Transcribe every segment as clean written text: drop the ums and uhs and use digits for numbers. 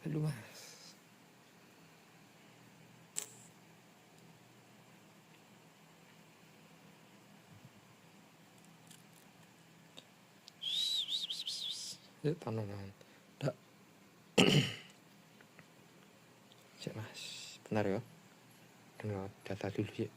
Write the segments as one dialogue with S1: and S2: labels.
S1: Halo mas. Yuk tanaman. Dak. Cek mas, benar ya. Dengar data dulu ya.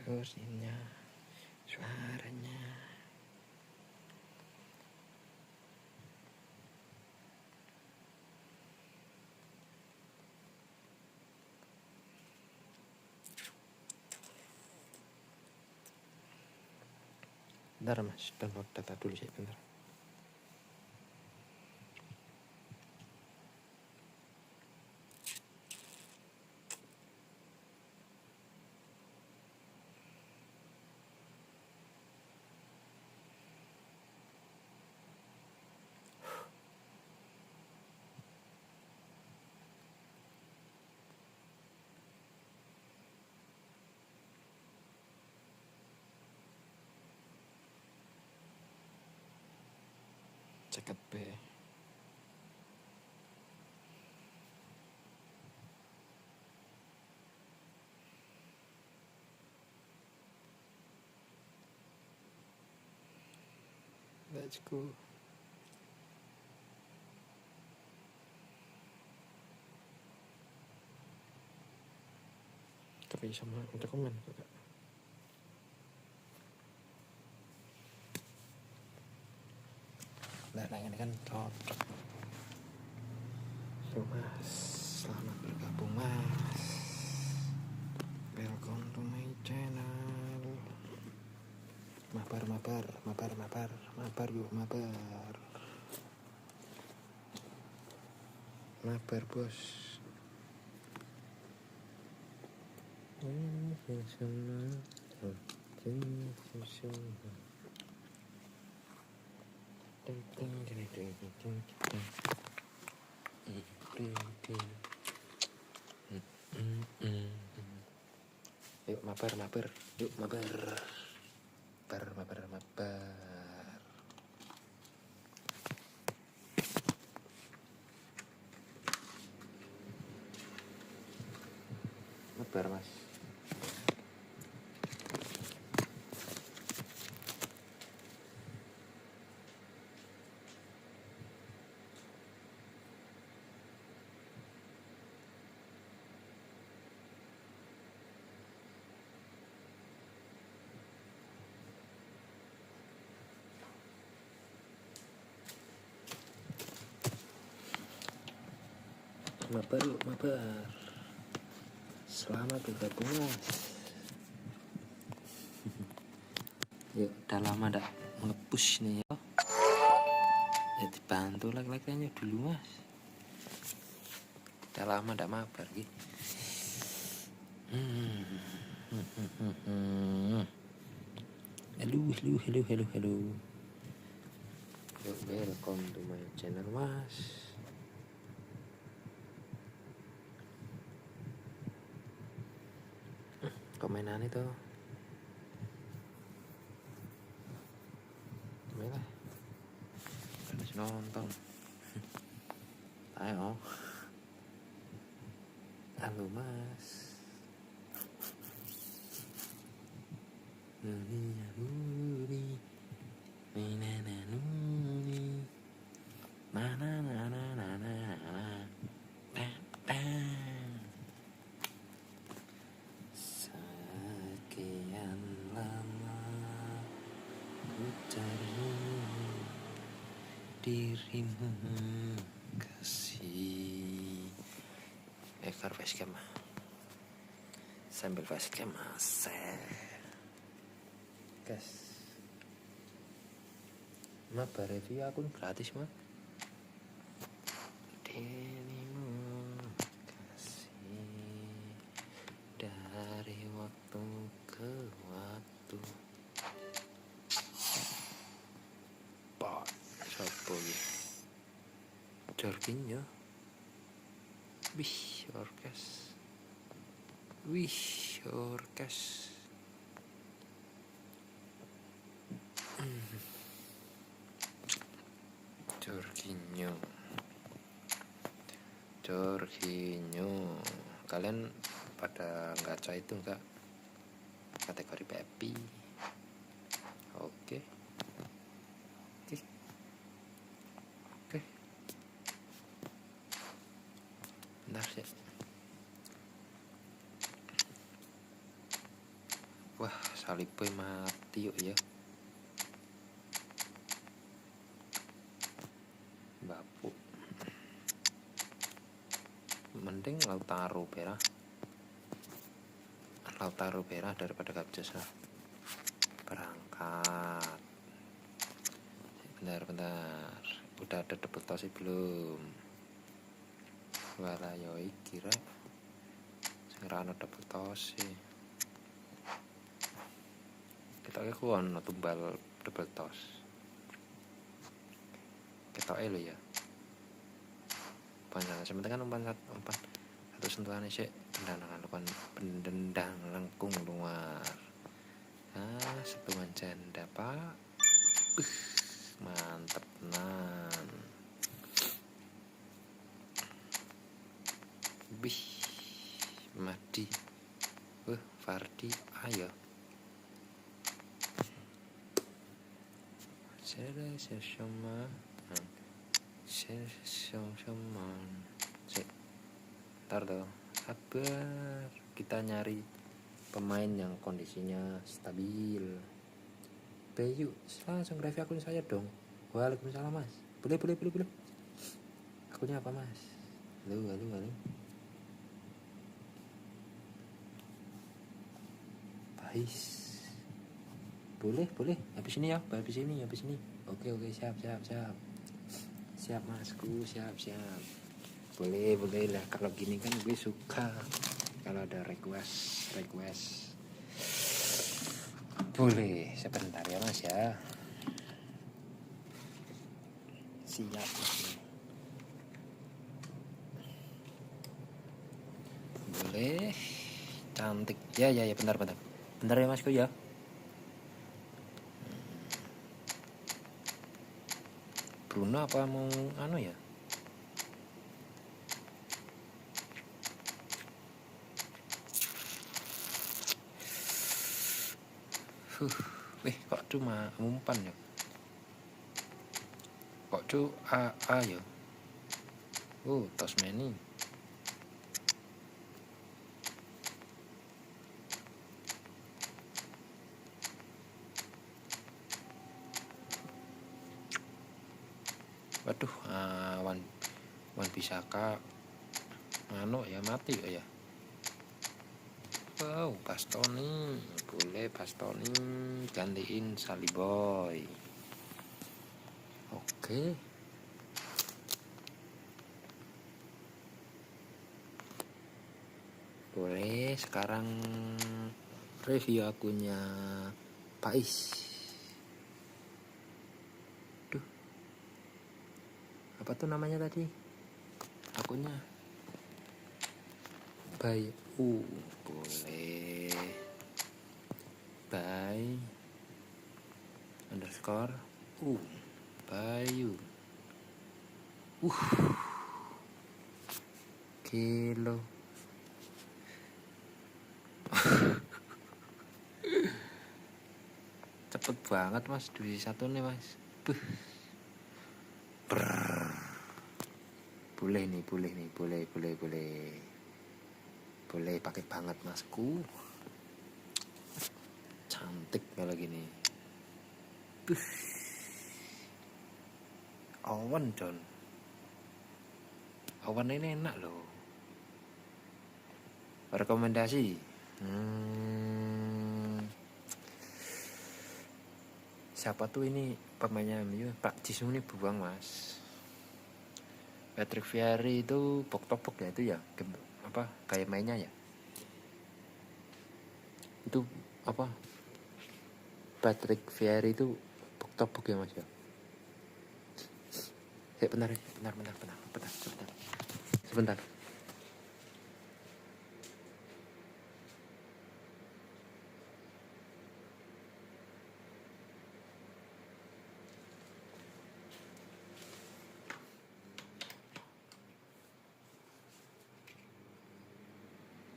S1: Josnya, suaranya. Bentar mas, download data dulu sih bentar. Ceket B. Let's go. Tapi sama udah komen juga. Nah ini kan cocok. So mas, selamat bergabung mas. Welcome to my channel. Mabar yuk mabar. Mabar bos. Yuk mabar. Yuk mabar. Mabar. Mabar mas. Mabar. Selamat bergabung mas. Yuk udah lama dak nge-push nih ya. Ya dibantu like-like-nya dulu mas. Udah lama dak mabar gitu. Hello. Yuk welcome to my channel mas. Komenan itu gimana? Harus nonton. Ayo. Halo mas. Nuni. Sekian lama ku cari dirimu kasih. Ekor facecam sambil facecam guys. Mabar review akun gratis mah. Dirimu kasih dari waktu ke waktu. Pak, siapa ya? Jorginho. Wih, orkes. Wih, orkes. Jorginho. Kalian pada gacha itu enggak? Kategori Pepi. Oke. Bentar sih. Wah, Saliboy mati yuk ya. Bapuk. Mending Lautaro Berah daripada Gabjas lah. Berangkat. Bentar. Udah ada double toss belum? Wala yo iki rek. Sing ra ono double toss sih. Kita ku ono tumbal double toss. Ketoke lho ya. Panjang sementing kan umpan satu sentuhan sih pendendang lengkung luar. Sentuhan janda pak. Mantep nan. Bih, Madi. Fardi ayo. Sama. Ntar dong, sabar. Kita nyari pemain yang kondisinya stabil. Bayu, langsung review akun saya dong. Waalaikumsalam mas. Boleh. Akunnya apa mas? Halo. Bais. Boleh. Habis ini. Oke, siap. Siap masku, siap. Boleh lah, kalau gini kan gue suka. Kalau ada request boleh. Sebentar ya mas ya. Siap mas. Boleh. Cantik ya, bentar ya masku ya. Bruno apa mau anu ya? Kok cuma umpan ya? Kok A ya? Tosmeni. Waduh, Wan Bisaka ya mati ya. Bastoni. Boleh Bastoni gantiin Saliboy. Oke. Boleh, sekarang review akunnya Pais. Apa tuh namanya tadi? Akunnya Bayu. Boleh. Bayu. Kilo. Cepet banget mas, Divisi 1 nih mas. Boleh. Boleh pakai banget masku. Cantik kalau gini. Awan John. Awan ini enak loh. Rekomendasi. Siapa tuh ini pemainnya MU? Pak Jisung ini buang mas. Patrick Vieira itu bok-topok ya itu ya. Apa kayak mainnya ya? Itu apa? Patrick Vieira itu bok-topok ya mas ya. Bentar. Sebentar.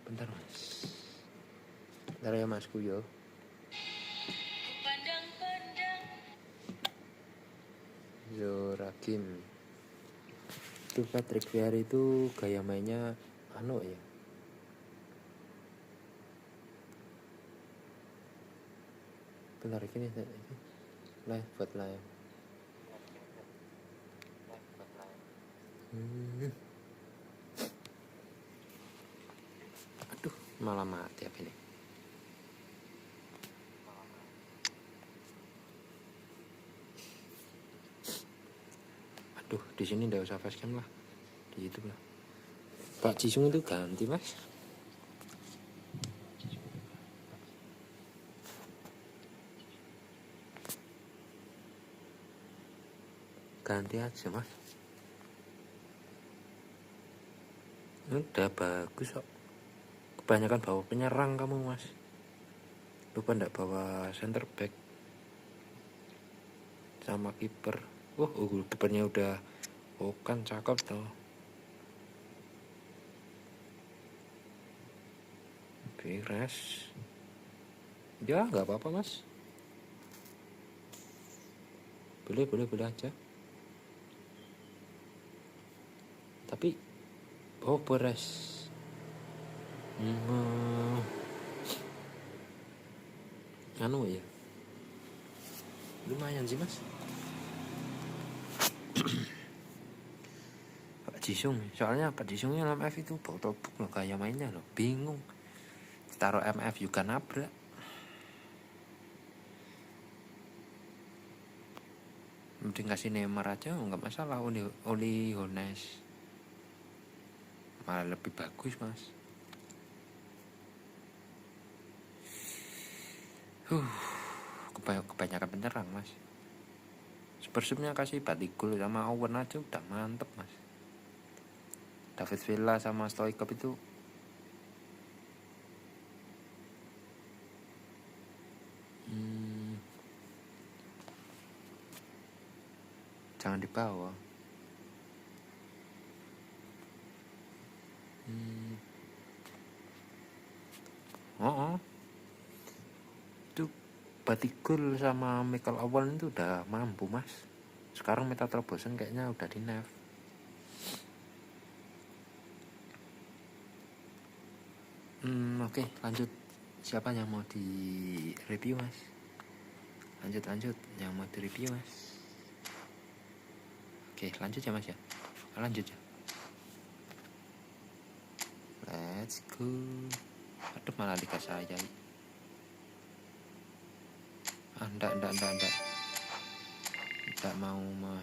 S1: Bentar mas. Bentar ya masku yo. Zorakim. Itu Patrick Vieira itu gaya mainnya anu ya. Bentar ini live buat live. Aduh, malah mati apa ini? Aduh, di sini nggak usah facecam lah, di YouTube lah. Pak Jisung itu ganti mas. Ganti aja mas. Udah bagus kok. Kebanyakan bawa penyerang kamu mas. Lupa ndak bawa center back sama kiper. Kipernya udah kan cakep tuh. Beres. Ya nggak apa-apa mas. Boleh aja. Tapi beres. Anu ya. Lumayan sih mas. Pak Jisung, soalnya Pak Jisungnya MF itu bau-tobuk loh kayak mainnya loh, bingung. Taruh MF juga nabrak. Mending kasih Neymar aja nggak masalah. Oli Hones malah lebih bagus mas. Kebanyakan penyerang mas. Spursnya kasih Batigul sama Owen aja udah mantep mas. David Villa sama Stoikov itu jangan dibawa. Itu Batigul sama Michael Owen itu udah mampu mas. Sekarang Metatrobosen kayaknya udah di nerf. Oke, lanjut. Siapa yang mau di review mas? Lanjut yang mau di review mas. Oke, lanjut ya mas ya. Lanjut ya. Let's go. Aduh malah dikasih saya. Enggak mau mah.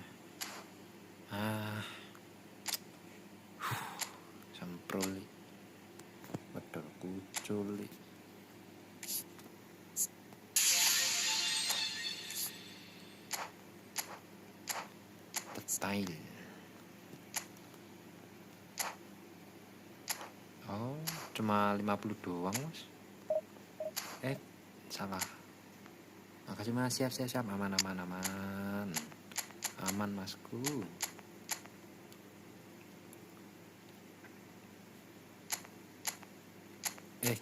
S1: Semproli. Betul kuculi. Style. Cuma 50 doang mas. Salah. Makasih mas. Siap. Aman masku.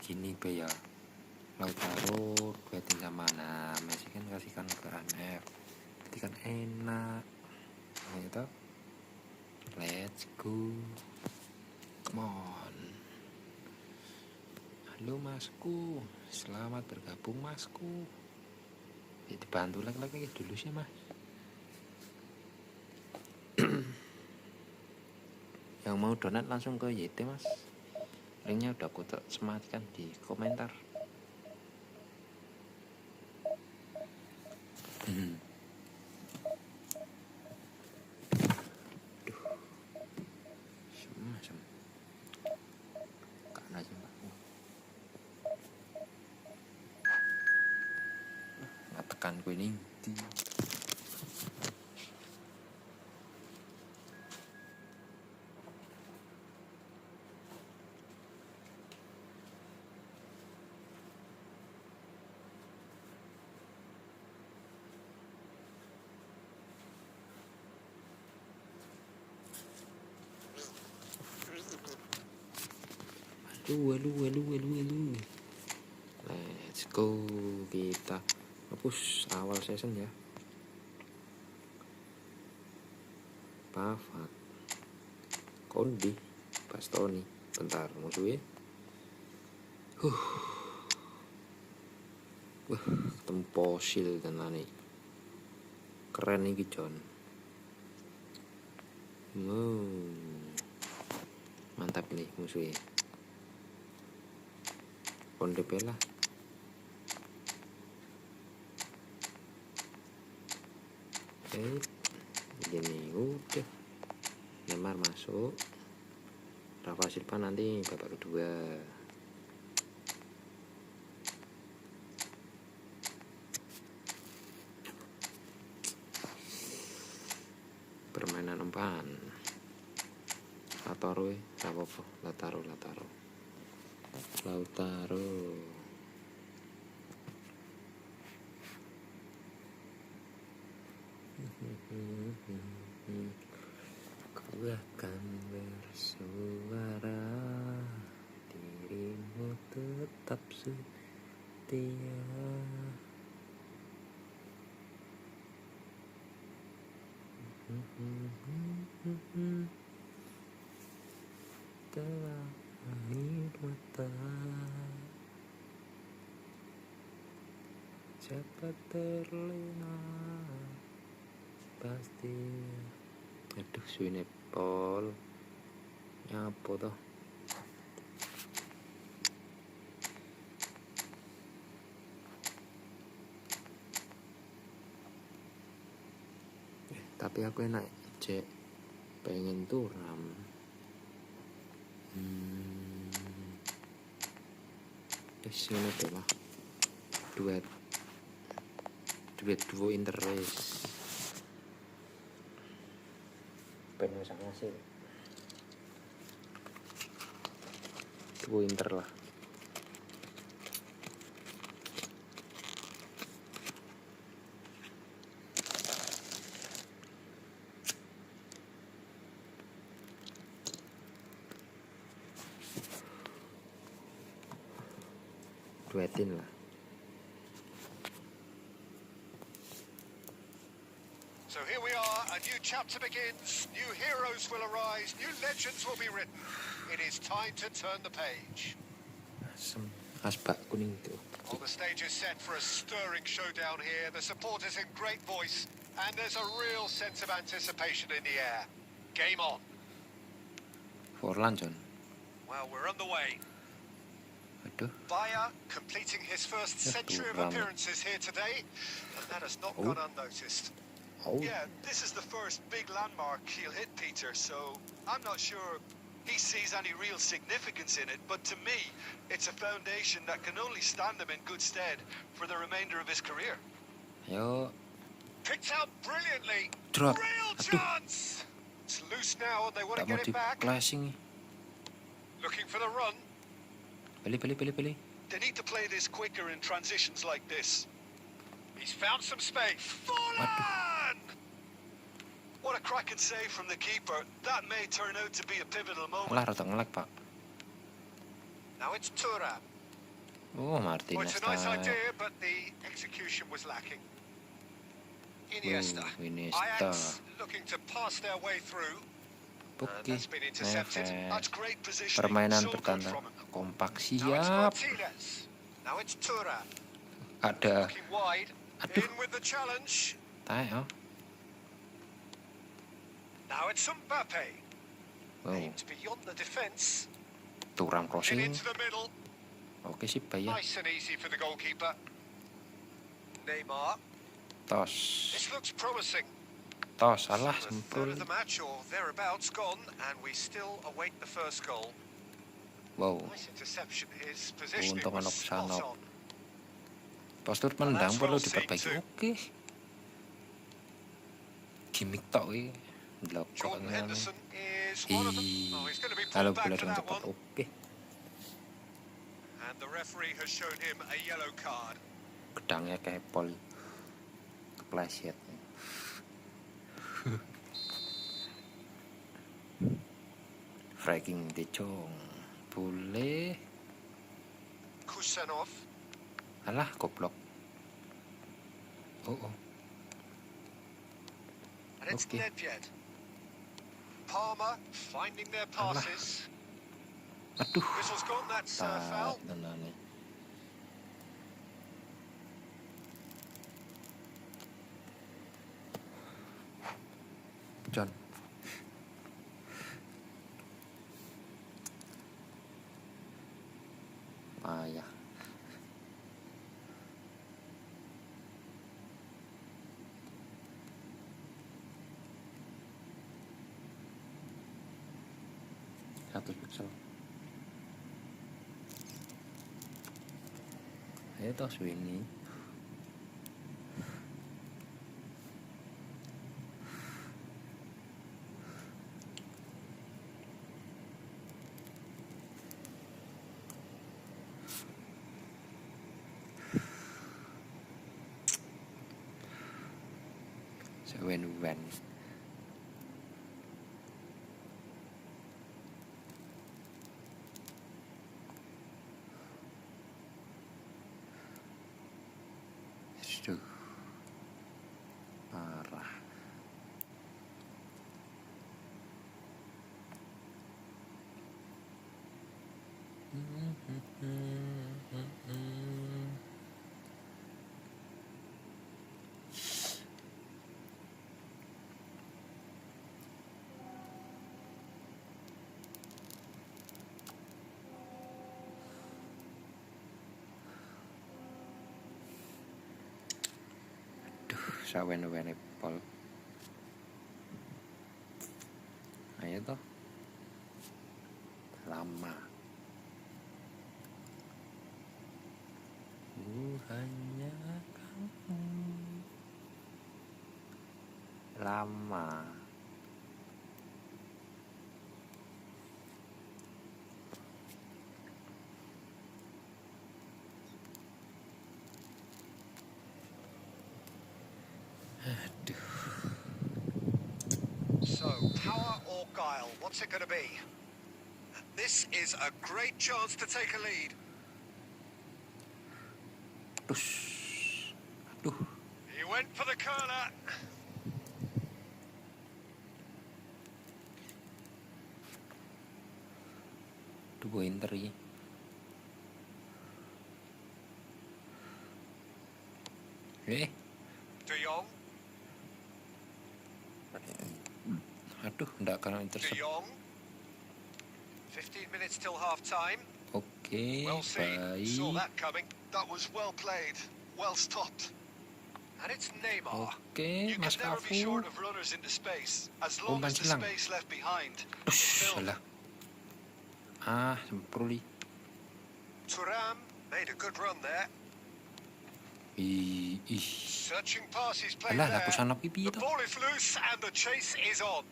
S1: Gini be ya. Lautaro duetin sama Messi kan kasihkan ke MF. Jadi kan enak. Gitu. Let's go. Come on. Halo masku. Selamat bergabung masku. Dibantu lagi dulu sih mas. Yang mau donat langsung ke YT mas. Linknya udah aku sematkan di komentar. Karena aja mbak. Nggak tekan gue nih. Hellooo. Let's go, kita hapus awal season ya. Pafat Kondi Bastoni bentar musuhnya. Temposil dan lani keren nih John. Mantap nih musuhnya. Konde pela. Gini udah. Neymar masuk. Rafa Silva nanti babak kedua. Permainan umpan. Lautaro Ku akan bersuara, dirimu tetap setia. Telah air mata cepat terlena pasti. Aduh suine pol nyapo toh. Tapi aku enak cek pengen turam. Ini adalah duet duo interrace. Pengen sangat sih duo inter lah. Duetin lah.
S2: So here we are, a new chapter begins, new heroes will arise, new legends will be written. It is time to turn the page.
S1: Asbak kuning itu.
S2: All the stage is set for a stirring showdown here, the supporters in great voice, and there's a real sense of anticipation in the air. Game on.
S1: Forlan John.
S2: Well, we're on the way.
S1: Aduh.
S2: Bayer completing his first century of appearances here today, and that has not gone unnoticed.
S3: Yeah, this is the first big landmark he'll hit, Peter, so I'm not sure he sees any real significance in it, but to me, it's a foundation that can only stand him in good stead for the remainder of his career.
S1: Ayo.
S2: Picked out brilliantly.
S1: Drop.
S2: Real chance. It's loose now and they want to get it back.
S1: Flashing.
S2: Looking for the run.
S1: Pilih.
S3: They need to play this quicker in transitions like this.
S2: He's found some space. Forlan!
S3: What a cracking save from the keeper. That may turn out to be a pivotal moment.
S1: Alah, rada ngelag, Pak.
S2: Now it's Thuram.
S1: Oh, Martinez.
S2: It's a nice idea, but the execution was lacking. Iniesta. Ajax looking to pass their way through.
S1: Oke,
S2: That's great positioning.
S1: permainan
S2: So good
S1: bertanda
S2: from him.
S1: kompak
S2: Now it's
S1: siap.
S2: Martinez. Now it's Thuram.
S1: Ada
S2: Looking wide.
S1: Aduh.
S2: In with the challenge.
S1: tayo.
S2: Now it's Mbappe.
S1: Wow,
S2: Aimed beyond the defence.
S1: Thuram
S2: In
S1: crossing.
S2: into the middle.
S1: Oke sip ya.
S2: Nice and easy for the goalkeeper. Neymar.
S1: Tos.
S2: This looks promising.
S1: Salah
S2: A third
S1: semprul.
S2: of the match or thereabouts gone, and we still await the first goal.
S1: Wow,
S2: Nice interception. His positioning
S1: untung
S2: was
S1: anak
S2: spot
S1: sanok.
S2: on.
S1: Postur pendang perlu diperbaiki. Oke. Gimik tok iki. Blok kok
S2: Jordan
S1: ngene.
S2: Henderson is one of them. Oh, he's going to be
S1: Halo
S2: pulled back
S1: bola
S2: for
S1: dong
S2: that
S1: cepat.
S2: one.
S1: Oke.
S2: And the referee has shown him a yellow card.
S1: Gedangnya kayak pol. Kepleset. Fracking De Jong. boleh.
S2: Kusenov.
S1: Alah, goblok. Oh.
S2: And it's
S1: Okay.
S2: Nedved. Palmer finding their passes.
S1: Aduh.
S2: Whistle's gone, that's foul.
S1: Tenane. John. Payah. Satu pixel. Ayo toh Swingy. Wen. Aduh. Parah. Sawen-wene pol. Ayo toh. Lama. Hanya kamu. Lama.
S2: So, power or guile, what's it going to be? This is a great chance to take a lead.
S1: Aduh.
S2: He went for the curler.
S1: Dua interi.
S2: De Jong.
S1: Aduh, enggak kena
S2: De
S1: intercept.
S2: Jong. 15 minutes till half time.
S1: Oke,
S2: Well seen. Saw
S1: baik.
S2: that coming.
S3: That was well played, well stopped.
S2: And it's Neymar.
S1: Oke,
S3: You
S1: Mas
S3: can never be
S1: Kafu.
S3: short of runners into space, as long
S1: Umpan
S3: as the
S1: silang.
S3: space left behind is
S1: Ush,
S3: filled.
S1: salah. Sempruli.
S2: Thuram made a good run there.
S1: Ih.
S2: Searching passes played
S1: Alah,
S2: there.
S1: aku sana pipi
S2: The
S1: itu.
S2: ball is loose and the chase is on.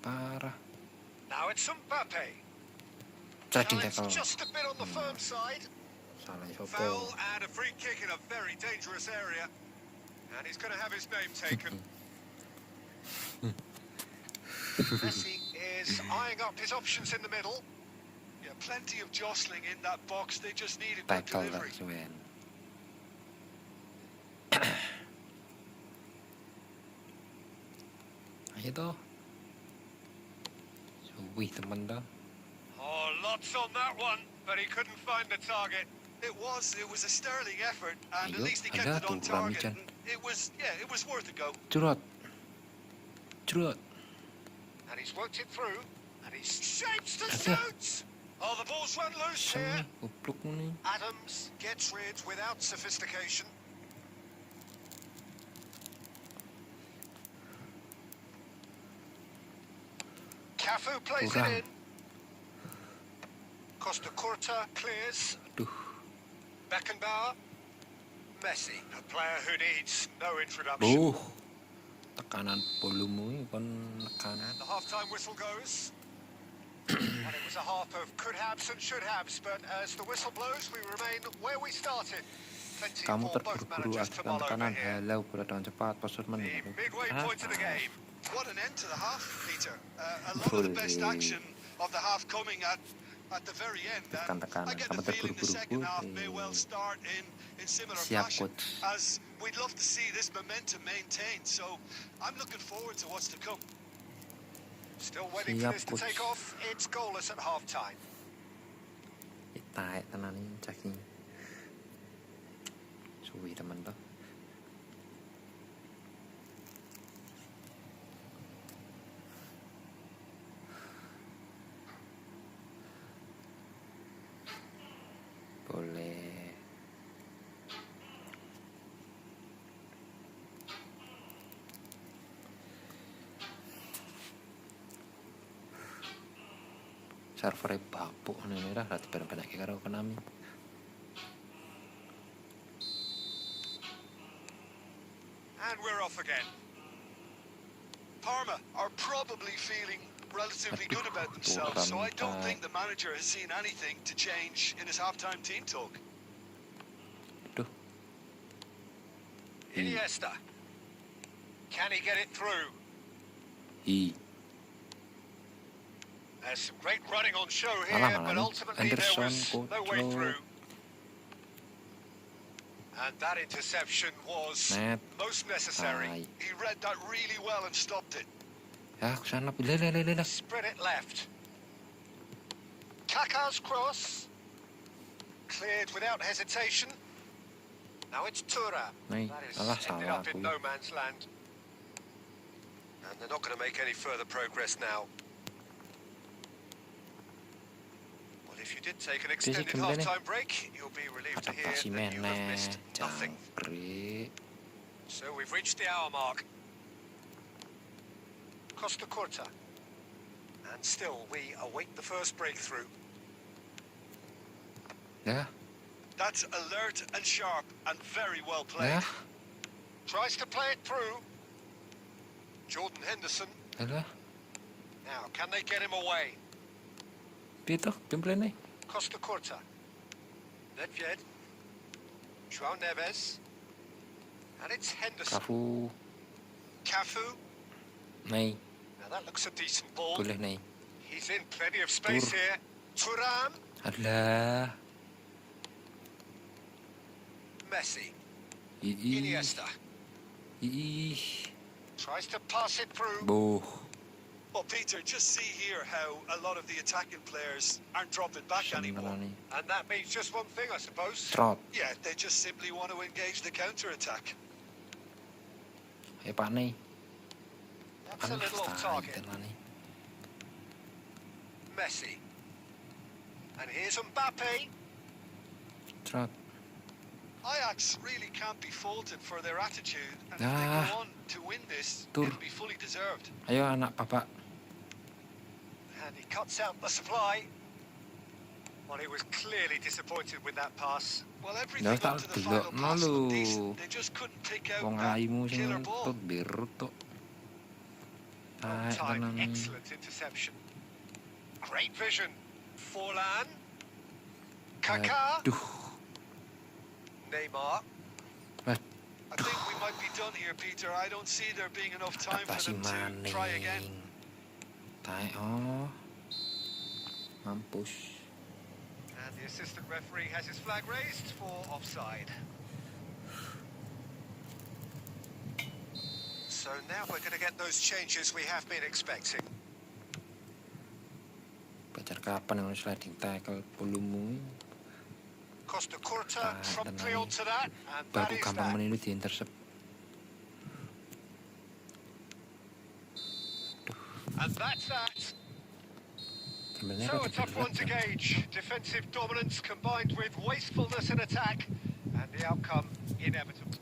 S1: Parah.
S2: Now it's Mbappe.
S1: Trading
S2: Challenge
S1: tackle.
S2: just a bit on the firm side.
S1: Salah
S2: Foul
S1: sopo.
S2: and a free kick in a very dangerous area. And he's going to have his name taken. Messi is eyeing up his options in the middle.
S3: Yeah, plenty of jostling in that box. They just needed good
S1: Tackle
S3: delivery.
S1: tak Swen. Ayo toh. Wih temen dah.
S2: Oh, lots on that one, but he couldn't find the target.
S3: It was a sterling effort, and at
S1: Ayo,
S3: least he kept
S1: ada
S3: it on
S1: tuh,
S3: target.
S1: Ramijan.
S3: It was worth a go.
S1: Curot.
S2: And he's worked it through, and he shapes to
S1: Ada.
S2: shoot. Oh, the ball's run loose
S1: Sang
S2: here.
S1: nih, goblokmu nih.
S2: Adams gets rid without sophistication. Cafu plays
S1: Kurang.
S2: it in. Costa Curta clears.
S1: Duh.
S2: Beckenbauer. Messi, a player who needs no introduction.
S1: Tekanan volume kon nekan.
S2: And the half-time whistle goes. And it was a half of could-haves and should-haves, but as the whistle blows, we remain where we started. Plenty
S1: Kamu
S2: for both
S1: terburu-buru
S2: managers to
S1: aktifkan
S2: mull over
S1: tekanan
S2: here.
S1: Hellooo bola dengan cepat password
S2: The
S1: menit.
S2: midway point of the game.
S3: What an end to the half, Peter. A lot of the best
S1: Fully.
S3: action of the half coming at at the very end, and
S1: Tekan-tekanan
S3: I get the
S1: sampai
S3: feeling the second half may
S1: terburu-buru.
S3: well start in similar
S1: Siap,
S3: fashion,
S1: coach.
S3: as we'd love to see this momentum maintained. So I'm looking forward to what's to come.
S2: Still waiting for
S1: Siap,
S2: this to
S1: coach.
S2: take off. It's goalless at half-time.
S1: Taek tenan ini cacing. Suwi teman tuh. Boleh. Servernya bapuk ini lah, rati bener-bener karo Konami.
S2: And we're off again.
S3: Parma are probably feeling relatively good about themselves, so I don't think the manager has seen anything to change in his halftime team talk.
S1: Duh.
S2: Iniesta. Can he get it through?
S1: Hi.
S2: There's some great running on show here,
S1: Alah,
S2: but
S1: malah
S2: ultimately
S1: Anderson,
S2: there was no way
S1: Coach.
S2: through. And that interception was
S1: Net.
S2: most necessary.
S1: Tai.
S3: He read that really well and stopped it.
S1: Ya, kesana. Le.
S2: Spread it left. Kaká's cross. Cleared without hesitation. Now it's Thuram.
S1: Nih,
S2: That is
S1: alah
S2: ended
S1: salah
S2: up in
S1: aku.
S2: no man's land. And they're not going to make any further progress now. Well, if you did take an extended
S1: kembali nih.
S2: half-time break, you'll be relieved to hear
S1: Adaptasi
S2: that you have
S1: meneh,
S2: missed nothing.
S1: jangkrik.
S2: So we've reached the hour mark. Costa Curta. And still, we await the first breakthrough.
S1: Ya,
S3: That's alert and sharp and very well played.
S1: ya,
S2: Tries to play it through. Jordan Henderson.
S1: alah.
S2: Now, can they get him away?
S1: Dito, pimpin nih.
S2: Costa Curta. Nedved. João Neves. And it's Henderson.
S1: Kafu.
S2: Cafu.
S1: Nih,
S2: Now that looks a decent ball.
S1: boleh nih.
S2: He's in plenty of space
S1: Tur.
S2: here. Thuram.
S1: Alah.
S2: Messi.
S1: Ih.
S2: Iniesta.
S1: Ih.
S2: Tries to pass it through.
S1: Buh.
S3: Well, Peter, just see here how a lot of the attacking players aren't dropping back anymore.
S1: Nih.
S2: And that means just one thing, I suppose.
S1: Trot.
S3: Yeah, they just simply want to engage the counter-attack.
S1: Pak nih.
S2: That's a little off target.
S1: nih.
S2: Messi. And here's Mbappe.
S1: Trot.
S3: Ajax really can't be faulted for their attitude, and if they
S1: Ah.
S3: go on to win this,
S1: Tur.
S3: it'll be fully deserved.
S1: Ayo anak papa.
S2: And he cuts out the supply. Well, he was clearly disappointed with that pass.
S3: Well, everything
S1: Dah
S3: up
S1: tak
S3: to the final
S1: delok
S3: pass
S1: lu.
S3: looked decent. They just couldn't pick out
S1: Wong
S3: that
S1: aimu sing
S3: killer ball.
S1: tut biru tuk.
S2: Well
S1: Taek
S2: timed,
S1: tenan.
S2: excellent interception. Great vision. Forlan. Kaká.
S1: Aduh.
S2: Neymar.
S3: I think we might be done here, Peter. I don't see there being enough time for
S1: Adaptasi
S3: them to try again.
S1: maning. Taek oh. Mampus.
S2: And the assistant referee has his flag raised for offside. So now we're going to get those changes we have been expecting.
S1: Pacar kapan yang sliding tackle pulumu?
S2: Costa Curta
S1: Taek
S2: promptly
S1: tenan.
S2: onto that, and that
S1: Baru
S2: is
S1: gampang
S2: that.
S1: meniru di intercept.
S2: And that's that.
S1: Sebenarnya
S2: So a
S1: rada
S2: tough one
S1: berat
S2: to
S1: kan?
S2: gauge. Defensive dominance combined with wastefulness in attack, and the outcome inevitable.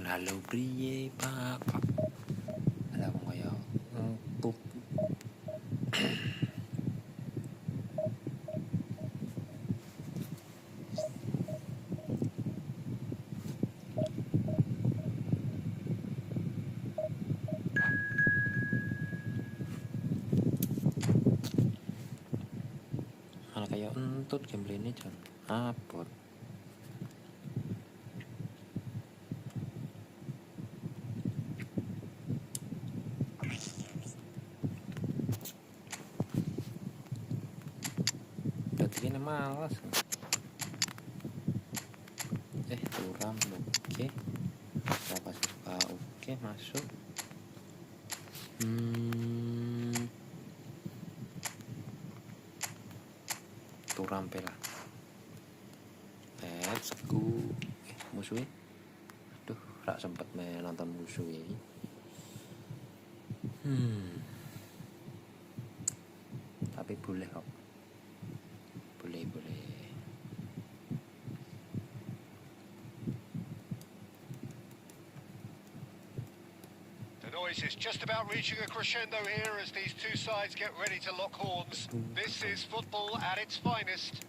S1: halo priye Pak. Ada wong kaya empuk. Ana kaya entut gameplaynya jan abot. Dadi ini malas. Turam oke. Berapa suka oke masuk. Turam pela. Let's go. Musuhnya. Aduh, rak sempet nonton musuhnya. Tapi boleh kok. Boleh.
S2: The noise is just about reaching a crescendo here as these two sides get ready to lock horns. This is football at its finest.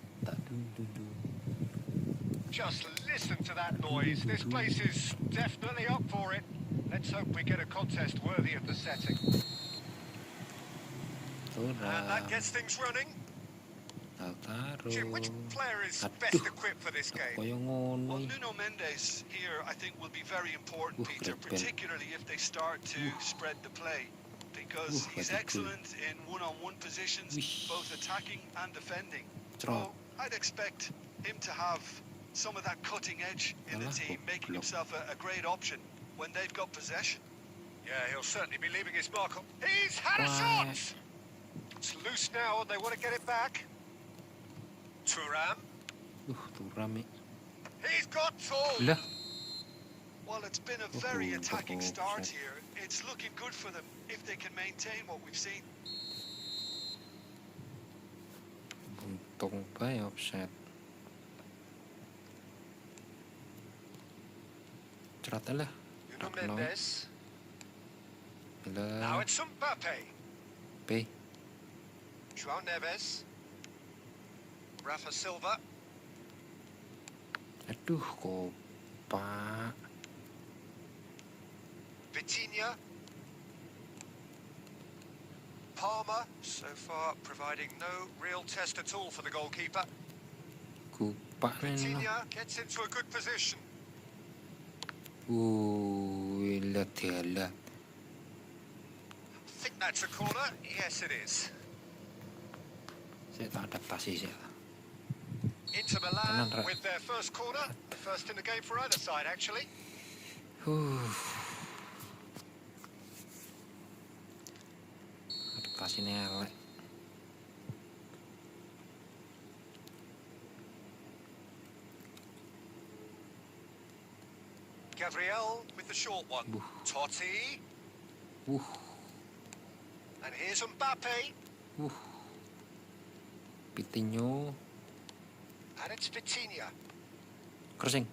S2: Just listen to that noise. This place is definitely up for it. Let's hope we get a contest worthy of the setting. And that gets things running. Jim, which player is best equipped for this game?
S3: Well, Nuno Mendes here, I think, will be very important, Peter, particularly if they start to spread the play, because he's excellent in one-on-one positions, both attacking and defending. So I'd expect him to have some of that cutting edge in the team, making himself a great option when they've got possession.
S2: Yeah, he'll certainly be leaving his mark on. He's had a shot! It's loose now and they want to get it back. Turam.
S1: Turam.
S2: He's got two.
S1: Lah.
S3: Well, it's been a very attacking start here. It's looking good for them if they can maintain what we've seen.
S1: Buntung by offset. Ceratalah.
S2: Nuno Mendes. Now it's Mbappe.
S1: P.
S2: João Neves. Rafa Silva.
S1: Aduh, Kopa.
S2: Vitinha. Palmer, so far providing no real test at all for the goalkeeper.
S1: Kopa.
S2: Vitinha gets into a good position.
S1: Lihat.
S2: I think that's a corner. Yes, it is.
S1: Saya tak adaptasi saya.
S2: Inter Milan with their first corner. First in the game for either side, actually.
S1: Adaptasinya elek.
S2: Gabriel with the short one. Totti. And here's Mbappe.
S1: Vitinho.
S2: And it's Vitinha.
S1: Crossing.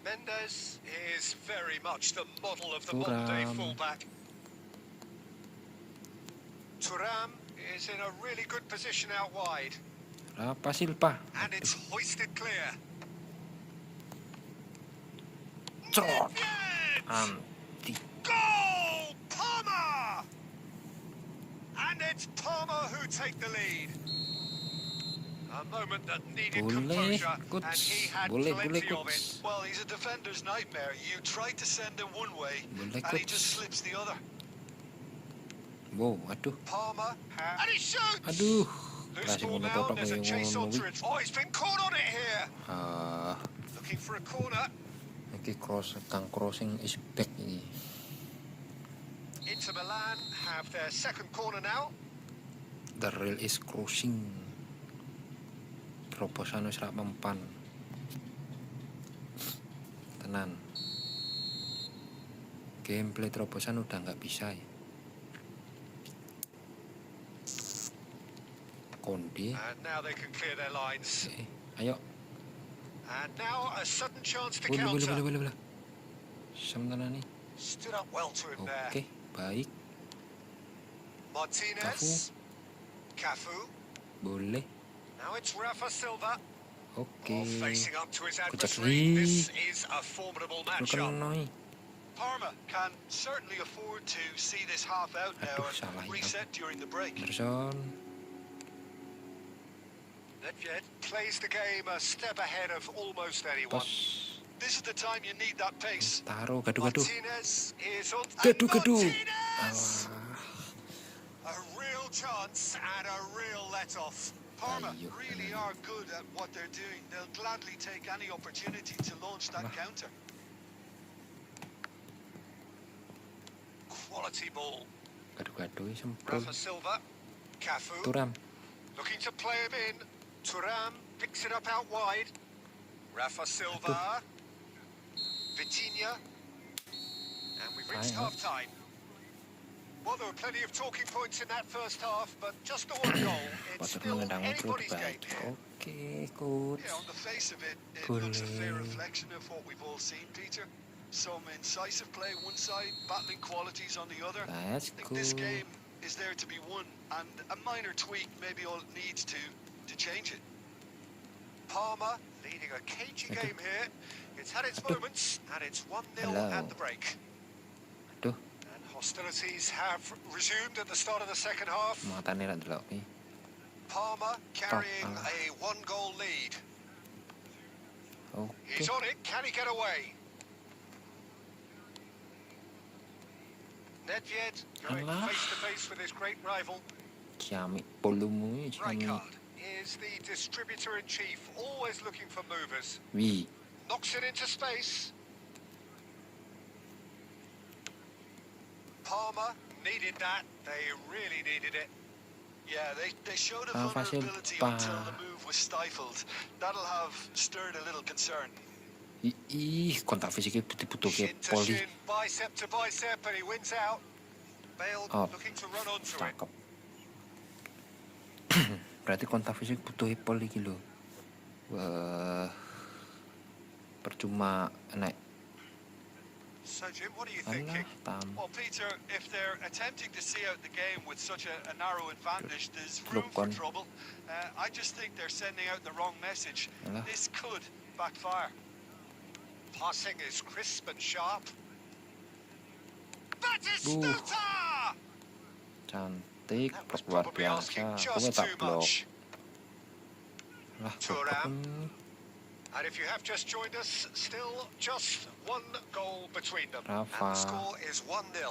S2: Mendes is very much the model of the modern-day fullback. Turam is in a really good position out wide.
S1: Apa Silva?
S2: And it's hoisted clear.
S1: Trot.
S2: Anti. Goal! Palmer! And it's Palmer who take the lead. A moment that needed composure, and he had plenty of it.
S3: Well, he's a defender's nightmare. You try to send him one way, and he just slips the other.
S1: Wow, aduh.
S2: Palmer, and he shoots!
S1: Aduh.
S2: Loose ball now, there's a chase onto it. Oh, he's been caught on it here. Looking for a corner.
S1: Okay, crossing is back ini.
S2: Inter Milan have their second corner now.
S1: The rail is crossing. Proposan wis rak mempan. Tenan. Gameplay terobosan udah nggak bisa ya.
S2: And now they can clear their lines.
S1: Ayo.
S2: And now a sudden chance to
S1: Boleh.
S2: counter.
S1: Sementara nih.
S2: Stood up well to him there.
S1: Oke, baik.
S2: Martinez. Cafu.
S1: Boleh.
S2: Now it's Rafa Silva.
S1: Oke.
S2: Facing up to his
S1: Kocak
S2: adversary.
S1: nih.
S2: This is a formidable matchup.
S1: Noi.
S3: Parma can certainly afford to see this half out now
S1: Aduh, salah
S3: and
S1: itu.
S3: reset during the break.
S1: Anderson.
S2: Nedved plays the game a step ahead of almost anyone.
S1: Tos.
S3: This is the time you need that pace.
S1: Taruh, gaduh.
S2: Martinez is on.
S1: Gaduh.
S2: Martinez!
S1: Alah.
S2: A real chance and a real let-off.
S3: Parma
S1: Ayo,
S3: really
S1: ayo.
S3: are good at what they're doing. They'll gladly take any opportunity to launch that counter.
S2: Quality ball.
S1: Gaduh, sempul.
S2: Rafa Silva. Cafu.
S1: Turam.
S2: Looking to play him in. Thuram picks it up out wide. Rafa Silva. Vitinha. And we've reached
S1: Ayo.
S2: half-time. Well, there were plenty of talking points in that first half, but just the one goal. It's
S1: Patut
S2: still
S1: menendang
S2: anybody's
S1: baik.
S2: game here.
S1: Oke, coach.
S3: Yeah, on the face of it, it looks a fair
S1: Boleh.
S3: reflection of what we've all seen, Peter. Some incisive play one side, battling qualities on the other.
S1: Let's
S3: I think
S1: go.
S3: this game is there to be won, and a minor tweak maybe all it needs to change it.
S2: Palmer leading a cagey
S1: Aduh.
S2: game here. It's had its
S1: Aduh.
S2: moments, and it's 1-0
S1: Hello.
S2: at the break.
S1: Aduh,
S2: And hostilities have resumed at the start of the second half.
S1: mata nih delok nih.
S2: Palmer carrying
S1: Ah.
S2: a one-goal lead.
S1: Oke.
S2: He's on it. Can he get away? Nedved going
S1: Alah.
S2: face-to-face with his great rival.
S1: Ciamik polumu, ciamik.
S2: Rijkaard is the distributor-in-chief, always looking for movers.
S1: Wih,
S2: Knocks it into space. Palmer needed that. They really needed it.
S3: Yeah, they showed a
S1: Rafa
S3: vulnerability
S1: Silva.
S3: until the move was stifled. That'll have stirred a little concern.
S1: ih, kontak fisiknya putih-putih kayak
S2: Shin to
S1: poli.
S2: shin, bicep to bicep, and he wins out. Bale
S1: Oh,
S2: looking to run onto it.
S1: Cakep. Berarti kontak fisik butuh poli gitu. Wah, percuma naik.
S2: So, Jim, what are you
S1: Alah,
S2: thinking?
S1: tam.
S3: Well, Peter, if they're attempting to see out the game with such a narrow advantage, there's room for
S1: Lukon.
S3: trouble. I just think they're sending out the wrong message.
S1: Alah.
S3: This could backfire.
S2: Passing is crisp and sharp.
S1: Duh.
S2: Batistuta!
S1: Cantik,
S2: That was
S1: luar
S2: probably
S1: biasa.
S2: asking
S1: Gue
S2: just
S1: tak
S2: too
S1: blok.
S2: much.
S1: Lah,
S2: Thuram.
S1: blok.
S2: And if you have just joined us, still just one goal between them.
S1: Rafa.
S2: And the score is 1-0.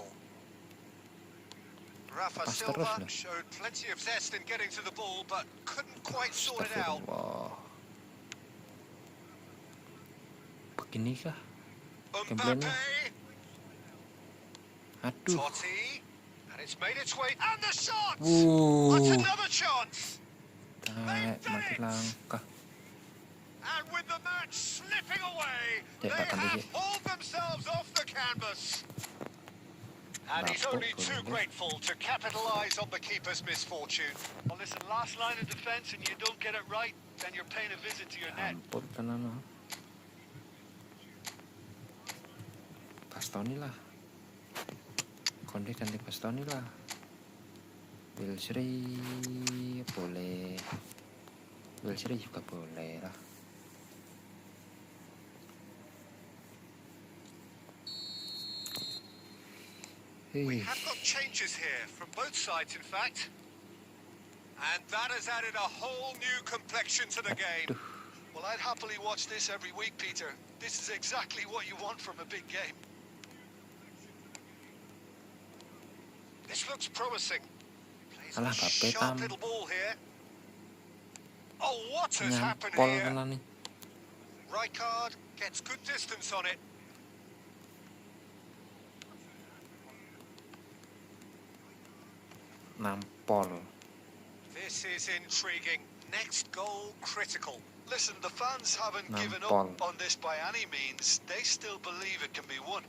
S2: Rafa
S1: Pas
S2: Silva
S1: terus loh.
S2: showed plenty of zest in getting to the ball, but couldn't quite sort it out.
S1: Astagfirullah. Begini kah?
S2: Mbappe,
S1: Gameplaynya. Aduh.
S2: Totti, and it's made its way. And the shot!
S1: Wuh.
S2: That's another chance!
S1: Tarik, mati langkah.
S2: And with the match slipping away,
S1: Ya,
S2: they
S1: akan
S2: have
S1: dikit.
S2: hauled themselves off the canvas. And he's
S1: Lapuk,
S2: only too
S1: boleh.
S2: grateful to capitalise on the keeper's misfortune.
S3: Well, listen, last line of defence, and you don't get it right, then you're paying a visit to your net.
S1: Ampun tenan ah. Bastoni lah. Konde ganti Bastoni lah. Wilshere boleh. Wilshere juga boleh lah.
S2: We
S1: Hei,
S2: have got changes here, from both sides in fact. And that has added a whole new complexion to the game.
S1: aduh.
S3: Well, I'd happily watch this every week, Peter. This is exactly what you want from a big game.
S2: This looks promising. Plays
S1: Alah,
S2: a
S1: Mbappe
S2: sharp
S1: tam.
S2: little ball here. Oh, what has happened
S1: Nyampol
S2: here?
S1: tenan nih.
S2: Rijkaard gets good distance on it.
S1: Nampol.
S2: This is intriguing. Next goal critical.
S3: Listen, the fans haven't given
S1: Nampol.
S3: up on this by any means. They still believe it can be won.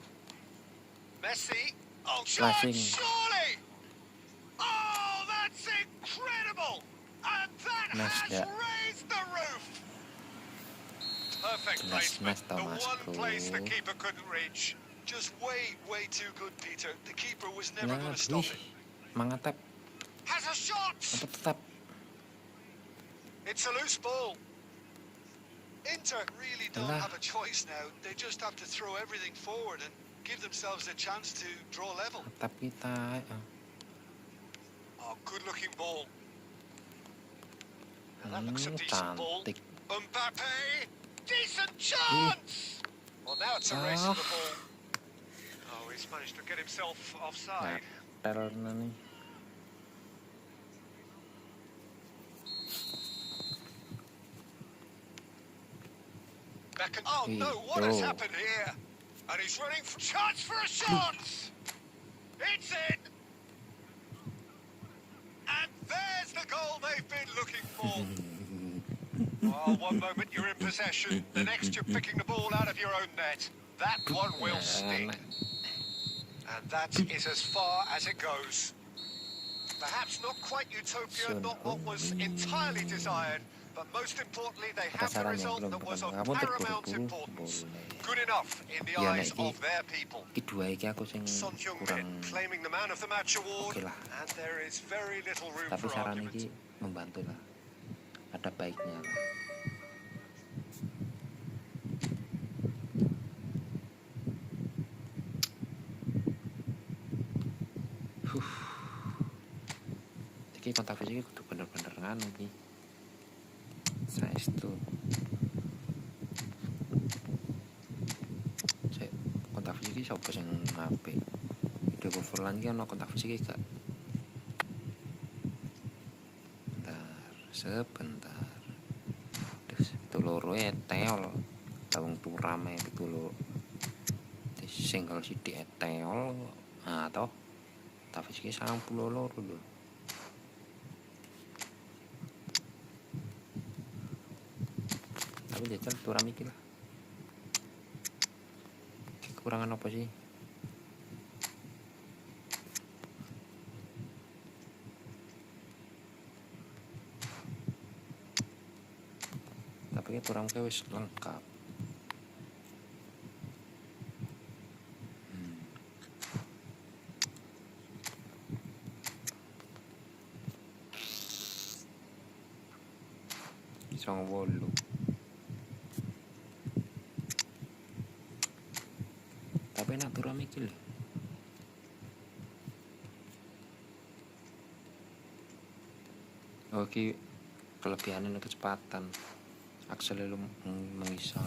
S2: Messi. Oh, shot,
S1: Flashing.
S2: surely! Oh, that's incredible! And that
S1: Nice,
S2: has
S1: yeah.
S2: raised the roof! Perfect
S1: Nice,
S2: placement.
S1: nice,
S2: The
S1: Thomas,
S2: one place the
S1: bro.
S2: keeper couldn't reach.
S3: Just way too good, Peter. The keeper was never
S1: Nah,
S3: going to stop
S1: wih,
S3: it.
S1: mangatap.
S2: Has a shot!
S1: Apa tetap?
S3: It's a loose ball. Inter really don't
S1: Alah.
S3: have a choice now. They just have to throw everything forward and give themselves a chance to draw level.
S1: Tetap kita.
S2: Oh, good-looking ball. Now that looks a decent ball.
S1: Cantik.
S2: Mbappe! Decent chance! Well, now it's a race for the ball. Oh, he's managed to get himself offside.
S1: Tel nih.
S2: Back and, oh no, what has happened here? And he's running for chance for a shot! It's in! And there's the goal they've been looking for. Oh, one moment you're in possession, the next you're picking the ball out of your own net. That one will sting. And that is as far as it goes. Perhaps not quite utopia, not what was entirely desired, but most importantly, they have the result that was of paramount importance. Good enough in the eyes of their people.
S1: Kedua iki aku sing
S2: Son
S1: kurang.
S2: Heung-min claiming the man of the match award,
S1: Oke lah.
S2: and there is very little room
S1: Tapi
S2: for
S1: saran
S2: argument.
S1: ini membantu lah. Ada baiknya lah. Iki kontak fisik kudu bener-bener nganu iki. Saestu. Sik kontak fisik iki sapa sing apik? Video coverlan iki ana kontak fisik iki gak? Sebentar. Terus itu loro eteol. Tawung turame itu loro. Single sithik eteol. Nah, toh. Tapi iki 92 lho. Tapi jajal turam iki lah. Kekurangan apa sih? Tapi turam ke wis lengkap. Isang wolu. Tapi nak turam iki lho. Oke, kelebihannya kecepatan. Akselnya lu mengisar.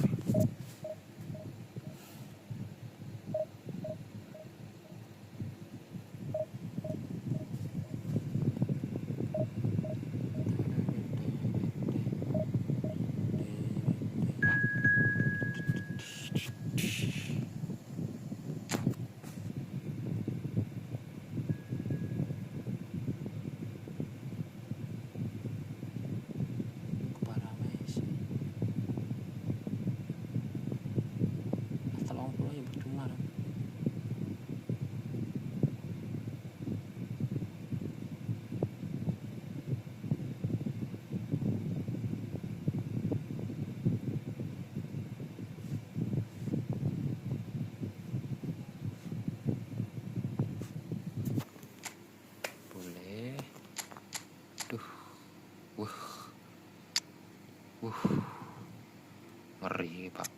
S1: Ngeri pak.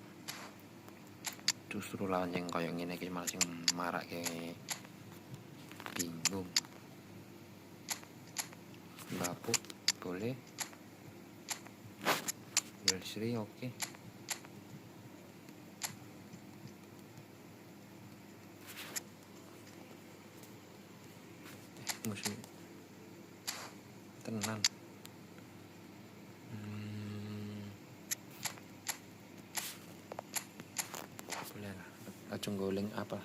S1: Justru lawan yang kayak gini iki malah sing marak kayak bingung. Bapu boleh. Sri oke. Musuh tenang. Boleh lah. Acung goling apa?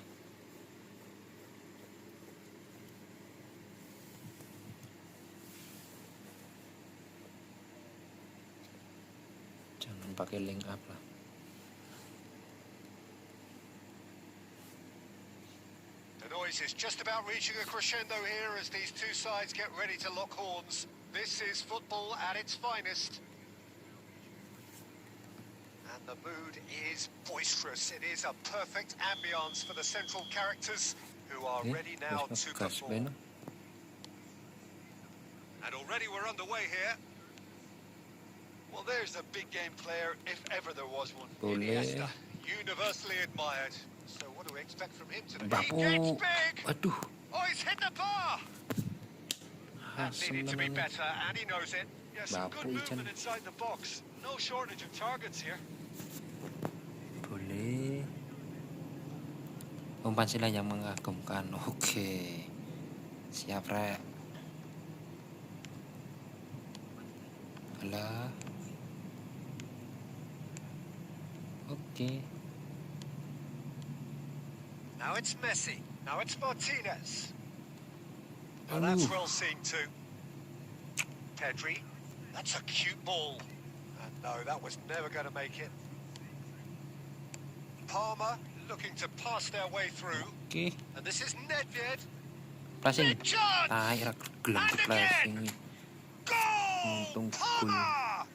S1: Jangan pakai link apa.
S2: The noise is just about reaching a crescendo here as these two sides get ready to lock horns. This is football at its finest. And And the mood is boisterous. It is a perfect ambience for the central characters who are ready now to perform. And already we're underway here.
S3: Well, there's a big game player, if ever there was one.
S1: Boleh.
S2: Universally admired. So what do we expect from him today?
S1: Bapu.
S2: He gets big!
S1: Aduh.
S2: Oh, he's hit the bar! That needed to be
S1: Senang.
S2: better, and he knows it.
S3: Yeah, some
S1: Bapu
S3: good
S1: ikan.
S3: movement inside the box. No shortage of targets here.
S1: Boleh. Umpan silang yang mengagumkan. Oke. Siap, Rek. Alah. Oke.
S2: Now it's Messi. Now it's Martinez. Oh, that's well seen too. Pedri. That's a cute ball. And no, that was never going to make it. Palmer looking to pass their way through.
S1: Oke.
S2: And this is Nedved.
S1: Flashing.
S2: Big chance!
S1: Akhirnya gelap
S2: And
S1: flashing.
S2: again! Goal!
S1: Untung
S2: Palmer!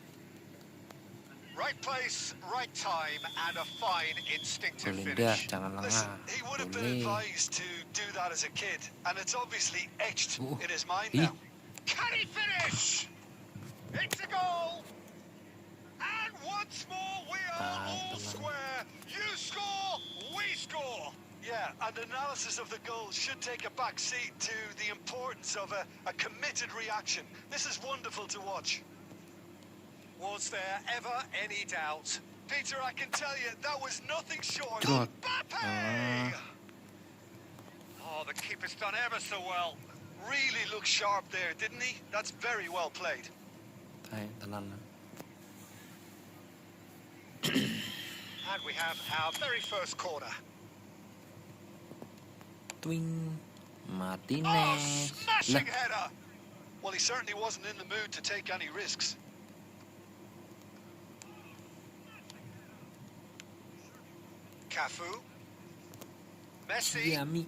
S2: Right place, right time, and a fine instinctive
S1: Boleh dah,
S2: finish.
S1: jangan
S3: Listen,
S1: lengah.
S3: he would have been
S1: Boleh.
S3: advised to do that as a kid, and it's obviously etched
S1: Oh.
S3: in his mind
S1: Ih.
S3: now.
S2: Can he finish? It's a goal! And once more, we are all square. You score, we score.
S3: Yeah, and analysis of the goal should take a back seat to the importance of a committed reaction. This is wonderful to watch.
S2: Was there ever any doubt?
S3: Peter, I can tell you, that was nothing short.
S1: Trot.
S2: Mbappe! Oh, the keeper's done ever so well.
S3: Really looked sharp there, didn't he? That's very well played.
S1: Hai, tenang.
S2: And we have our very first corner.
S1: Twing.
S2: Oh,
S1: Martinez.
S2: smashing
S1: Lah.
S2: header!
S3: Well, he certainly wasn't in the mood to take any risks.
S2: Cafu. Messi
S1: Yami.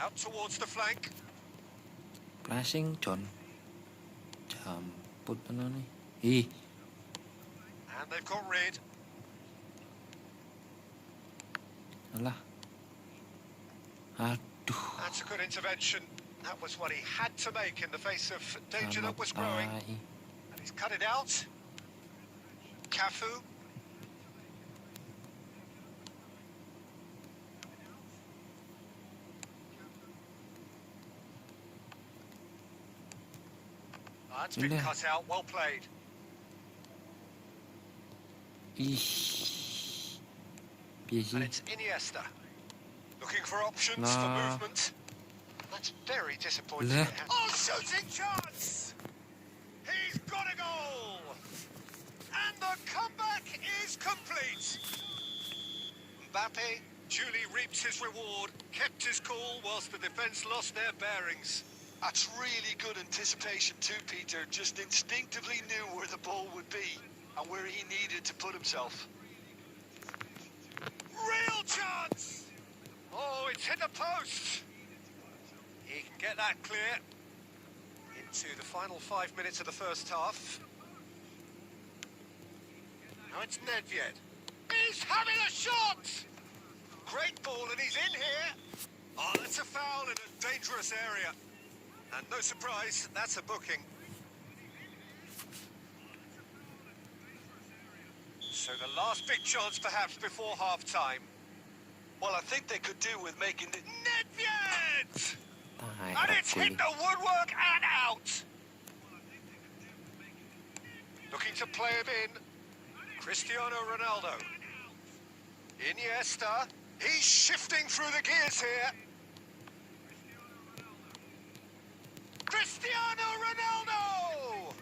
S2: out towards the flank.
S1: Flashing John. Jamput tenang nih. Ih.
S2: And they've got rid.
S1: Alah. Aduh.
S2: That's a good intervention. That was what he had to make in the face of danger that was
S1: Selamat
S2: growing.
S1: tai.
S2: And he's cut it out. Cafu. That's been
S1: Boleh.
S2: cut out. Well played.
S1: Ih. Piye
S2: And
S1: sih?
S2: it's Iniesta. Looking for options for
S1: Nah.
S2: movement. That's very disappointing.
S1: Boleh.
S2: Oh, shooting chance! He's got a goal! And the comeback is complete. Mbappe duly reaped his reward, kept his cool whilst the defence lost their bearings.
S3: That's really good anticipation too, Peter. Just instinctively knew where the ball would be and where he needed to put himself.
S2: Real chance! Oh, it's hit the post. He can get that clear. Into the final 5 minutes of the first half. Now it's Nedved. He's having a shot! Great ball, and he's in here. Oh, that's a foul in a dangerous area. And no surprise, that's a booking. So the last big chance perhaps before half-time.
S3: Well, I think they could do with making it.
S2: Nedved!
S1: Tai,
S2: And it's hit the woodwork and out. Looking to play him in. Cristiano Ronaldo. Iniesta. He's shifting through the gears here. Cristiano Ronaldo!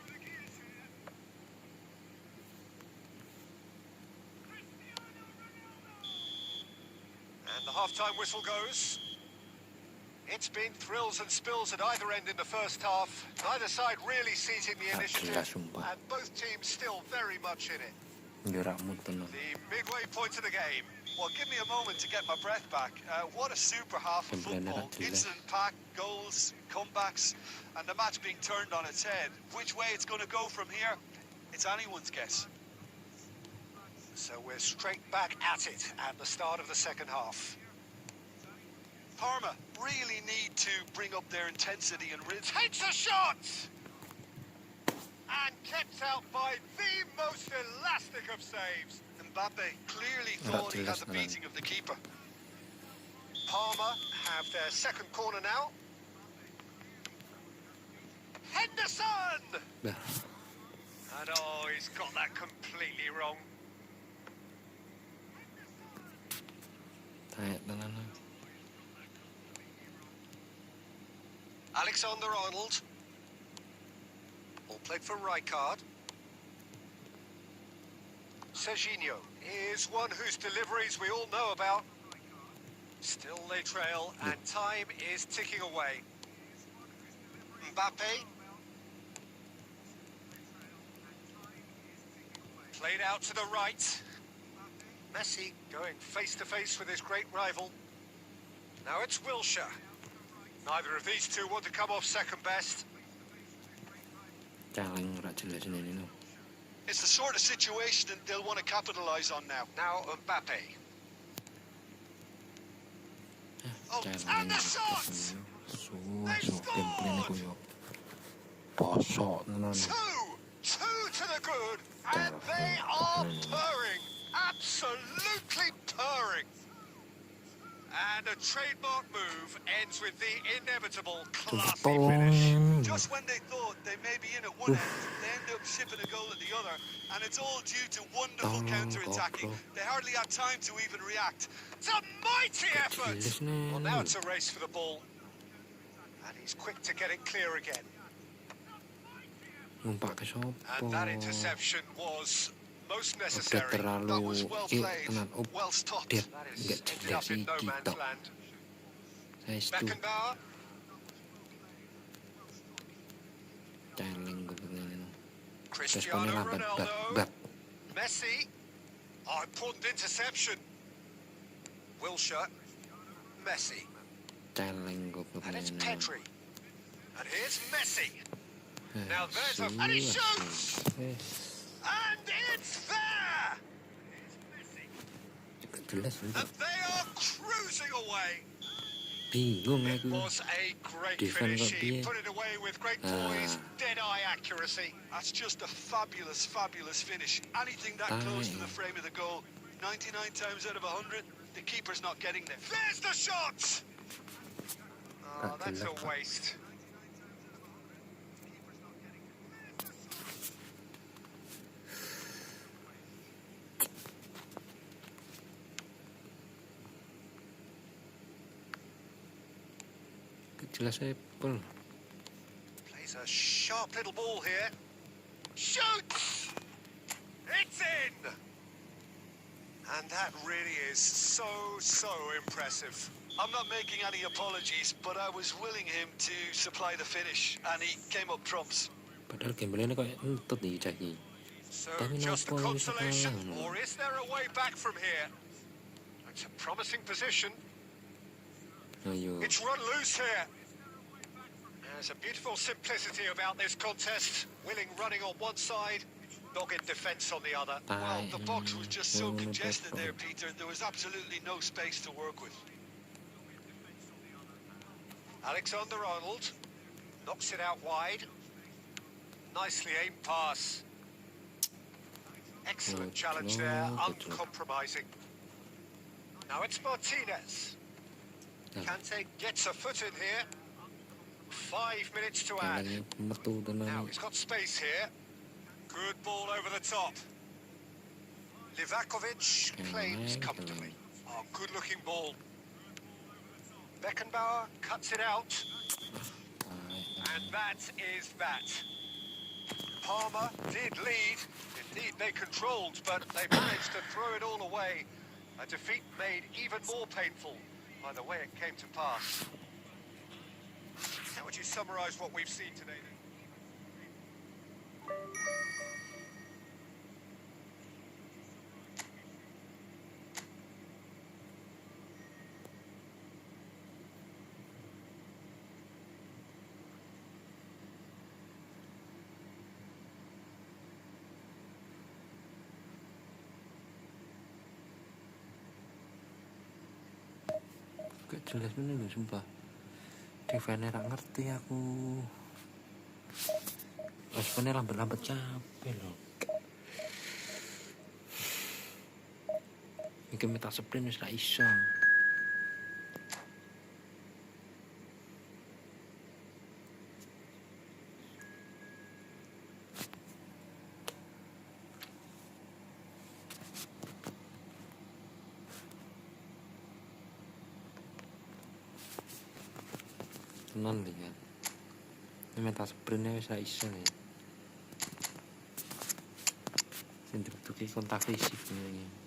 S2: And the half-time whistle goes. It's been thrills and spills at either end in the first half. Neither side really seizing the initiative,
S1: Gila, sumpah.
S2: and both teams still very much in it.
S1: Gerakmu tenang.
S2: The midway point of the game.
S3: Well, give me a moment to get my breath back. What a super half of
S1: Simplemente
S3: football.
S1: era
S3: Instant pack, goals, comebacks, and the match being turned on its head. Which way it's going to go from here, It's anyone's guess.
S2: So we're straight back at it at the start of the second half.
S3: Parma really need to bring up their intensity and rhythm.
S2: Takes a shot! And kept out by the most elastic of saves.
S3: Mbappe clearly thought he had the beating of the keeper.
S2: Parma have their second corner now. Henderson!
S1: Dah.
S2: And oh, he's got that completely wrong.
S1: Tayak tangan lah.
S2: Alexander-Arnold. All played for Rijkaard. Serginho is one whose deliveries we all know about. Still they trail, and time is ticking away. Mbappe. Played out to the right. Messi going face-to-face with his great rival. Now it's Wilshere. Neither of these two want to come off second best.
S1: Jalan rak jelas ni no.
S3: It's the sort of situation that they'll want to capitalise on now.
S2: Now Mbappe. Oh,
S1: Jalan
S2: and the shot!
S1: So gameplay ni ko yo. Posok nanon.
S2: Two to the good, and they are purring. Absolutely purring. And a trademark move ends with the inevitable classy finish.
S3: Just when they thought they may be in at one end, they end up shipping a goal at the other, and it's all due to wonderful counter-attacking. They hardly had time to even react.
S2: It's a mighty effort! Well, now it's a race for the ball. And he's quick to get it clear again.
S1: Numpak ke sopo?
S2: And that interception was most necessary.
S3: That was well played, well stopped.
S1: Dia
S2: That is
S1: enggak
S2: ended
S1: jelas
S2: up in no
S1: kita.
S2: man's land.
S1: Saya itu
S2: Beckenbauer.
S1: jalan ko begini.
S2: Cristiano
S1: Responnya
S2: Ronaldo.
S1: bat.
S2: Messi. Oh, important interception. Wilshere. Messi.
S1: Jalan ko
S2: And it's
S1: begini.
S2: Pedri. And here's Messi. Now there's a... And he shoots! And it's there!
S1: Jelas juga.
S2: And they are cruising away.
S1: Bingung
S2: It
S1: aku.
S2: was a great
S1: Defend
S2: finish.
S1: got
S2: He
S1: dia.
S2: put it away with great poise, dead-eye accuracy.
S3: That's just a fabulous, fabulous finish. Anything that close to the frame of the goal, 99 times out of 100, the keeper's not getting there.
S2: There's the shot! Oh, that's a
S1: Lekker.
S2: waste.
S1: Jelas Apple.
S2: Plays a sharp little ball here. Shoots! It's in! And that really is so impressive.
S3: I'm not making any apologies, but I was willing him to supply the finish, and he came up trumps.
S1: Padahal gameplay ni kayak entut ni caki.
S2: So
S1: Tapi
S2: just a
S1: kenapa bisa
S2: consolation,
S1: kalah?
S2: or is there a way back from here? It's a promising position.
S1: Ayo.
S2: It's run loose here. There's a beautiful simplicity about this contest. Willing running on one side, dogged defence on the other.
S3: Well, the box was just so congested there, Peter. There was absolutely no space to work with.
S2: Alexander-Arnold knocks it out wide. Nicely aimed pass. Excellent challenge there, uncompromising. Now it's Martinez. Kante gets a foot in here. 5 minutes to add.
S1: Kailangan matuto
S2: Now
S1: na.
S2: he's got space here. Good ball over the top. Livakovic claims comfortably. Oh, good-looking ball. Beckenbauer cuts it out. And that is that. Parma did lead. Indeed, they controlled, but they managed to throw it all away. A defeat made even more painful by the way it came to pass. How would you summarise what we've seen today?
S1: jelas bener lho sumpah. Defense ra ngerti aku. Responnya lambat-lambat capek loh. Iki meta sprint wis ra iso. Tenan lihat. Ini meta sprintnya wis ra iso nih. Sing dibutuhke kontak fisik ini.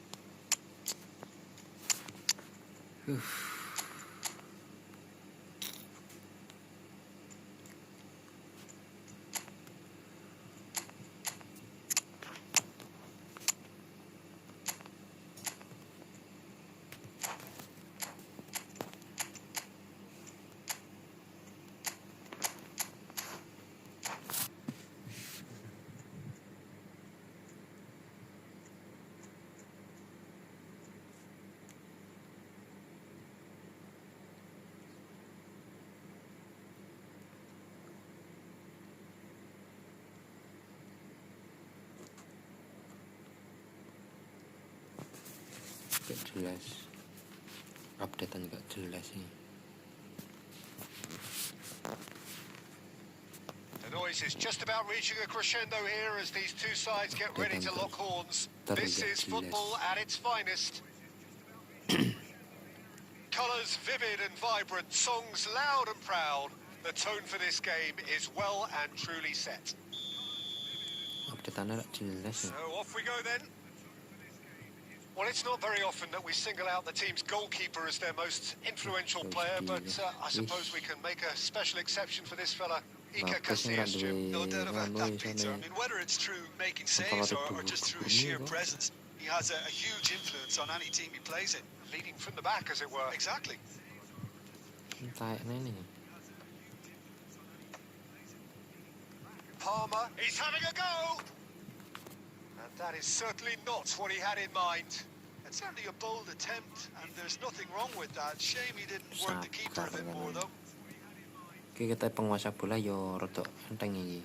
S1: Gak jelas, updatean gak jelas nih.
S2: The noise is just about reaching a crescendo here as these two sides get ready to lock horns. This is football at its finest. Colours vivid and vibrant, songs loud and proud. The tone for this game is well and truly set.
S1: Updateannya gak jelas ya.
S2: So off we go then. Well, it's not very often that we single out the team's goalkeeper as their most influential player, but I suppose we can make a special exception for this fella, Iker Casillas.
S3: No doubt about that, Peter. I mean, whether it's through making saves or just through his sheer presence, he has a huge influence on any team he plays in.
S2: Leading from the back, as it were.
S3: Exactly.
S1: Ini.
S2: Palmer, he's having a go! And that is certainly not what he had in mind.
S3: It's certainly a bold attempt, and there's nothing wrong with that. Shame he didn't work the keeper a bit more, though.
S1: Oke, kita penguasa bola yo rodok enteng iki.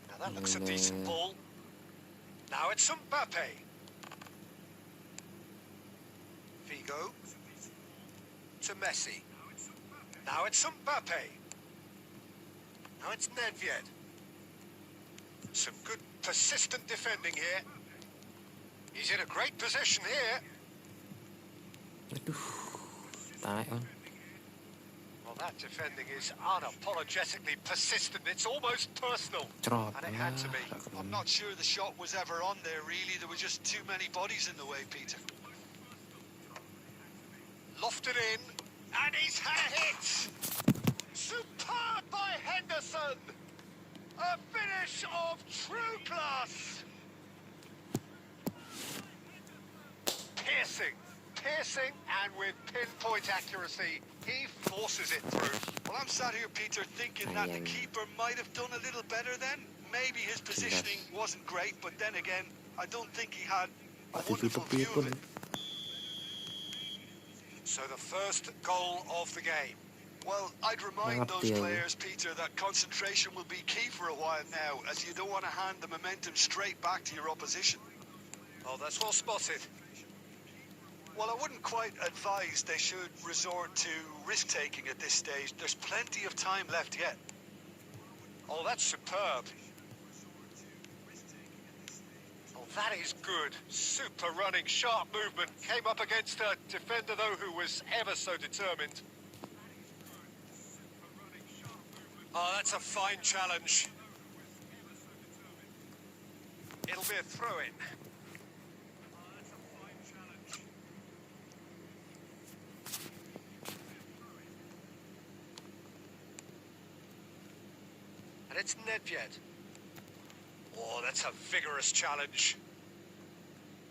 S2: Now that looks a decent ball. Now it's Mbappe. Figo. To Messi. Now it's Mbappe. Now it's Nedved. Some good persistent defending here. He's in a great position here.
S1: Aduh. Tai on.
S2: Well, that defending is unapologetically persistent. It's almost personal.
S1: Trot.
S2: And it had to be.
S3: I'm not sure the shot was ever on there, really. There were just too many bodies in the way, Peter.
S2: Lofted in. And he's had a hit. Superb by Henderson. A finish of true class. Piercing, and with pinpoint accuracy, he forces it through.
S3: Well, I'm sat here, Peter, thinking that the keeper might have done a little better then. Maybe his positioning wasn't great, but then again, I don't think he had a wonderful view of it.
S2: So the first goal of the game.
S3: Well, I'd remind those players, Peter, that concentration will be key for a while now, as you don't want to hand the momentum straight back to your opposition.
S2: Oh, that's well spotted.
S3: Well, I wouldn't quite advise they should resort to risk-taking at this stage. There's plenty of time left yet.
S2: Oh, that's superb. Oh, that is good. Super running, sharp movement. Came up against a defender, though, who was ever so determined. Oh, that's a fine challenge. It'll be a throw-in. And it's Nedved. Oh, that's a vigorous challenge.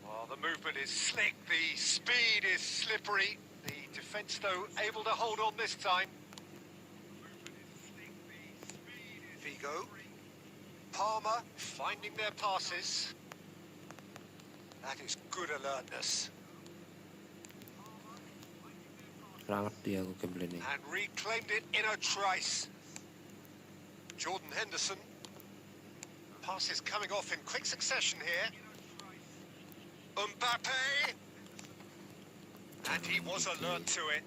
S2: Oh, the movement is slick, the speed is slippery. The defence, though, able to hold on this time. Figo. Palmer finding their passes. That is good alertness.
S1: Ra ngerti aku gameplay ini.
S2: And reclaimed it in a trice. Jordan Henderson. Passes coming off in quick succession here. Mbappe. And he was alert to it.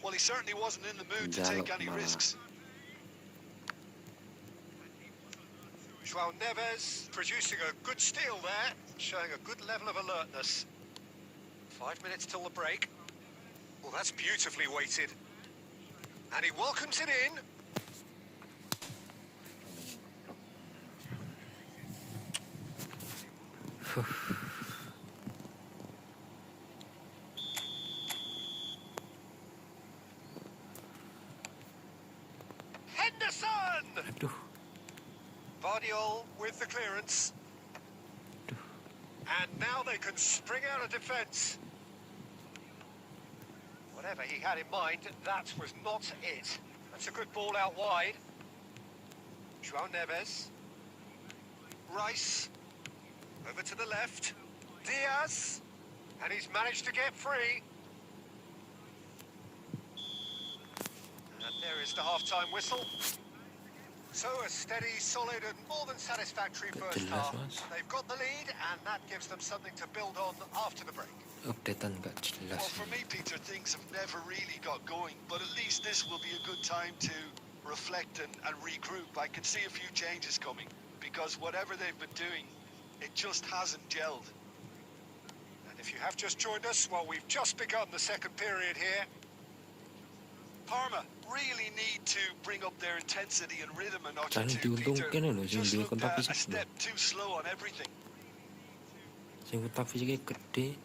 S3: Well, he certainly wasn't in the mood to take any risks.
S2: João Neves producing a good steal there, showing a good level of alertness. 5 minutes till the break. Well, that's beautifully weighted. And he welcomes it in. Henderson!
S1: Aduh.
S2: Vardiol with the clearance. And now they can spring out of defence. Whatever he had in mind, that was not it. That's a good ball out wide. João Neves. Rice. Over to the left. Diaz. And he's managed to get free. And there is the half-time whistle. So a steady, solid and more than satisfactory first half. They've got the lead and that gives them something to build on after the break.
S1: Updatean gak jelas.
S3: Well, for me, Peter, things have never really got going, but at least this will be a good time to reflect and regroup. I can see a few changes coming, because whatever they've been doing, it just hasn't gelled.
S2: And if you have just joined us, well, we've just begun the second period here.
S3: Parma really need to bring up their intensity and rhythm a notch or
S1: Jangan
S3: two, Peter.
S1: diuntungkan loh, sing
S3: Just
S1: duwe
S3: looked
S1: kontak
S3: a
S1: fisik
S3: step too slow on everything.
S1: Sing kontak fisiknya gede,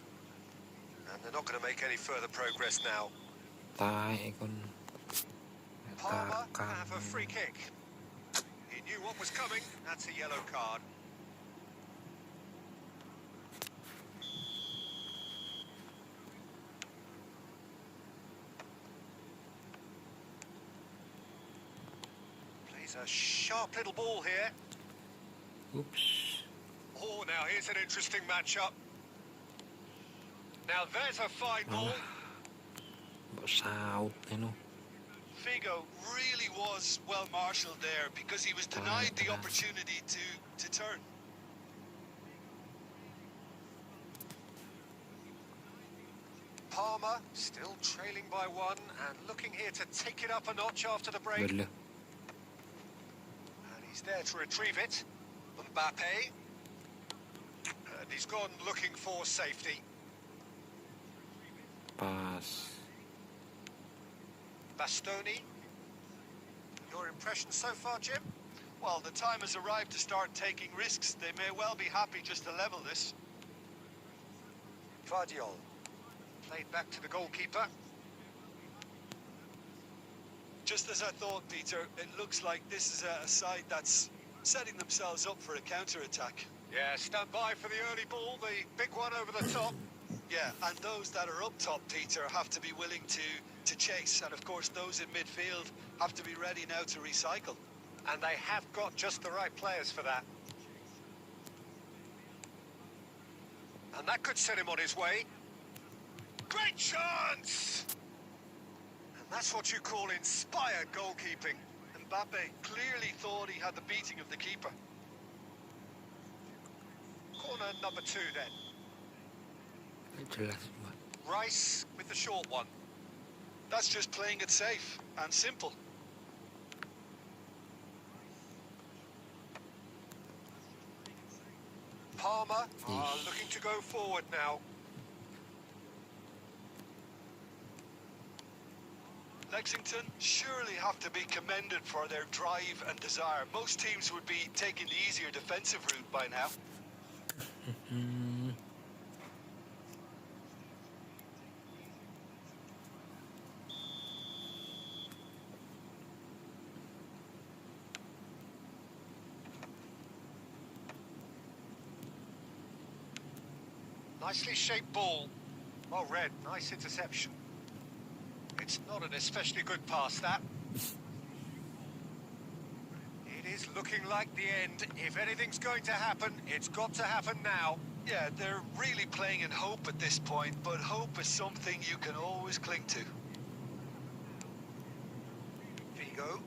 S2: And they're not going to make any further progress now.
S1: tae kon.
S2: Parma have a free kick. He knew what was coming. That's a yellow card. Plays a sharp little ball here.
S1: Oops.
S2: Oh, now here's an interesting matchup. Now there's a fine ball.
S1: Mbok saut eno.
S3: Figo really was well marshalled there because he was denied the opportunity to turn.
S2: Parma still trailing by one and looking here to take it up a notch after the break.
S1: Berle.
S2: And he's there to retrieve it. Mbappe. And he's gone looking for safety.
S1: Pas.
S2: Bastoni. Your impression so far, Jim?
S3: Well, the time has arrived to start taking risks. They may well be happy just to level this.
S2: Vardiol. Played back to the goalkeeper.
S3: Just as I thought, Peter, it looks like this is a side that's setting themselves up for a counter-attack.
S2: Yeah, stand by for the early ball, the big one over the top.
S3: Yeah, and those that are up top, Peter, have to be willing to chase. And, of course, those in midfield have to be ready now to recycle.
S2: And they have got just the right players for that. And that could set him on his way. Great chance! And that's what you call inspired goalkeeping.
S3: Mbappe clearly thought he had the beating of the keeper.
S2: Corner number 2 then.
S1: Jelas banget.
S2: Rice with the short one.
S3: That's just playing it safe and simple.
S2: Parma are looking to go forward now.
S3: Lexington surely have to be commended for their drive and desire. Most teams would be taking the easier defensive route by now.
S2: Nicely shaped ball. Well read, nice interception. It's not an especially good pass, that. It is looking like the end. If anything's going to happen, it's got to happen now.
S3: Yeah, they're really playing in hope at this point, but hope is something you can always cling to.
S2: go.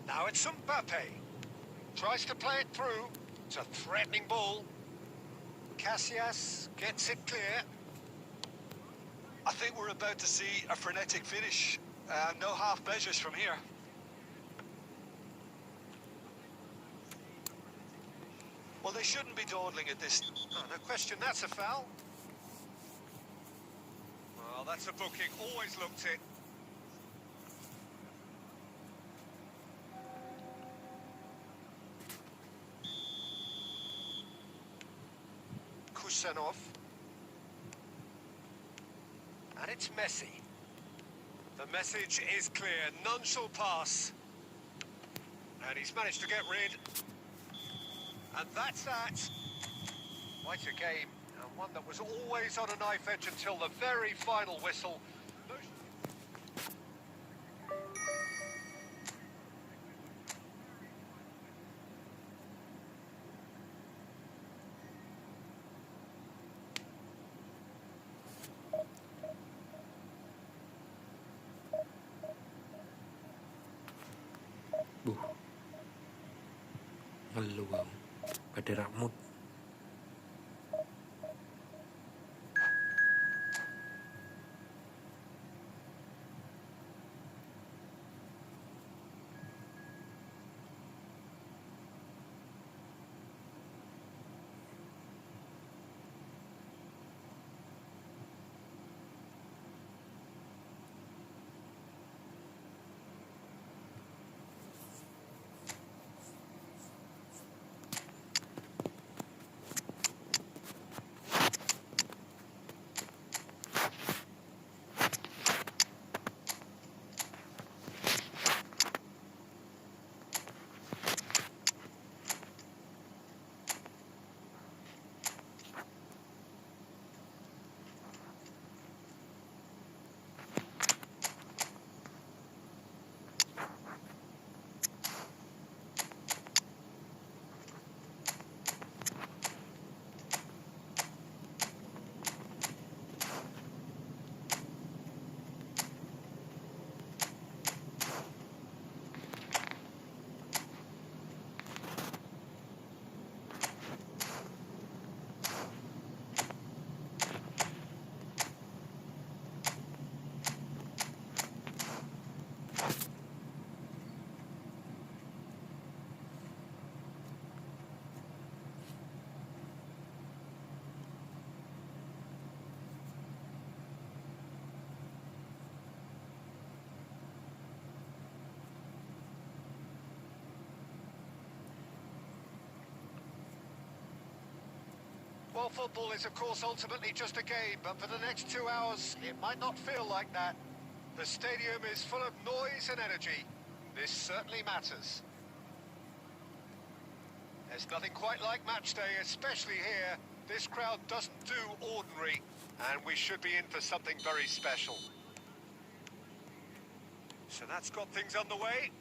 S2: Now it's Mbappe. Tries to play it through. It's a threatening ball. Casillas gets it clear.
S3: I think we're about to see a frenetic finish. No half measures from here. Well, they shouldn't be dawdling at this.
S2: Oh, no question, that's a foul. Well, that's a booking. Always looked it. Kusanov. And it's Messi. The message is clear. None shall pass. And he's managed to get rid. And that's that. Quite a game. And one that was always on a knife edge until the very final whistle.
S1: Hellooo pada ramut.
S2: Well, football is, of course, ultimately just a game, but for the next 2 hours, it might not feel like that. The stadium is full of noise and energy. This certainly matters. There's nothing quite like match day, especially here. This crowd doesn't do ordinary, and we should be in for something very special. So that's got things underway.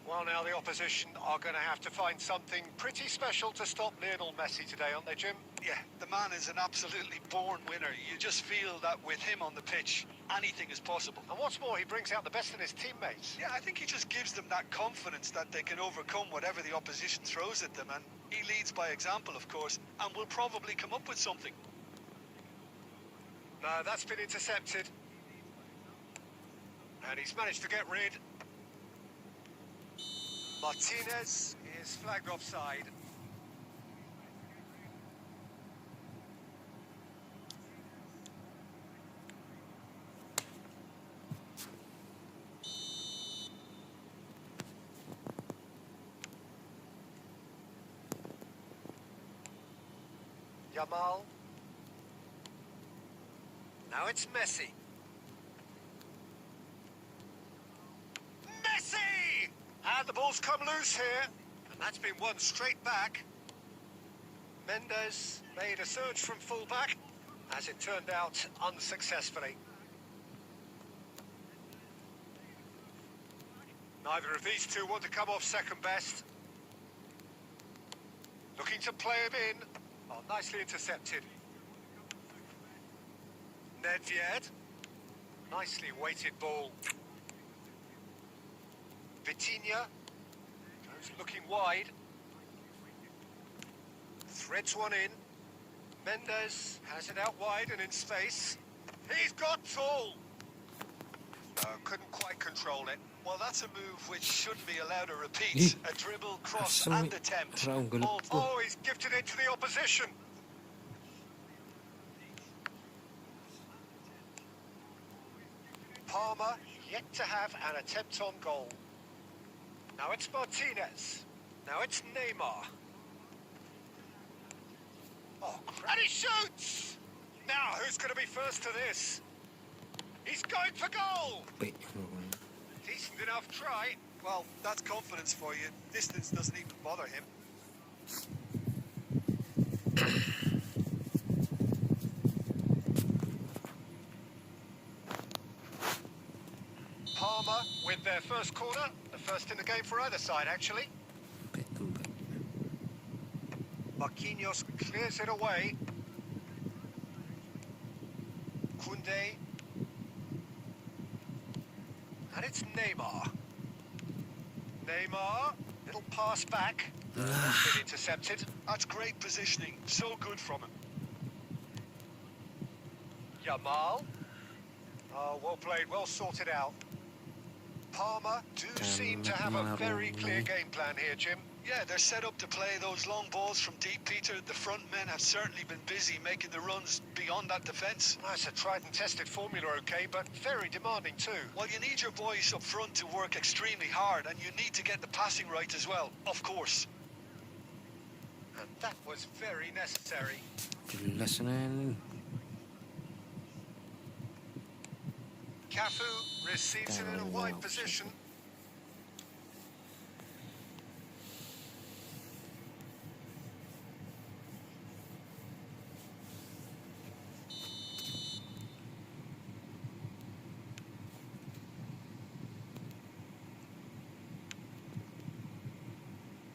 S2: Well, now the opposition are going to have to find something pretty special to stop Lionel Messi today, aren't they, Jim?
S3: Yeah, the man is an absolutely born winner. You just feel that with him on the pitch, anything is possible.
S2: And what's more, he brings out the best in his teammates.
S3: Yeah, I think he just gives them that confidence that they can overcome whatever the opposition throws at them. And he leads by example, of course, and will probably come up with something.
S2: No, that's been intercepted. And he's managed to get rid. Martinez is flagged offside. Yamal. Now it's Messi. And the ball's come loose here, and that's been won straight back. Mendes made a surge from fullback, as it turned out unsuccessfully. Neither of these two want to come off second best. Looking to play him in. Oh, nicely intercepted. Nedved. Nicely weighted ball. Vitinha goes looking wide. Threads one in. Mendes has it out wide and in space. He's got tall. Couldn't quite control it.
S3: Well, that's a move which shouldn't be allowed to repeat. A dribble, cross, and attempt.
S2: Oh, he's gifted it to the opposition. Palmer yet to have an attempt on goal. Now it's Martinez. Now it's Neymar. Oh, and he shoots! Now, who's going to be first to this? He's going for goal! Decent enough try.
S3: Well, that's confidence for you. Distance doesn't even bother him.
S2: Palmer with their first corner. The first in the game for either side, actually. Marquinhos clears it away. Koundé. And it's Neymar. Neymar, little pass back. Been intercepted.
S3: That's great positioning. So good from him.
S2: Yamal. Oh, well played, well sorted out. Palmer do seem to have a very clear game plan here, Jim.
S3: Yeah, they're set up to play those long balls from deep, Peter. The front men have certainly been busy making the runs beyond that defence.
S2: That's a tried and tested formula, okay, but very demanding too.
S3: Well, you need your boys up front to work extremely hard, and you need to get the passing right as well, of course.
S2: And that was very necessary. Cafu receives it in a wide position.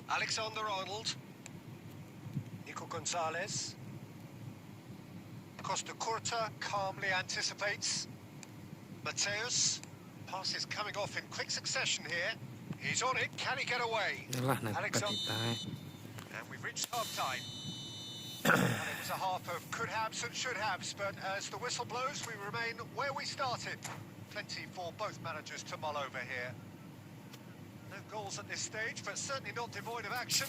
S2: Alexander-Arnold. Nico Gonzalez. Costa Curta calmly anticipates. Mateus. Pass is coming off in quick succession here. He's on it. Can he get away? Alexander. And we've reached half-time. And it was a half of could-haves and should-haves, but as the whistle blows, we remain where we started. Plenty for both managers to mull over here. No goals at this stage, but certainly not devoid of action.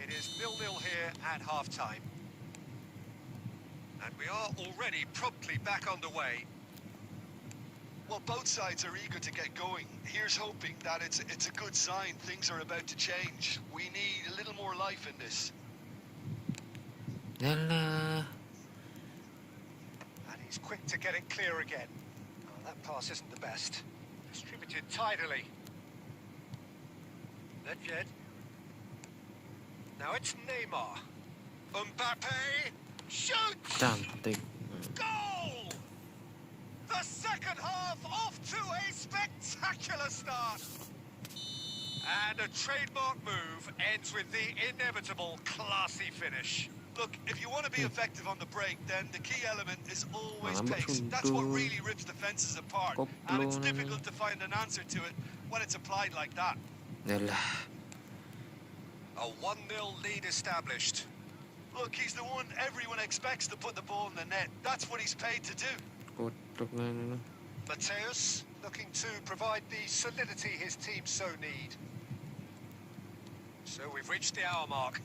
S2: It is 0-0 here at half-time. And we are already promptly back underway.
S3: Well, both sides are eager to get going. Here's hoping that it's a good sign. Things are about to change. We need a little more life in this.
S2: And he's quick to get it clear again. Oh, that pass isn't the best. Distributed tidily. Nedved. Now it's Neymar. Mbappe shoots! Goal! The second half off to a spectacular start. And a trademark move ends with the inevitable classy finish.
S3: Look, if you want to be effective on the break, then the key element is always pace. That's what really rips defences apart. And it's difficult to find an answer to it when it's applied like that.
S2: A 1-0 lead established.
S3: Look, he's the one everyone expects to put the ball in the net. That's what he's paid to do.
S2: Mateus looking to provide the solidity his team so need. So we've reached the hour mark.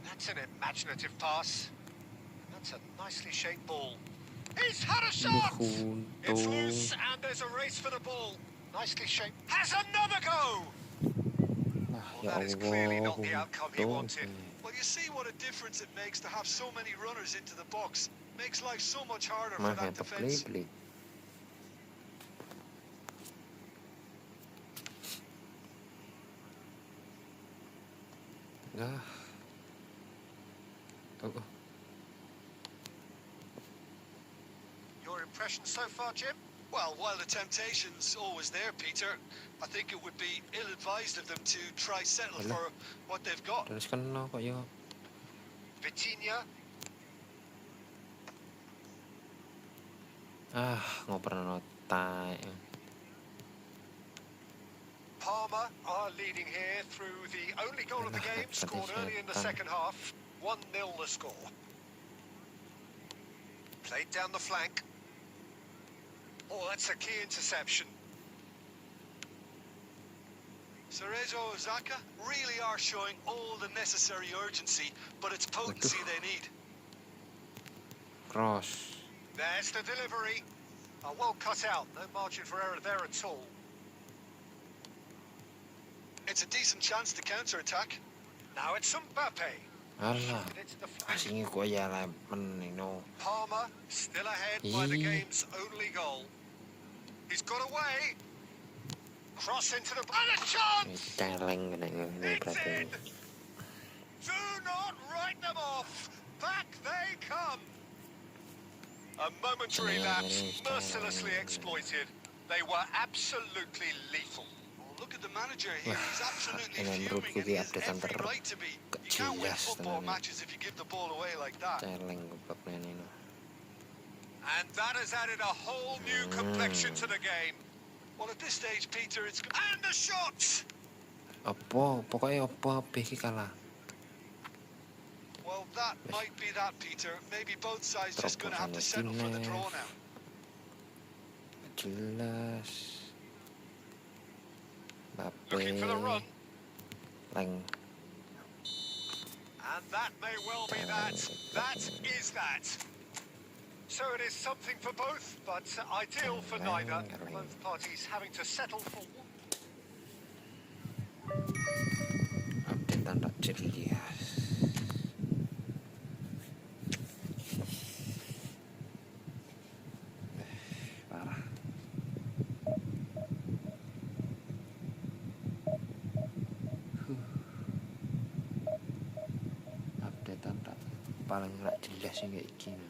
S2: That's an imaginative pass. That's a nicely shaped ball. He's had a shot! It's loose and there's a race for the ball. Nicely shaped. Has another go! Well, that is clearly not the outcome he wanted.
S3: Well, you see what a difference it makes to have so many runners into the box. Makes life so much harder for that defense.
S2: Your impression so far, Jim?
S3: Well, while the temptation's always there, Peter, I think it would be ill-advised of them to try settle for what they've got.
S2: Vitinha.
S1: ngoper nota.
S2: Parma are leading here through the only goal of the game, scored early in the second half. 1-0 the score. Played down the flank. Oh, that's a key interception.
S3: Cerezo Osaka really are showing all the necessary urgency, but it's potency they need.
S1: Cross.
S2: There's the delivery. Well cut out, no margin for error there at all.
S3: It's a decent chance to counter-attack.
S2: Now it's Mbappe.
S1: Alah,
S2: It's the flank.
S1: asingnya kok ya lemen ino.
S2: Palmer still ahead by the game's only goal. He's got away. Cross into the and a chance.
S1: Celeng kena ini
S2: It's
S1: berarti.
S2: in. Do not write them off. Back they come. A momentary lapse, mercilessly exploited. They were absolutely lethal.
S3: Well, look at the manager here. He's absolutely
S1: Ini
S3: fuming,
S1: menurutku
S3: and he
S1: dia
S3: has
S1: updatean
S3: every right to be. You can't win
S1: terjelas
S3: football
S1: tenan.
S3: matches if you give the ball away like that.
S1: Celeng babnya ini.
S2: And that has added a whole new complexion to the game.
S3: Well, at this stage, Peter, it's...
S2: And the shot!
S1: Apa? Pokoknya apa? Beki kalah.
S3: Well, that might be that, Peter. Maybe both sides just going to have to settle for the draw now.
S1: Jelas.
S2: Looking for the run.
S1: Leng.
S2: And that may well be that. That is that. So it is something for both, but ideal for neither. Both parties having to settle for one.
S1: Updatean tak jelas. Parah. Updatean tak paling nggak jelas yang kayak gini.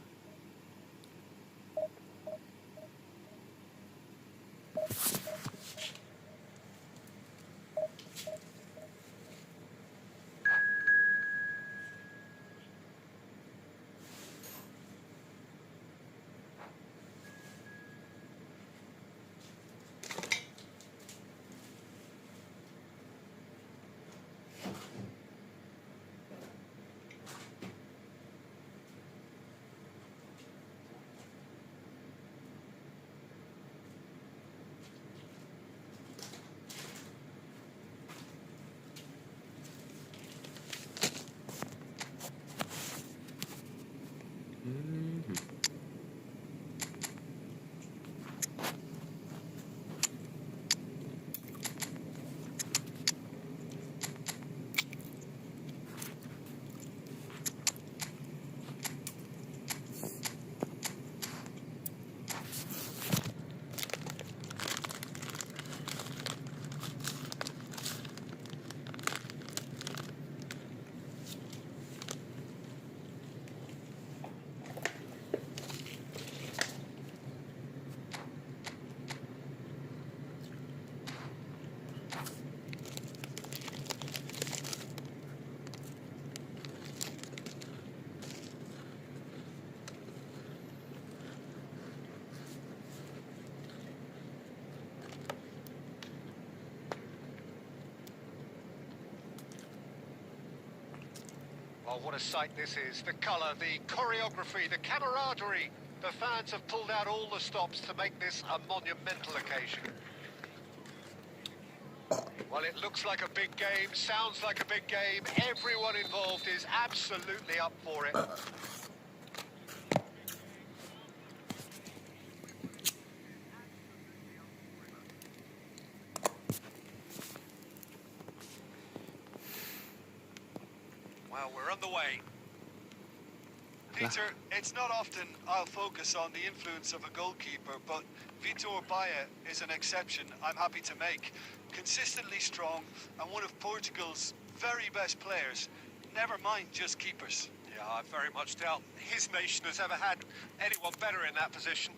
S2: Oh, what a sight this is. The colour, the choreography, the camaraderie. The fans have pulled out all the stops to make this a monumental occasion. Well, it looks like a big game, sounds like a big game. Everyone involved is absolutely up for it. Well, we're on the way.
S3: Peter, it's not often I'll focus on the influence of a goalkeeper, but Vitor Baia is an exception I'm happy to make. Consistently strong and one of Portugal's very best players. Never mind just keepers.
S2: Yeah, I very much doubt his nation has ever had anyone better in that position.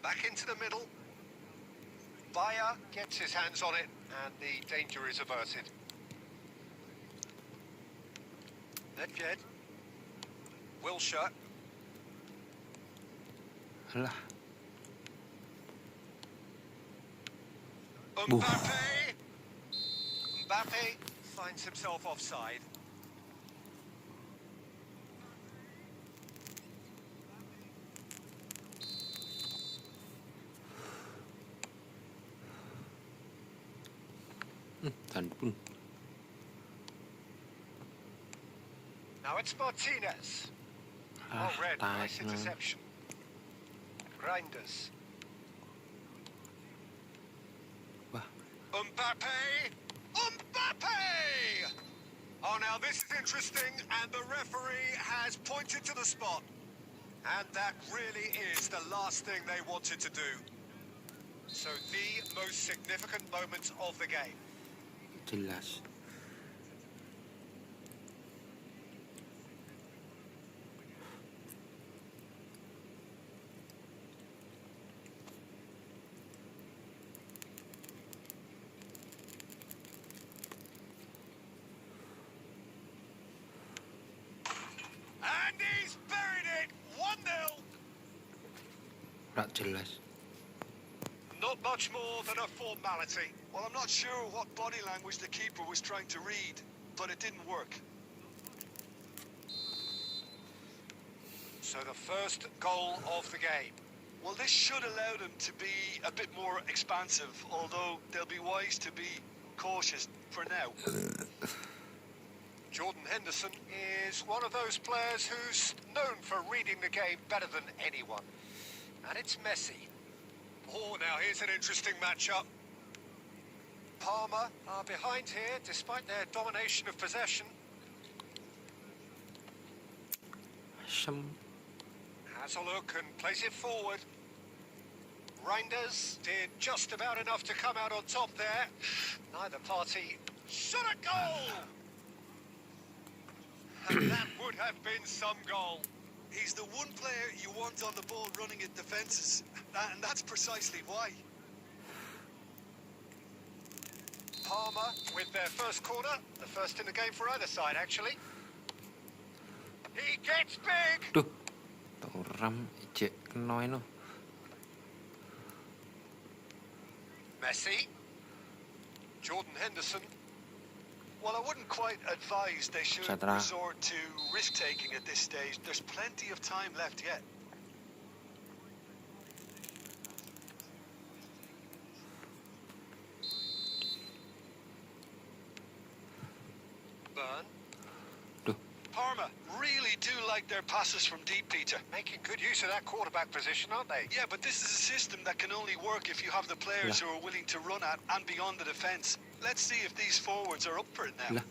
S2: Back into the middle. Baia gets his hands on it and the danger is averted. Nedved. Wilshire.
S1: Alah.
S2: Mbappe finds himself offside.
S1: Thành pun.
S2: Now it's Martinez.
S1: Ah,
S2: Red,
S1: tai
S2: nice
S1: nó.
S2: interception. Grinders.
S1: Wah.
S2: Mbappe! Oh, now this is interesting, and the referee has pointed to the spot. And that really is the last thing they wanted to do. So the most significant moment of the game.
S1: Jelas.
S2: And he's buried it! 1-0!
S1: Tak jelas.
S2: Not much more than a formality.
S3: Well, I'm not sure what body language the keeper was trying to read, but it didn't work.
S2: So the first goal of the game.
S3: Well, this should allow them to be a bit more expansive, although they'll be wise to be cautious for now.
S2: Jordan Henderson is one of those players who's known for reading the game better than anyone. And it's Messi. Oh, now here's an interesting matchup. Parma are behind here despite their domination of possession.
S1: Some.
S2: Has a look and plays it forward. Reinders did just about enough to come out on top there. Neither party shot a goal! And that would have been some goal.
S3: He's the one player you want on the ball running at defences, and that's precisely why.
S2: Parma with their first corner, the first in the game for either side, actually. He gets big!
S1: Duh. Tao ram ejek kenoi no.
S2: Messi. Jordan Henderson.
S3: Well, I wouldn't quite advise they should
S1: Chadra.
S3: resort to risk-taking at this stage. There's plenty of time left yet.
S2: Burn.
S1: Duh.
S3: Parma really do like their passes from deep, Peter.
S2: Making good use of that quarterback position, aren't they?
S3: Yeah, but this is a system that can only work if you have the players
S1: Yeah.
S3: who are willing to run at and beyond the defence. Let's see if these forwards are up for it now.
S1: Lah.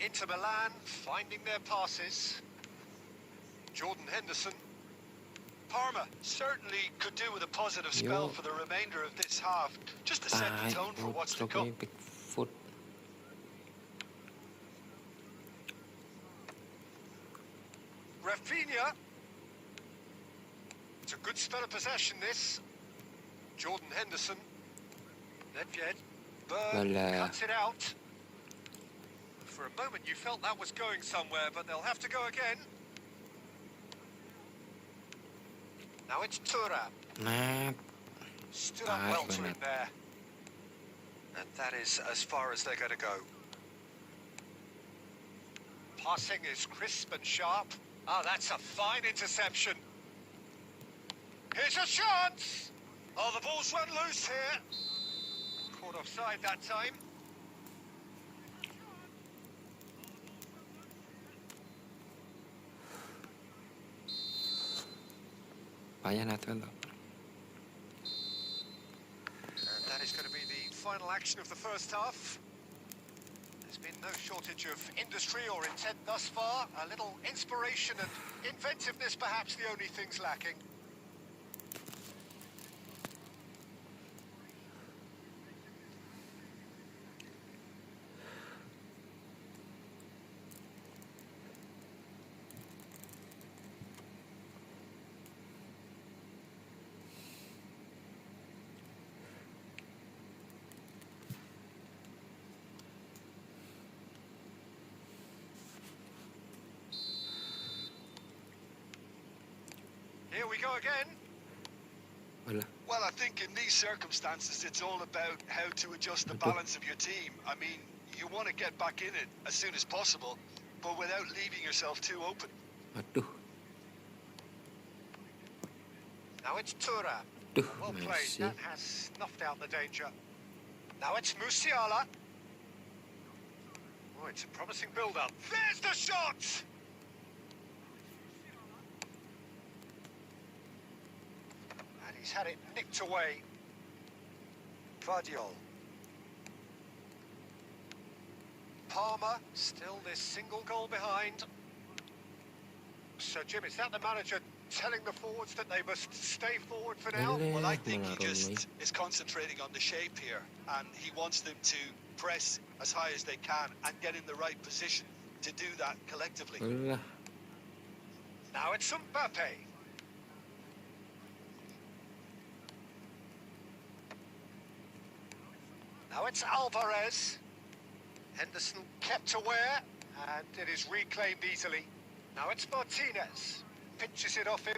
S2: Inter Milan finding their passes. Jordan Henderson.
S3: Parma certainly could do with a positive spell
S1: Yo.
S3: for the remainder of this half, just to set
S1: Tai.
S3: the tone for what's to
S1: Looks
S3: come.
S1: like big foot.
S2: Rafinha. It's a good spell of possession, this. Jordan Henderson. Nedved. Burn
S1: Well,
S2: cuts it out. For a moment you felt that was going somewhere, but they'll have to go again. Now it's Thuram.
S1: Nah.
S2: Stood up
S1: Nice,
S2: well to
S1: Bennett.
S2: it there. And that is as far as they're going to go. Passing is crisp and sharp. Ah, that's a fine interception. Here's a chance! Oh, the ball's run loose here. Caught offside that time.
S1: Payah nak tu kan tau.
S2: And that is going to be the final action of the first half. There's been no shortage of industry or intent thus far. A little inspiration and inventiveness, perhaps the only things lacking. Here we go again.
S1: Alah,
S3: Well, I think in these circumstances, it's all about how to adjust the balance of your team. I mean, you want to get back in it as soon as possible, but without leaving yourself too open.
S1: aduh,
S2: Now it's Tura.
S1: aduh,
S2: Well played.
S1: Messi.
S2: That has snuffed out the danger. Now it's Musiala. Oh, it's a promising build-up. There's the shot! And he's had it nicked away. Guardiola. Palmer, still this single goal behind. So, Jim, is that the manager telling the forwards that they must stay forward for now?
S1: Boleh
S3: Well, I think he
S1: mengarungi.
S3: just is concentrating on the shape here, and he wants them to press as high as they can and get in the right position to do that collectively.
S1: Alah,
S2: Now it's Mbappe. Now it's Alvarez. Henderson kept aware, and it is reclaimed easily. Now it's Martinez. Pinches it off him.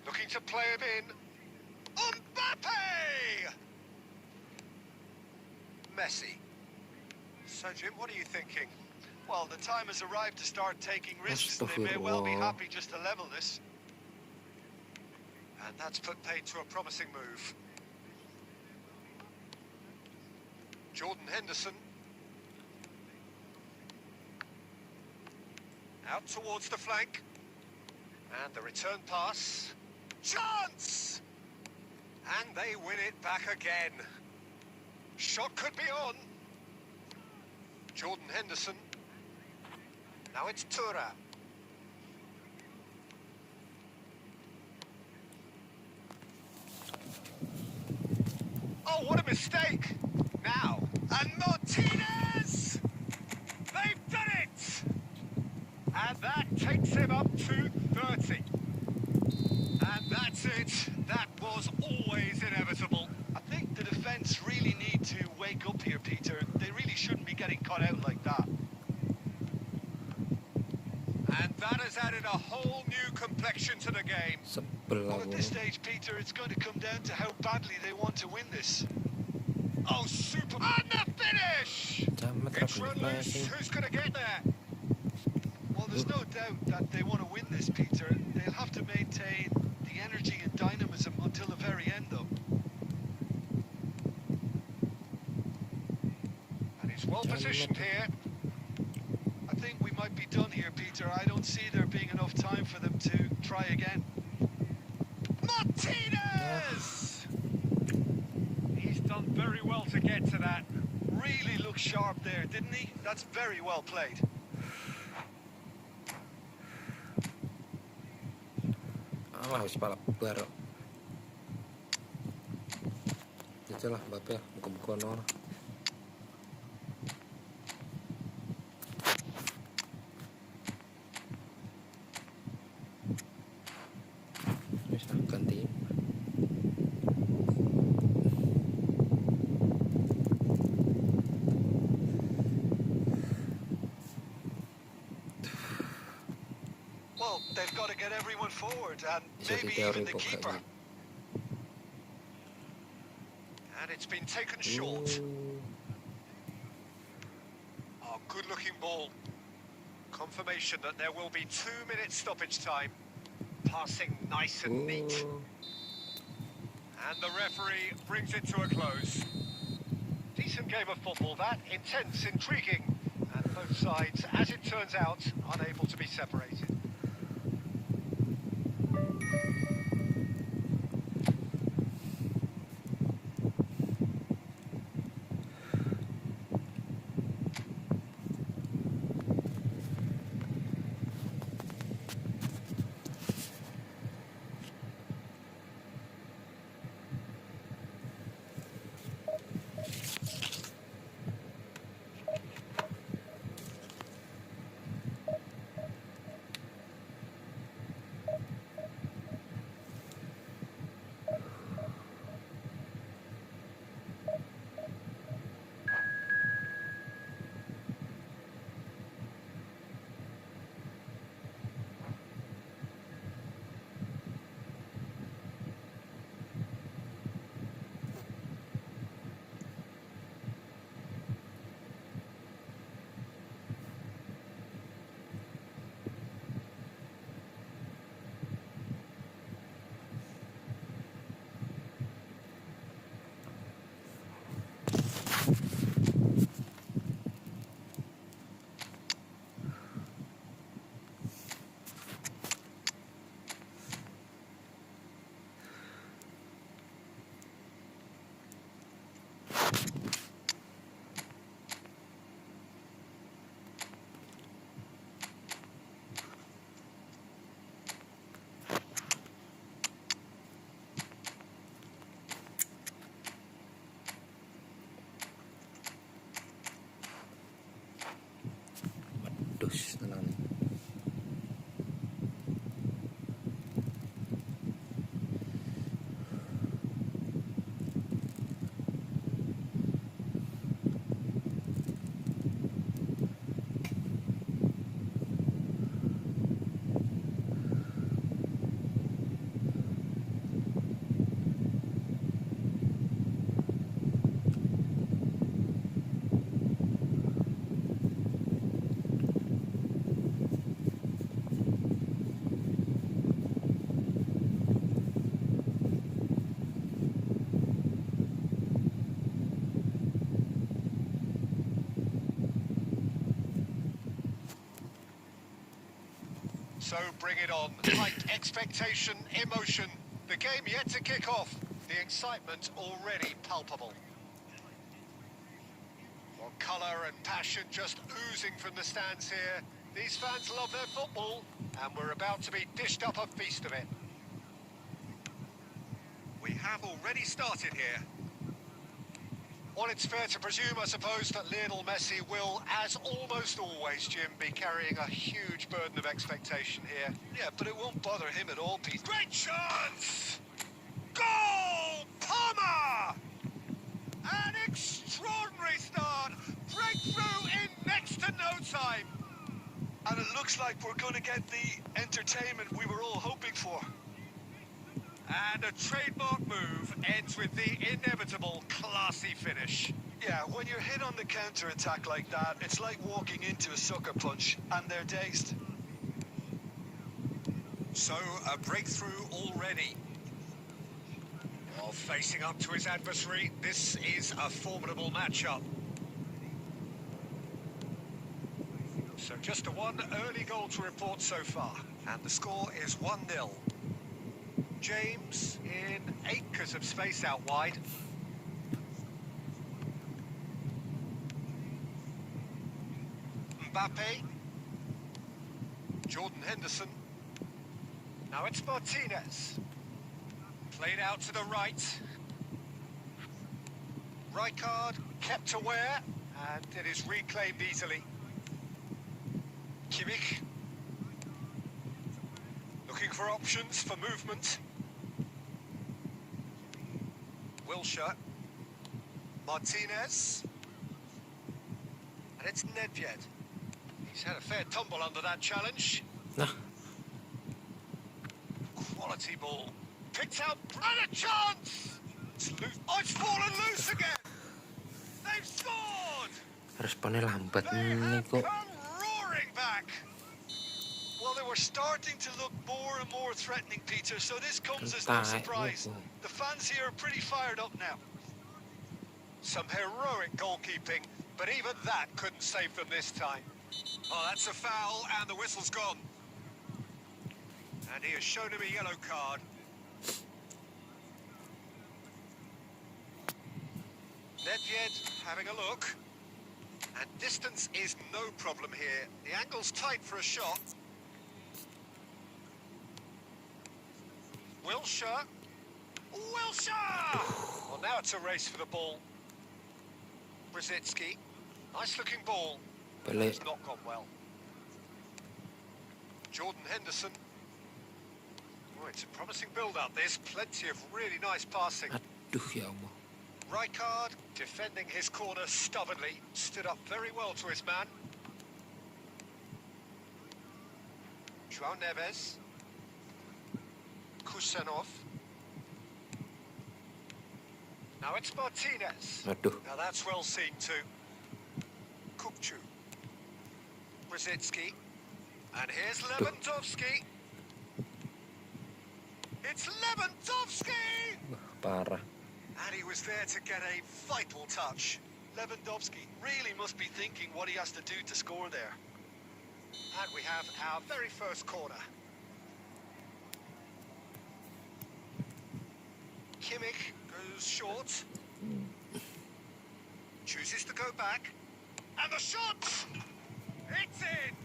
S2: Looking to play him in. Mbappe! Messi. So, Jim, what are you thinking?
S3: Well, the time has arrived to start taking risks. They may well be
S1: Astaghfirullah.
S3: happy just to level this.
S2: And that's put paid to a promising move. Jordan Henderson. Out towards the flank. And the return pass. Chance! And they win it back again. Shot could be on. Jordan Henderson. Now it's Tura. Oh, what a mistake! Now, and Martinez! They've done it! And that takes him up to 30. And that's it. That was always inevitable.
S3: I think the defence really need to wake up here, Peter. They really shouldn't be getting caught out like that.
S2: And that has added a whole new complexion to the game.
S1: sebelah
S3: Well, at this
S1: gua.
S3: stage, Peter, it's going to come down to how badly they want to win this.
S2: Oh, super! And the finish!
S1: Camat
S2: It's
S1: rapi
S2: run loose.
S1: passing.
S2: Who's going to get there?
S3: Well, there's no doubt that they want to win this, Peter. They'll have to maintain the energy and dynamism until the very end, though.
S2: And he's well positioned here.
S3: I think we might be done here, Peter. I don't see there being enough time for them to try again.
S2: Martinez! He's done very well to get to that.
S3: Really looked sharp there, didn't he? That's very well played.
S1: Alah, wis balap baru. Itu lah, Mbappe, buka-buka nol. Wis ganti.
S3: Well, they've got to get everyone forward, and
S1: Bisa
S3: maybe
S1: diteori
S3: even the
S1: kok
S3: keeper.
S1: kayak
S2: And it's been taken
S1: gitu.
S2: short. Oh, good looking ball. Confirmation that there will be 2 minutes stoppage time. Passing nice and neat. And the referee brings it to a close. Decent game of football, that. Intense, intriguing. And both sides, as it turns out, unable to be separated. So bring it on. Height, expectation, emotion. The game yet to kick off. The excitement already palpable. Well, colour and passion just oozing from the stands here. These fans love their football, and we're about to be dished up a feast of it. We have already started here. Well, it's fair to presume, I suppose, that Lionel Messi will, as almost always, Jim, be carrying a huge burden of expectation here.
S3: Yeah, but it won't bother him at all, Pete.
S2: Great chance! Goal! Palmer! An extraordinary start. Breakthrough in next to no time.
S3: And it looks like we're going to get the entertainment we were all hoping for.
S2: And a trademark move ends with the inevitable classy finish.
S3: Yeah, when you're hit on the counter-attack like that, it's like walking into a sucker punch, and they're dazed.
S2: So, a breakthrough already. While facing up to his adversary, this is a formidable matchup. So just a one early goal to report so far, and the score is 1-0. James in acres of space out wide. Mbappe. Jordan Henderson. Now it's Martinez. Played out to the right. Rijkaard kept aware, and it is reclaimed easily. Kimmich. Looking for options for movement. Wilshere. Martinez. And it's Nedved. He's had a fair tumble under that challenge.
S1: Nah,
S2: Quality ball. Picked out, and a chance! It's loose. Oh, it's fallen loose again! They've scored!
S1: responnya lambat
S2: They
S1: nih
S2: have
S1: kok.
S2: come roaring back!
S3: Well, they were starting to look more and more threatening, Peter, so this comes as no
S1: Entah,
S3: surprise.
S1: itu.
S3: The fans here are pretty fired up now.
S2: Some heroic goalkeeping, but even that couldn't save them this time. Oh, that's a foul, and the whistle's gone. And he has shown him a yellow card. Nedved having a look. And distance is no problem here. The angle's tight for a shot. Wilshere. Wilshere! Well, now it's a race for the ball. Brzezinski. Nice-looking ball.
S1: Balik.
S2: It's not gone well. Jordan Henderson. Oh, it's a promising build-up. There's plenty of really nice passing.
S1: Aduh ya Allah.
S2: Rijkaard defending his corner stubbornly, stood up very well to his man. João Neves. Kusanov. Now it's Martinez.
S1: Aduh.
S2: Now that's well seen too. Kupchu. Brzezinski. And here's Lewandowski. It's Lewandowski!
S1: Parah.
S2: And he was there to get a vital touch.
S3: Lewandowski really must be thinking what he has to do to score there.
S2: And we have our very first corner. Kimmich goes short. Chooses to go back. And the shot! It's in!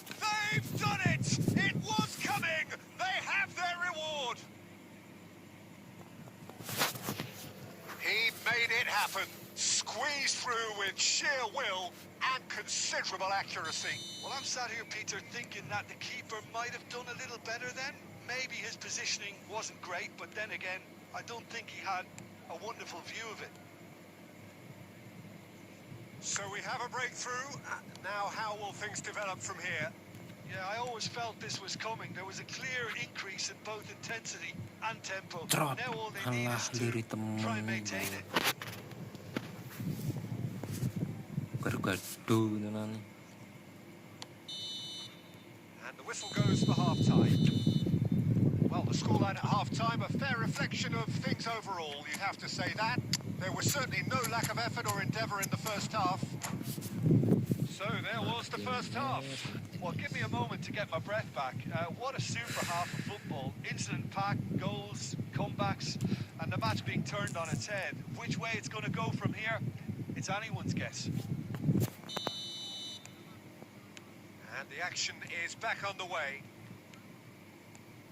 S2: They've done it! It was coming! They have their reward! He made it happen. Squeezed through with sheer will and considerable accuracy.
S3: Well, I'm sat here, Peter, thinking that the keeper might have done a little better then. Maybe his positioning wasn't great, but then again, I don't think he had a wonderful view of it.
S2: So we have a breakthrough. Now how will things develop from here?
S3: Yeah, I always felt this was coming. There was a clear increase in both intensity and tempo.
S1: Drop.
S3: Now all they need
S1: Alah,
S3: is to
S1: diri temen.
S3: try and maintain it.
S1: Gaduh tenan.
S2: And the whistle goes for half-time. Well, the scoreline at half-time, a fair reflection of things overall, you'd have to say that. There was certainly no lack of effort or endeavour in the first half. So there was the first half.
S3: Well, give me a moment to get my breath back. What a super half of football. Incident-packed, goals, comebacks, and the match being turned on its head. Which way it's going to go from here, it's anyone's guess.
S2: And the action is back on the way.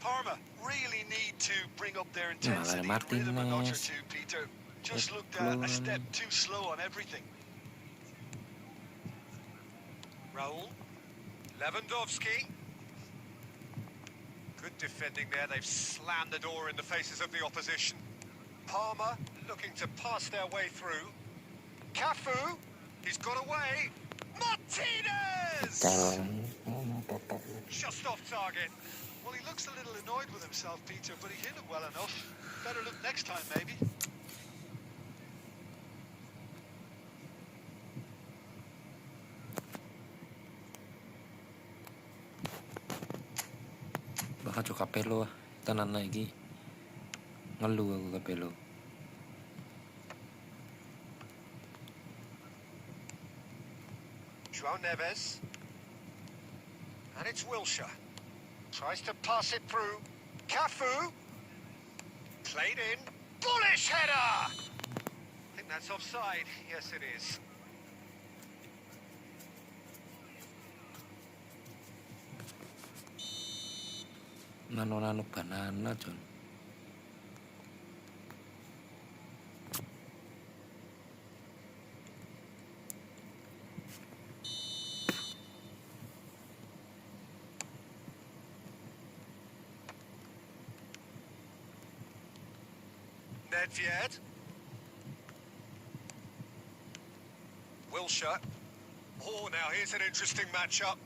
S3: Parma really need to bring up their intensity and rhythm a notch or two, Peter. Just looked a step too slow on everything.
S2: Raul. Lewandowski. Good defending there. They've slammed the door in the faces of the opposition. Parma looking to pass their way through. Cafu. He's got away. Martinez! Just off target.
S3: Well, he looks a little annoyed with himself, Peter, but he hit it well enough. Better look next time, maybe.
S1: Baka jo kapelo tanan na iki. Ngeluh aku kapelo.
S2: João Neves. And it's Wilshere. Tries to pass it through. Cafu. Played in. Bullish header! I think that's offside. Yes, it is.
S1: Nano banana, John.
S2: Nedved. Wilshere. Oh, now here's an interesting matchup.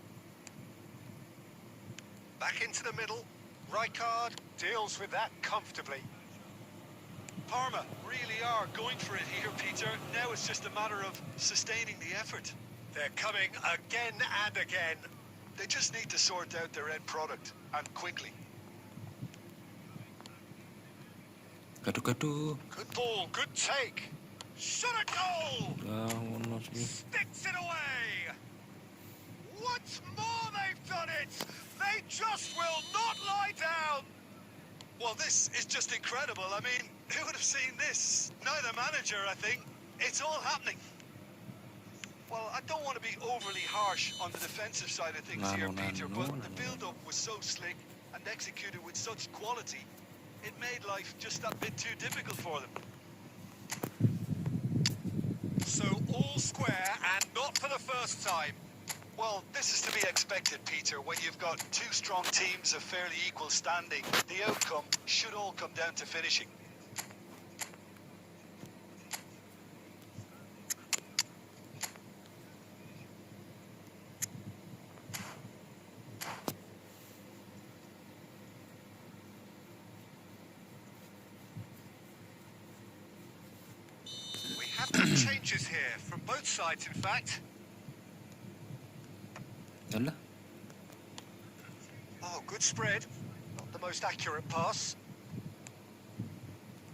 S2: Back into the middle. Rijkaard deals with that comfortably.
S3: Parma really are going for it here, Peter. Now it's just a matter of sustaining the effort.
S2: They're coming again and again.
S3: They just need to sort out their end product, and quickly.
S1: Gaduh-gaduh.
S2: Good ball, good take. Shot a goal! Sticks it away! Once more they've done it! They just will not lie down!
S3: Well, this is just incredible. I mean, who would have seen this? Neither manager, I think. It's all happening. Well, I don't want to be overly harsh on the defensive side of things here, Peter, but the build-up was so slick and executed with such quality, it made life just that bit too difficult for them.
S2: So all square and not for the first time.
S3: Well, this is to be expected, Peter. When you've got two strong teams of fairly equal standing, the outcome should all come down to finishing.
S2: We have some changes here, from both sides, in fact.
S1: Yalah.
S2: Oh, good spread. Not the most accurate pass.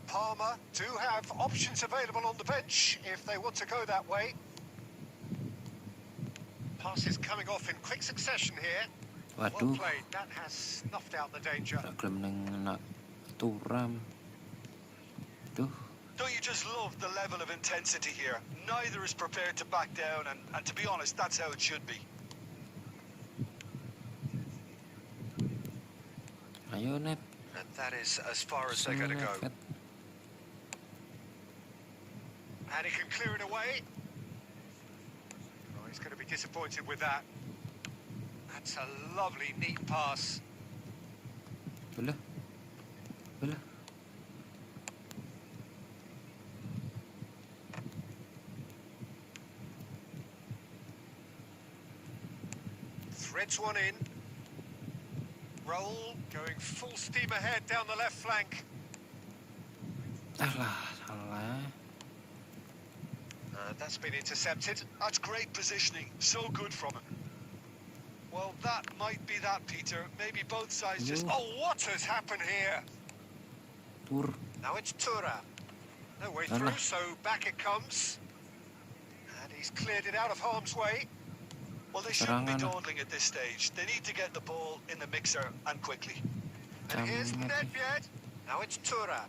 S2: Parma do have options available on the bench if they want to go that way. Passes coming off in quick succession here. Well
S1: Waduh.
S2: played. That has snuffed out the danger.
S1: Tak gelem nak turam. Tuh.
S3: Don't you just love the level of intensity here? Neither is prepared to back down, and to be honest, that's how it should be.
S1: Ayo, Net.
S2: And that is as far as they're going to go.
S1: Net.
S2: And he can clear it away. Oh, he's going to be disappointed with that. That's a lovely, neat pass.
S1: Yalah. Yalah.
S2: Threads one in. Roll, going full steam ahead down the left flank.
S1: Alah, salah.
S2: That's been intercepted.
S3: That's great positioning. So good from him. Well, that might be that, Peter. Maybe both sides just...
S2: Oh, what has happened here?
S1: Tur.
S2: Now it's Tura. No way through, so back it comes. And he's cleared it out of harm's way.
S3: Well, they shouldn't be
S1: Serangan.
S3: dawdling at this stage. They need to get the ball in the mixer and quickly.
S2: And here's
S1: Kamu
S2: Nedved. Now it's Turan.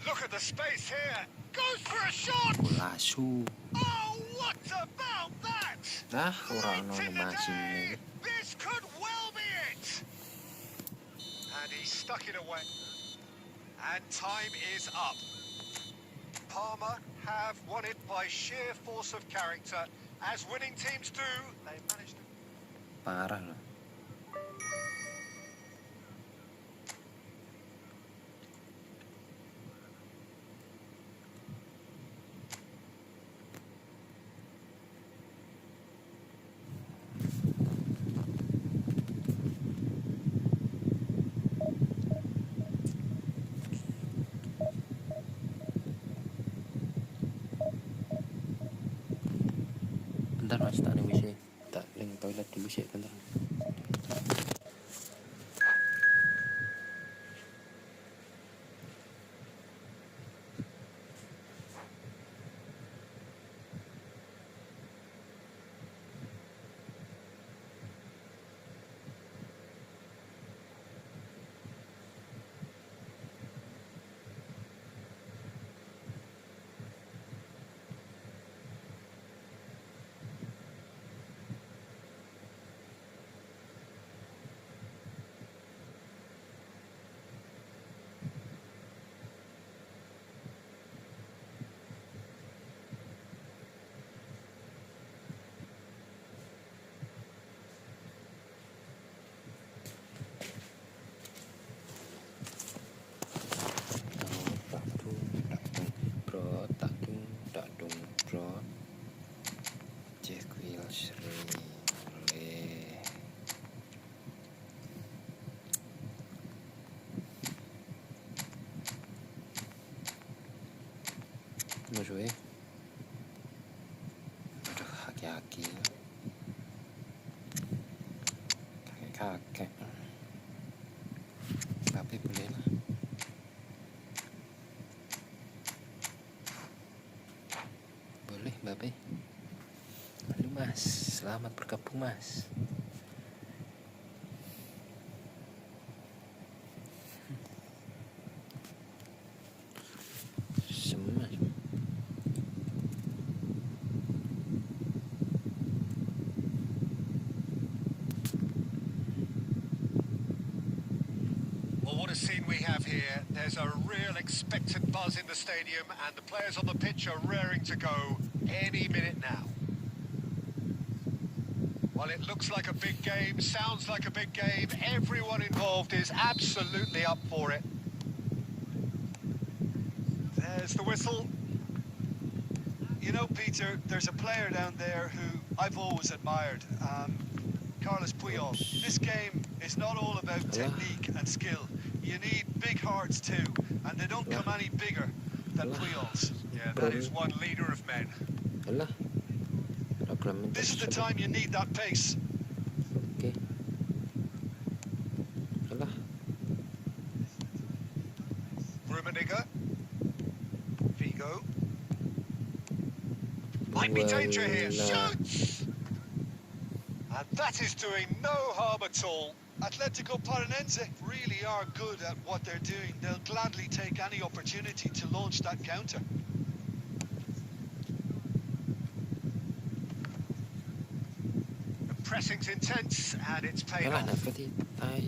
S2: Look at the space here. Goes for a shot.
S1: lasu.
S2: Oh, what about that?
S1: Nah, orang
S2: Late in the
S1: masih
S2: day. This could well be it. And he stuck it away. And time is up. Parma have won it by sheer force of character. As winning teams do, they managed to...
S1: parah loh. Bentar mas, tak ning WC. Tak ning toilet dulu sih, bentar. Musuhnya aduh, aki-aki kakek-kakek tapi boleh lah. Boleh Babe. Aduh mas, selamat bergabung mas.
S2: Well, what a scene we have here. There's a real expectant buzz in the stadium and the players on the pitch are raring to go any minute now. Well, it looks like a big game, sounds like a big game. Everyone involved is absolutely up for it. There's the whistle.
S3: You know, Peter, there's a player down there who I've always admired, Carlos Puyol. This game is not all about technique and skill. You need big hearts too, and they don't come any bigger than Puyol's.
S2: Yeah, that is one leader of men.
S1: Alah.
S3: This is the time you need that pace.
S1: Oke. Alah.
S2: Rummenigge. Vigo. Might be danger here. Shoots! And that is doing no harm at all.
S3: Atletico Paranense really are good at what they're doing. They'll gladly take any opportunity to launch that counter.
S2: The pressing's intense and it's paid
S1: Alah,
S2: off.
S1: dapat tai.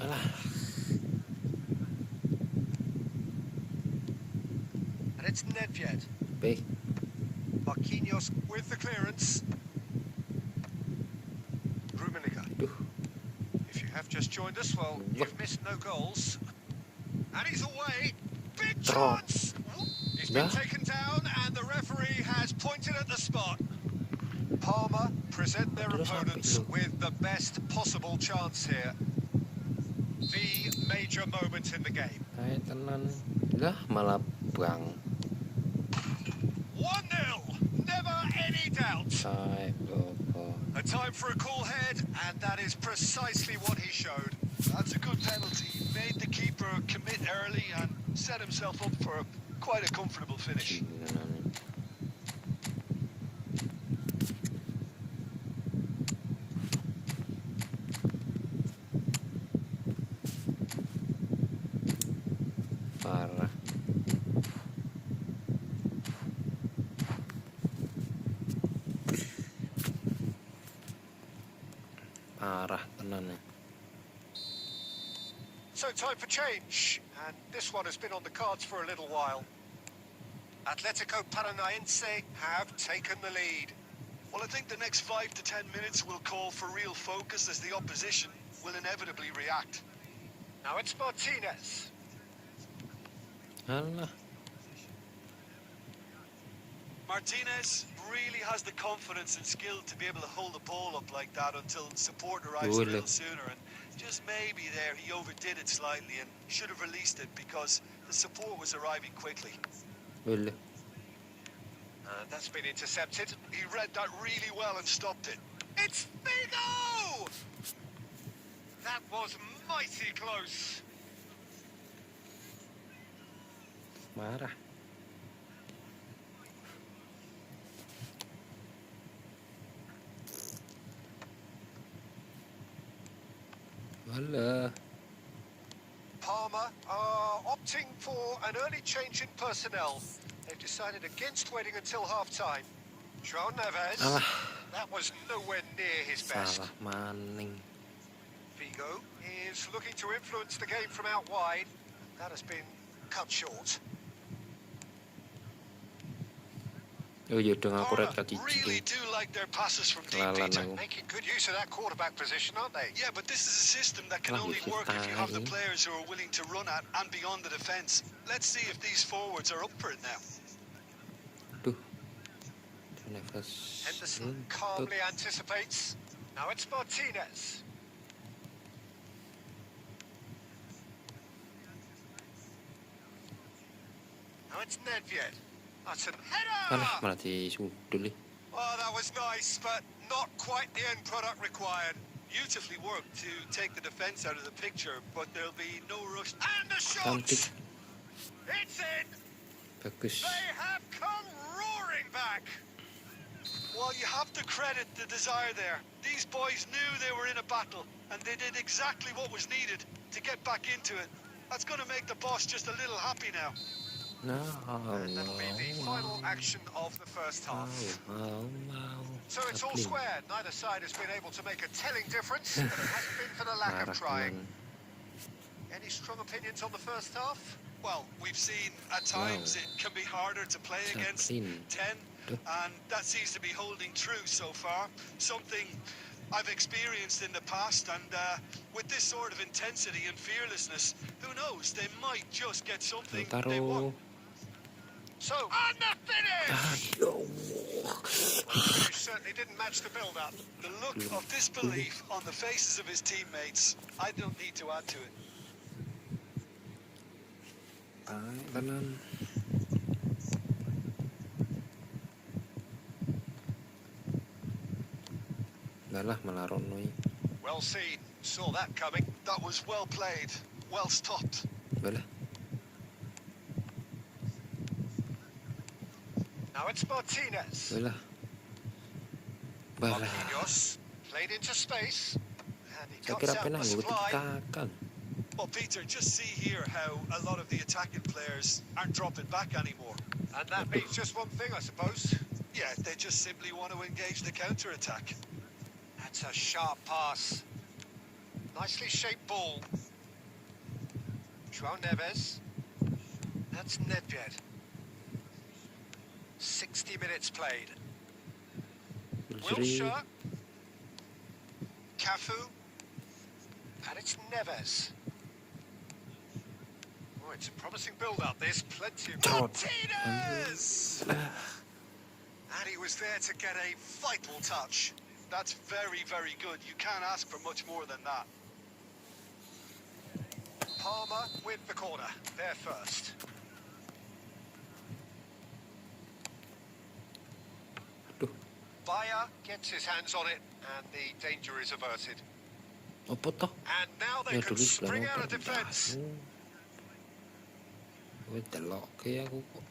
S1: Alah.
S2: And it's Nedved.
S1: Baik.
S2: Marquinhos with the clearance. Rummenigge.
S1: Duh.
S2: If you have just joined us, well, you've missed no goals. And he's away. Big
S1: Drop.
S2: chance. He's been
S1: Yeah.
S2: taken down and the referee has pointed at the spot. Parma present their
S1: Aduh,
S2: opponents
S1: sampai lu.
S2: with the best possible chance here. The major moment in the game.
S1: Tai tenan. Lah, malah bang.
S2: 1-0. Never any doubt.
S1: Tai gopo.
S2: A time for a cool head, and that is precisely what he showed.
S3: That's a good penalty. He made the keeper commit early and set himself up for quite a comfortable finish.
S1: Parah. Parah tenan ya.
S2: So time for change, and this one has been on the cards for a little while. Atletico Paranaense have taken the lead.
S3: Well, I think the next 5 to 10 minutes will call for real focus as the opposition will inevitably react.
S2: Now it's Martinez.
S1: Alah.
S3: Martinez really has the confidence and skill to be able to hold the ball up like that until support arrives a
S1: Boleh.
S3: little sooner. And just maybe there he overdid it slightly and should have released it because the support was arriving quickly.
S1: Boleh.
S2: That's been intercepted.
S3: He read that really well and stopped it.
S2: It's Figo! That was mighty close.
S1: Marah. Alah.
S2: Parma are opting for an early change in personnel. They've decided against waiting until half-time. João Neves,
S1: Alah.
S2: that was nowhere near his best.
S1: Salah maning.
S2: Figo is looking to influence the game from out wide. That has been cut short.
S1: Oh iya dong aku red
S3: Parma
S1: kaki
S3: really
S1: cicing.
S3: do like their passes from deep,
S1: Lalan
S3: Peter.
S1: aku.
S2: Making good use of that quarterback position, aren't they?
S3: Yeah, but this is a system that can
S1: Lah,
S3: only
S1: itu
S3: work if you have the
S1: tahi.
S3: players who are willing to run at and beyond the defence. Let's see if these forwards are up for it now.
S1: Duh. Neves.
S2: Henderson calmly anticipates. Now it's Martinez. Now it's Nedved. That's an
S1: Alah,
S2: header!
S1: malah disudul nih.
S2: Oh, that was nice, but not quite the end product required.
S3: Beautifully worked to take the defence out of the picture, but there'll be no rush.
S2: And the shot!
S1: Cantik.
S2: It's in!
S1: Bagus.
S2: They have come roaring back!
S3: Well, you have to credit the desire there. These boys knew they were in a battle, and they did exactly what was needed to get back into it. That's going to make the boss just a little happy now.
S1: No.
S2: And that'll be the final action of the first half. So it's all square. Neither side has been able to make a telling difference, but it hasn't been for the lack of trying. Any strong opinions on the first half?
S3: Well, we've seen at times it can be harder to play against 10, and that seems to be holding true so far. Something I've experienced in the past, and with this sort of intensity and fearlessness, who knows, they might just get something they want.
S2: So, on the finish! The finish certainly didn't match the build-up.
S3: The look of disbelief on the faces of his teammates, I don't need to add to it.
S1: Kanan. Dah malah Ronoi.
S2: Well seen. Saw that coming.
S3: That was well played, well stopped.
S1: Balah.
S2: Now it's Martinez.
S1: Balah. Balah.
S2: Marquinhos played into space. And he
S1: Saya
S2: cuts
S1: kira
S2: out
S1: penang
S2: the
S1: gue
S2: supply.
S1: ditakan.
S3: Well, Peter, just see here how a lot of the attacking players aren't dropping back anymore.
S2: And that means just one thing, I suppose.
S3: Yeah, they just simply want to engage the counter-attack.
S2: That's a sharp pass. Nicely shaped ball. João Neves. That's Nedved. 60 minutes played. Wilshere. Cafu. And it's Neves. Oh, it's a promising build-up. There's plenty of... Martinez! And he was there to get a vital touch.
S3: That's very, very good. You can't ask for much more than that.
S2: Palmer with the corner. There first. Bayer gets his hands on it, and the danger is averted.
S1: Apa toh?
S2: And now they
S1: Ya
S2: can
S1: dulu
S2: spring
S1: bilang
S2: out of defence.
S1: Gue telok kayak aku kok.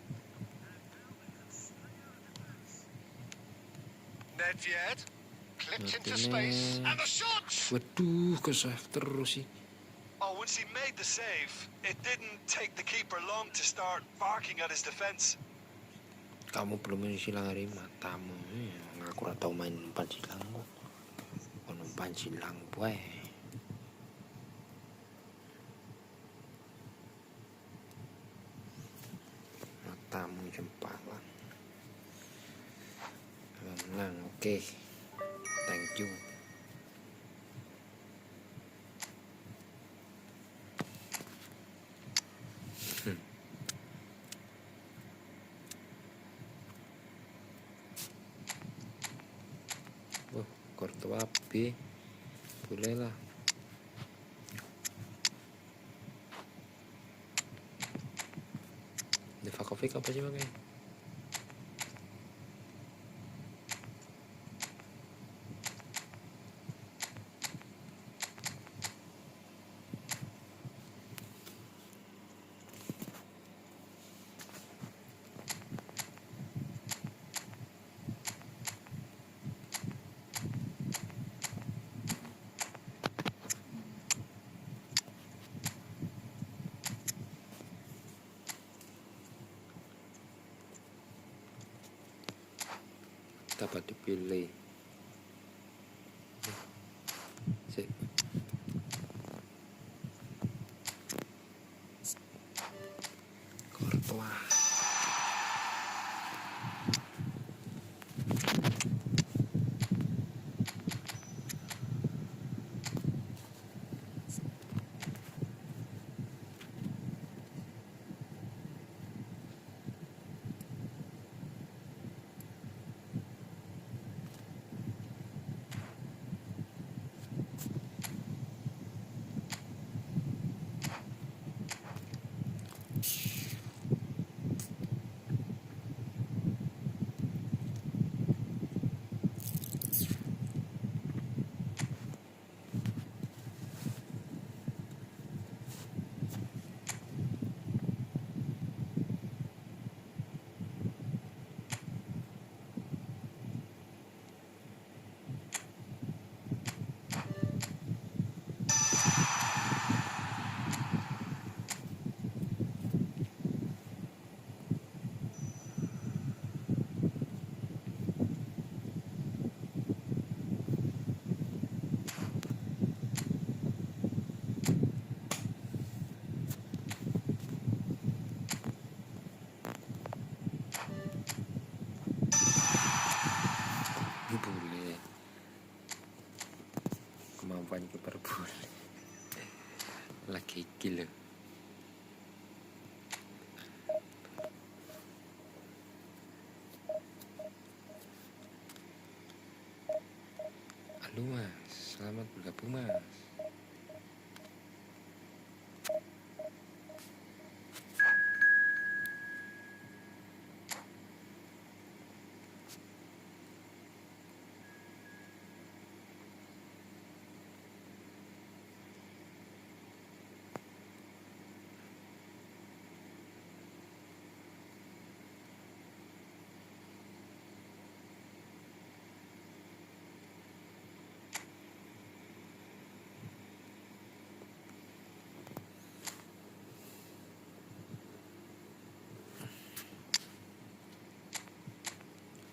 S2: Nedved clipped into space, and the shot!
S1: Waduh, ke save terus sih.
S2: Oh,
S3: once he made the save, it didn't take the keeper long to start barking at his defense.
S1: Kamu belum main silang hari matamu. Aku ora tau main umpan silang kok. Umpan silang boy. Matamu jempalan. Menang, oke. Thank you. Kortua B boleh lah. Divakovic apa sih pakai? Dapat dipilih. Kortua. Boleh. Kemampuan kiper boleh. Lagi gila. Halo mas, selamat bergabung mas.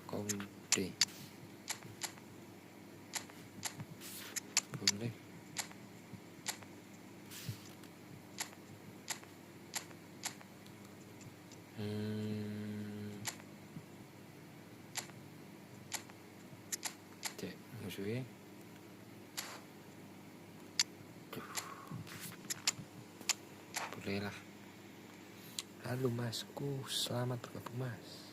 S1: Konde boleh. Cek musuhnya. Boleh lah. Halo masku, selamat bergabung mas.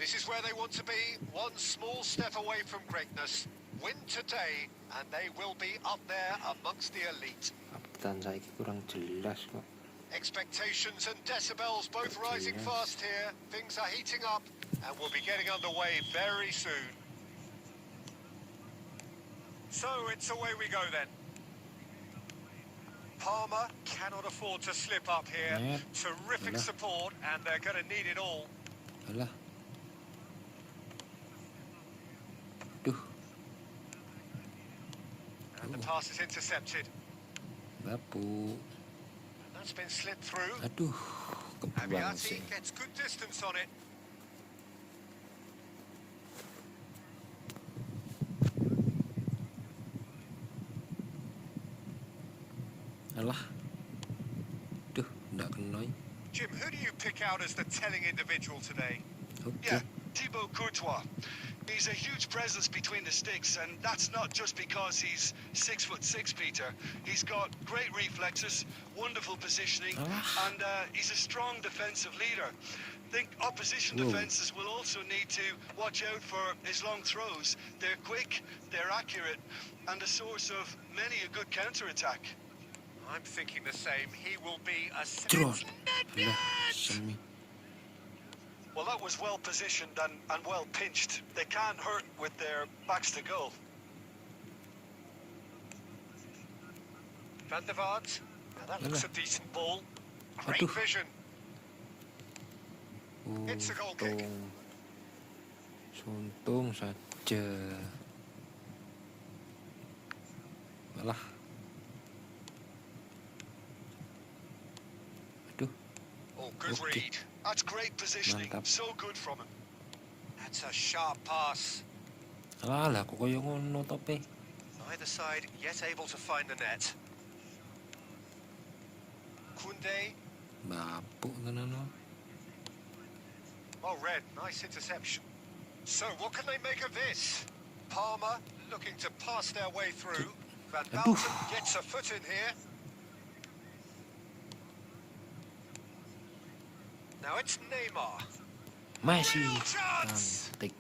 S2: This is where they want to be, one small step away from greatness. Win today, and they will be up there amongst the elite.
S1: Update saya kurang jelas kok.
S2: Expectations and decibels both rising fast here. Things are heating up, and we'll be getting underway very soon. So it's away we go then. Parma cannot afford to slip up here. Terrific support, and they're going to need it all.
S1: Alah. Duh.
S2: And the pass is intercepted.
S1: Bapu.
S2: And that's been slid through.
S1: Aduh. Kebuang
S2: Abiati
S1: sih.
S2: gets good distance on it.
S1: Alah. Duh, nggak kena.
S2: Jim, who do you pick out as the telling individual today?
S1: Oke.
S3: Yeah, Thibaut Courtois. He's a huge presence between the sticks, and that's not just because he's 6'6", Peter. He's got great reflexes, wonderful positioning, and he's a strong defensive leader. I think opposition defenses will also need to watch out for his long throws. They're quick, they're accurate, and a source of many a good counter-attack.
S2: I'm thinking the same. He will be a
S1: Drone. Alah, semi.
S3: Well, that was well positioned and well pinched. They can't hurt with their backs to goal.
S2: Van der Vaart. Now that looks a decent ball. Great
S1: Aduh.
S2: vision. It's a goal kick.
S1: Suntung saja. Alah. Aduh.
S3: Oh, good read. That's great positioning.
S1: Mantap.
S3: So good from him.
S2: That's a sharp pass.
S1: Alah, kok koyo ngono tope.
S2: Neither side yet able to find the net. Koundé.
S1: Bapuk tenan.
S2: Oh, Red, nice interception. So, what can they make of this? Palmer looking to pass their way through. Van
S1: Aduh.
S2: Valten gets a foot in here. Now it's Neymar.
S1: Masih
S2: Real chance!
S1: cantik.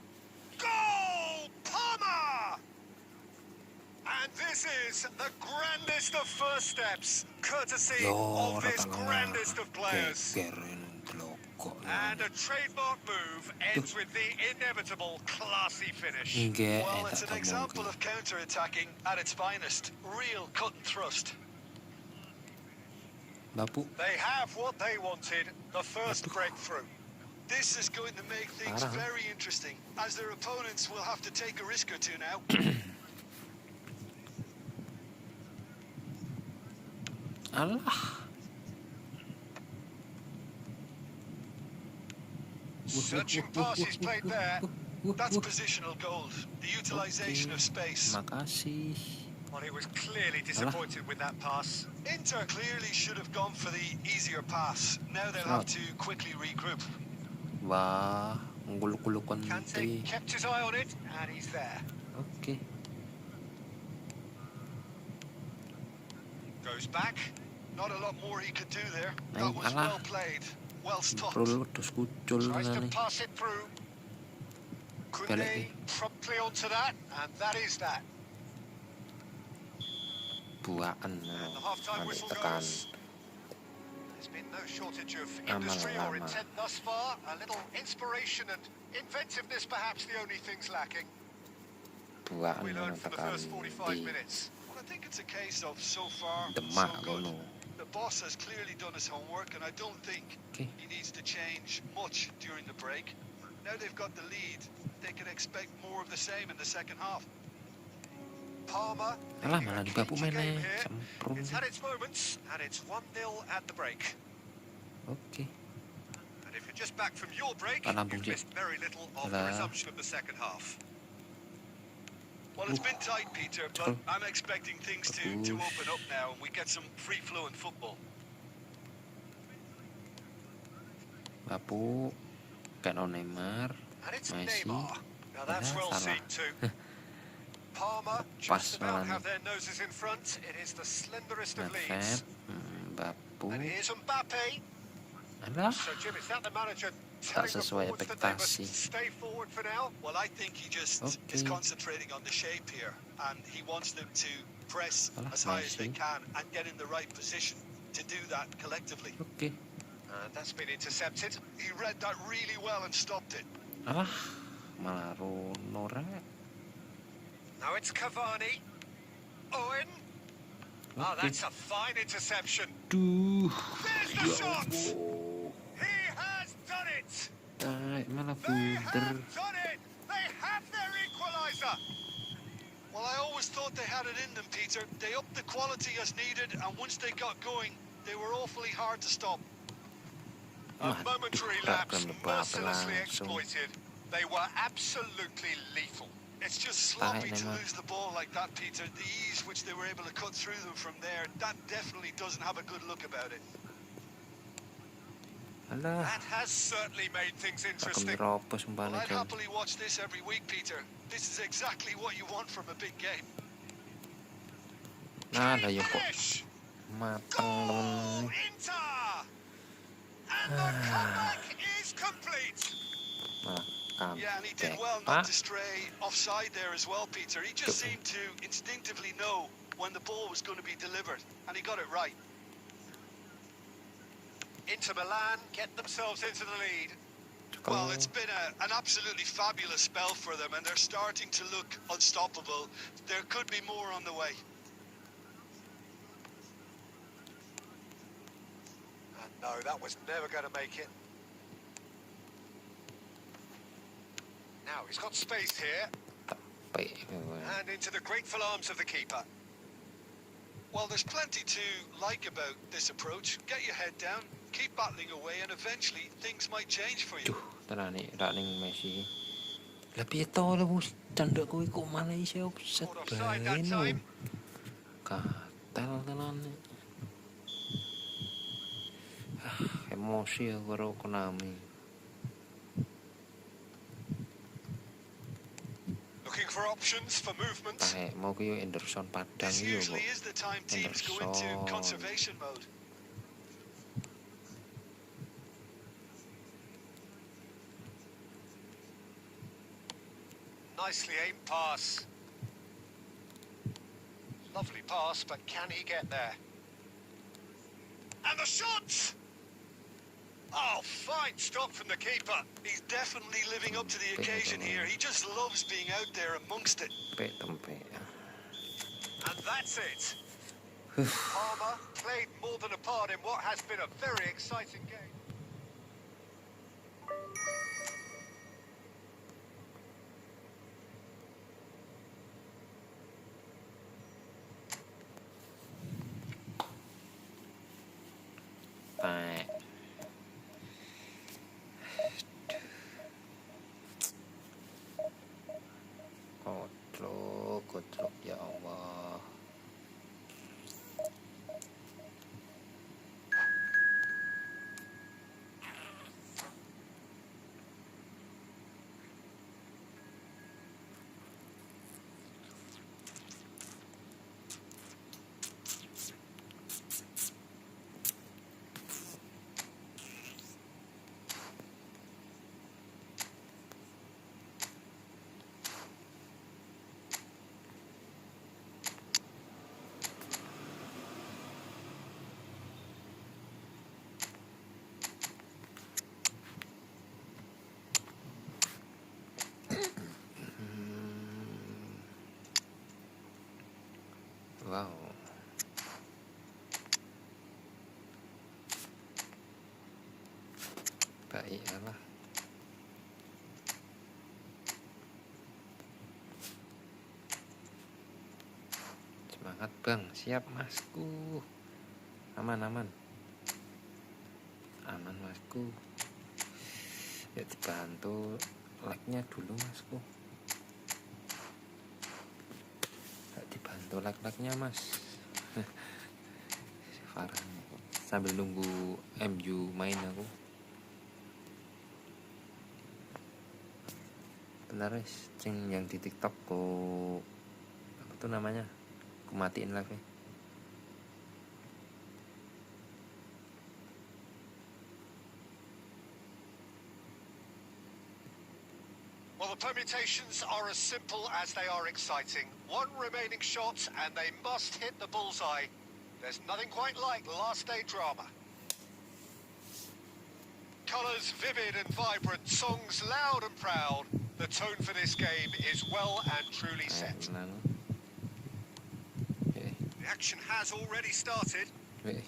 S2: Goal! Palmer! And this is the grandest of first steps, courtesy
S1: Yo,
S2: of this
S1: rata-rata.
S2: grandest of players.
S1: Keren bloko.
S2: And a trademark move ends with the inevitable classy finish.
S1: Enggak,
S3: Well, it's
S1: tak
S3: an example
S1: mungkin.
S3: of counter-attacking at its finest. Real cut and thrust.
S1: Bapuk.
S2: They have what they wanted, the first breakthrough.
S3: This is going to make things
S1: Parah.
S3: very interesting, as their opponents will have to take a risk or two now.
S1: Alah.
S2: Searching passes played there.
S3: That's positional gold, the utilization of space.
S1: Makasih.
S2: Well, he was clearly disappointed with that pass.
S3: Inter clearly should have gone for the easier pass. Now they'll have to quickly regroup.
S1: Wah, nguluk-nguluk
S2: Kante
S1: konti.
S2: kept his eye on it, and he's there.
S1: Oke.
S2: Goes back.
S3: Not a lot more he could do there.
S1: Ay,
S3: That was
S1: alah.
S3: well played, well stopped.
S1: Bro, terus kucul
S2: Tries to
S1: nih.
S2: pass it through.
S1: Balik
S2: Koundé
S1: nih.
S2: promptly onto that, and that is that.
S1: Buaan.
S2: And the half-time
S1: Nanti
S2: whistle
S1: tekan.
S2: goes. There's been no shortage of industry or
S1: Lama-lama.
S2: intent thus far. A little inspiration and inventiveness, perhaps the only things lacking.
S1: Buaan
S2: We learned from the
S1: tekan
S2: first 45
S1: di
S2: minutes.
S3: Well, I think it's a case of so far,
S1: Demak
S3: so good.
S1: ngono.
S3: The boss has clearly done his homework, and I don't think
S1: Oke.
S3: he needs to change much during the break. Now they've got the lead, they can expect more of the same in the second half.
S2: Palmer.
S1: Alah,
S2: leading a
S1: malah dibapuk
S2: clincher game
S1: meneh.
S2: here.
S1: Semprong.
S2: It's had its moments, and it's 1-0 at the break.
S1: Oke.
S2: And if you're just back from your break,
S1: Alah,
S2: you've
S1: Bung Jek.
S2: missed very little of the
S1: Alah.
S2: resumption of the second half.
S3: Well, it's been tight, Peter, but I'm expecting things to
S1: Bagus.
S3: open up now, and we get some free-flowing football.
S1: Bapuk. Kano Neymar.
S2: And it's
S1: Messi.
S2: Neymar. Now that's
S1: Padahal
S2: well
S1: salah.
S2: seen too. Palmer
S1: Pas
S2: just about
S1: malah
S2: have their noses in front. It is the slenderest of
S1: Mepet.
S2: leads.
S1: Bapuk.
S2: And here's Mbappe.
S1: Alah.
S2: So Jim, is that the manager telling the
S1: sesuai
S2: forwards that they
S1: ekspektasi.
S2: must stay forward for now?
S3: Well, I think he just is
S1: Okay.
S3: concentrating on the shape here, and he wants them to press
S1: Alah,
S3: as high as they
S1: Messi.
S3: can and get in the right position to do that collectively.
S1: Oke.
S2: And that's been intercepted.
S3: He read that really well and stopped it.
S1: Alah. Malah rono rek.
S2: Now it's Cavani. Owen. Oh,
S1: Oke.
S2: that's a fine interception.
S1: Duh.
S2: There's the
S1: Ya
S2: shot.
S1: Allah.
S2: He has done it.
S1: Tai. malah
S2: They
S1: bunder.
S2: have done it! They have their equaliser!
S3: Well, I always thought they had it in them, Peter. They upped the quality as needed, and once they got going, they were awfully hard to stop.
S2: A momentary lapse mercilessly
S1: langsung.
S2: exploited. They were absolutely lethal.
S3: It's just sloppy
S1: Tarik,
S3: to
S1: Neymar.
S3: lose the ball like that, Peter. The ease which they were able to cut through them from there, that definitely doesn't have a good look about it.
S1: Alah,
S2: That has certainly made things
S1: akan
S2: interesting.
S1: dirobos
S3: Well,
S1: umpamanya
S3: I'd
S1: John.
S3: happily watch this every week, Peter. This is exactly what you want from a big game.
S1: Nah, lah ya kok
S2: Finish!
S1: mateng
S2: Goal!
S1: temen.
S2: Inter! And the comeback is complete.
S1: Nah,
S3: Yeah, and he did
S1: comeback,
S3: well
S1: Pak.
S3: not to stray offside there as well, Peter. He just seemed to instinctively know when the ball was going to be delivered, and he got it right.
S2: Inter Milan get themselves into the lead.
S3: Well, it's been an absolutely fabulous spell for them, and they're starting to look unstoppable. There could be more on the way.
S2: And no, that was never going to make it. Now, he's got space here,
S1: Baik.
S2: and into the grateful arms of the keeper.
S3: Well, there's plenty to like about this approach. Get your head down, keep battling away, and eventually things might change for you.
S1: Duh, tenan nih, dak ning Messi. Lah piye to lah bos, candak kowe kok Malaysia offset
S2: Caught offside
S1: bae
S2: that
S1: no.
S2: time.
S1: Katel tenan nih. Emosi aku karo Konami.
S2: Looking for options for movement.
S1: Taek mau ku yo Anderson Padang
S3: This
S1: yo kok.
S3: usually is the time teams go into
S1: Anderson.
S3: conservation mode.
S2: Nicely aimed pass. Lovely pass, but can he get there? And the shot! Oh, fine stop from the keeper.
S3: He's definitely living up to the occasion here. He just loves being out there amongst it.
S1: Tempe.
S2: And that's it. Palmer played more than a part in what has been a very exciting game.
S1: Taek. Kotrok ya Allah. Wow. Baiklah. Semangat bang, siap masku. Aman. Aman masku. Ya dibantu like-nya dulu masku. Dibantu like-nya mas. Farah sambil nunggu MU main aku. Benar guys, yang di TikTok kok apa tuh namanya? Aku matiin live-nya.
S2: Well, the permutations are as simple as they are exciting. One remaining shot and they must hit the bullseye. There's nothing quite like last day drama. Colours vivid and vibrant, songs loud and proud. The tone for this game is well and truly set.
S1: Okay.
S2: The action has already started.
S1: Okay.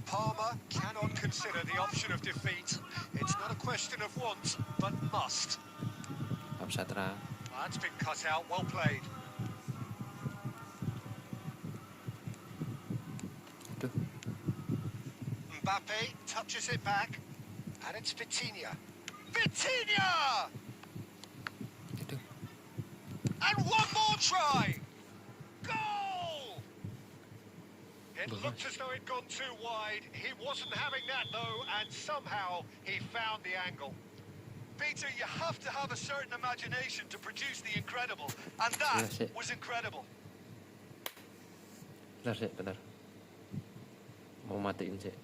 S2: Parma cannot consider the option of defeat. It's not a question of want, but must.
S1: ครับชาตรา
S2: That's been cut out. Well played.
S1: ดู
S2: Mbappe touches it back. And it's Vitinha. Vitinha!
S1: ดู
S2: And one more try. Goal! It looked as though it'd gone too wide. He wasn't having that though, and somehow he found the angle.
S3: Peter, you have to have a certain imagination to produce the incredible, and that
S1: That's it.
S3: was incredible.
S1: Bentar sih, bentar. Mau matiin sih.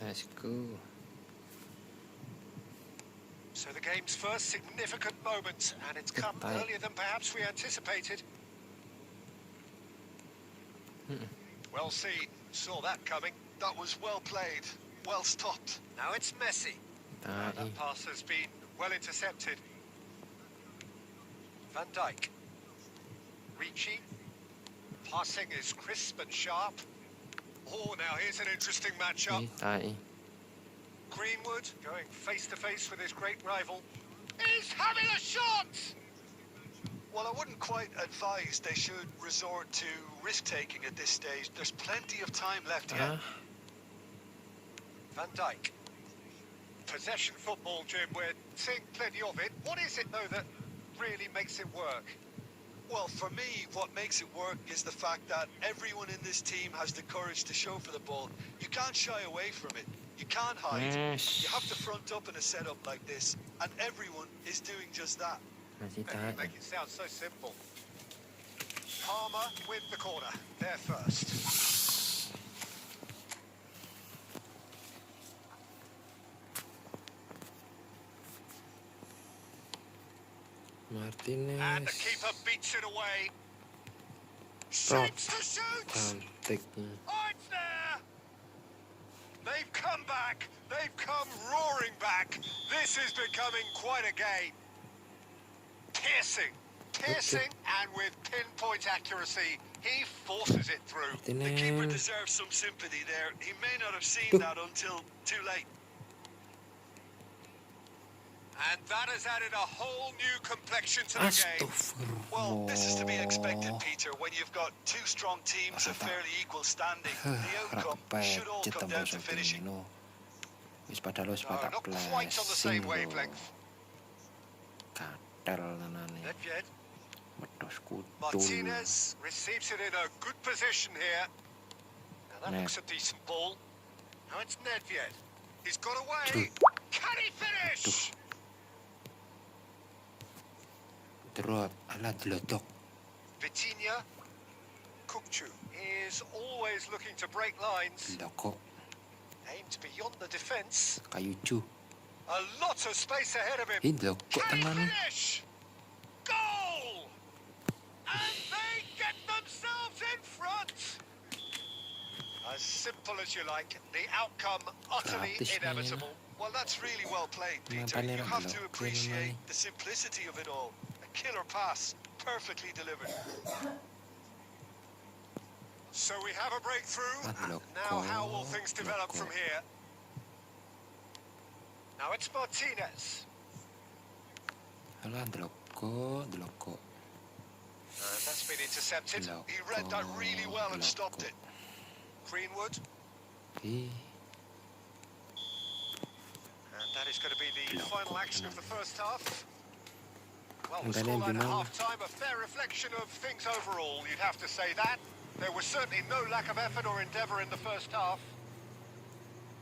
S1: Let's go.
S2: So the game's first significant moment, and it's come
S1: Goodbye.
S2: earlier than perhaps we anticipated. Well seen. Saw that coming.
S3: That was well played, well stopped.
S2: Now it's Messi.
S1: Tai.
S2: That pass has been well intercepted. Van Dijk. Ricci. Passing is crisp and sharp. Oh, now here's an interesting matchup.
S1: นี่ตาย
S2: Greenwood going face to face with his great rival. He's having a shot!
S3: Well, I wouldn't quite advise they should resort to risk-taking at this stage. There's plenty of time left yet.
S1: อ่ะ
S2: Van Dijk. Possession football, Jim. We're seeing plenty of it. What is it, though, that really makes it work?
S3: Well, for me, what makes it work is the fact that everyone in this team has the courage to show for the ball. You can't shy away from it. You can't hide.
S1: Yes.
S3: You have to front up in a setup like this, and everyone is doing just that.
S1: มาสิตาย
S2: You make it sound so simple. Palmer with the corner. There first.
S1: มาร์ติเน
S2: And the
S1: ส
S2: keeper beats it away.
S1: Stop.
S2: Shapes to shoot.
S1: ตามติก
S2: Oh, it's there. They've come back. They've come roaring back. This is becoming quite a game. Piercing. Piercing and with pinpoint accuracy, he forces it through.
S1: ติเน
S3: The keeper
S1: ส
S3: deserves some sympathy there. He may not have seen that until too late.
S2: And that has added a whole new complexion to the game.
S3: Well, this is to be expected,
S1: อัส
S3: Peter. When you've got two strong teams of fairly equal standing, the outcome should all come down to finishing.
S1: no wis pada lo
S2: No, not quite on the same wavelength.
S1: Katel nanane
S2: Nedved.
S1: metos kutul
S2: Martinez receives it in a good position here. Now that
S1: Ned.
S2: looks a decent ball. Now it's Nedved. He's got away.
S1: Dude.
S2: Can he finish?
S1: drop ala dlotok
S2: Vitinha. Kukcu is always looking to break lines.
S1: loko
S2: Aimed beyond the defence.
S1: kayucu
S2: A lot of space ahead of him.
S1: hi loko
S2: Can he
S1: tenan
S2: finish? Goal! And they get themselves in front. As simple as you like, the outcome utterly
S1: Gratis na yan.
S2: inevitable.
S3: Well, that's really well played, Peter.
S1: Panera
S3: You have to
S1: blok,
S3: appreciate
S1: yun
S3: the simplicity of it all. A killer pass, perfectly delivered.
S2: So we have a breakthrough.
S1: Loko,
S2: Now how will things develop
S1: loko.
S2: from here? Now it's Martinez.
S1: ala dloko
S2: And that's been intercepted.
S3: He read that really well and stopped it.
S2: Greenwood.
S1: hi
S2: And that is going to be the final action of the first half. Well, the
S1: And then
S2: scoreline at
S1: Bimang.
S2: half-time, a fair reflection of things overall, you'd have to say that. There was certainly no lack of effort or endeavour in the first half.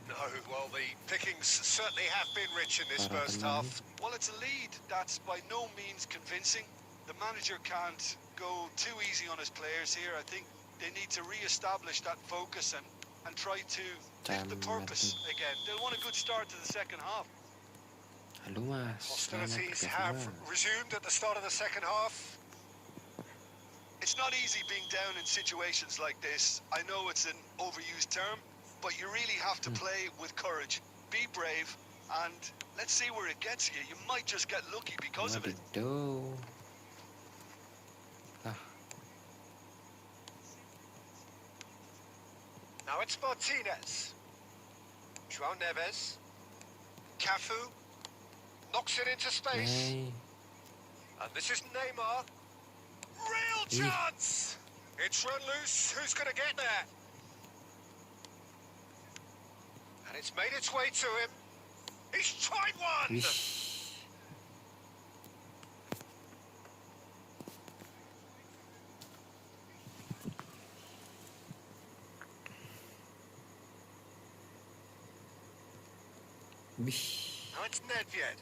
S2: No, well, the pickings certainly have been rich in this first half.
S3: Well, it's a lead that's by no means convincing. The manager can't go too easy on his players here. I think they need to re-establish that focus and try to lift the purpose again. They'll want a good start to the second half.
S1: halo mas
S2: Hostilities
S1: selamat
S2: have
S1: berkesan.
S2: resumed at the start of the second half.
S3: It's not easy being down in situations like this. I know it's an overused term, but you really have to play with courage. Be brave, and let's see where it gets you. You might just get lucky because of it.
S1: Wadidaw.
S2: Now it's Martinez. João Neves. Cafu. Knocks it into space.
S1: Nay.
S2: And this is Neymar. Real chance! It's run loose. Who's going to get there? And it's made its way to him. He's tried one!
S1: Wih. Wih.
S2: Now it's Nedved.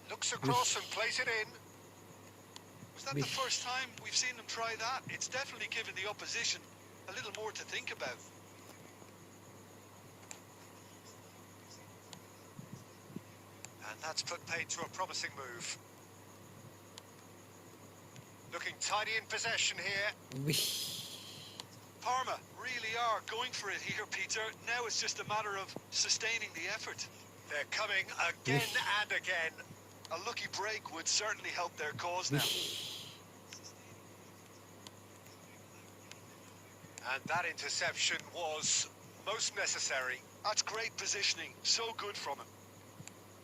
S2: Looks across and plays it in.
S3: Was that the first time we've seen them try that? It's definitely given the opposition a little more to think about.
S2: And that's put paid to a promising move. Looking tidy in possession here.
S1: Wih.
S3: Parma really are going for it here, Peter. Now it's just a matter of sustaining the effort.
S2: They're coming again and again.
S3: A lucky break would certainly help their cause now.
S2: And that interception was most necessary.
S3: That's great positioning. So good from him.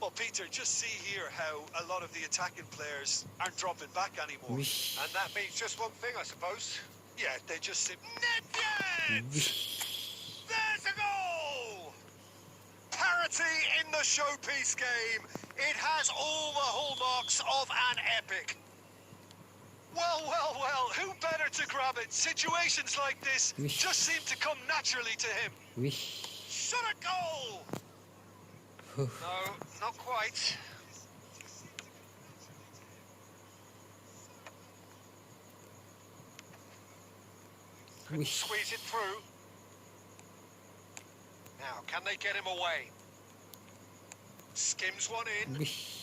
S3: Well, Peter, just see here how a lot of the attacking players aren't dropping back anymore.
S1: Wih.
S2: And that means just one thing, I suppose.
S3: Yeah, they just sit.
S2: Nedved! There's a goal! Parity in the showpiece game. It has all the hallmarks of an epic.
S3: Well, well, well, who better to grab it? Situations like this just seem to come naturally to him.
S1: Wih.
S2: Shot a goal! No, not quite. Couldn't squeeze it through. Now, can they get him away? Skims one in.
S1: Wih.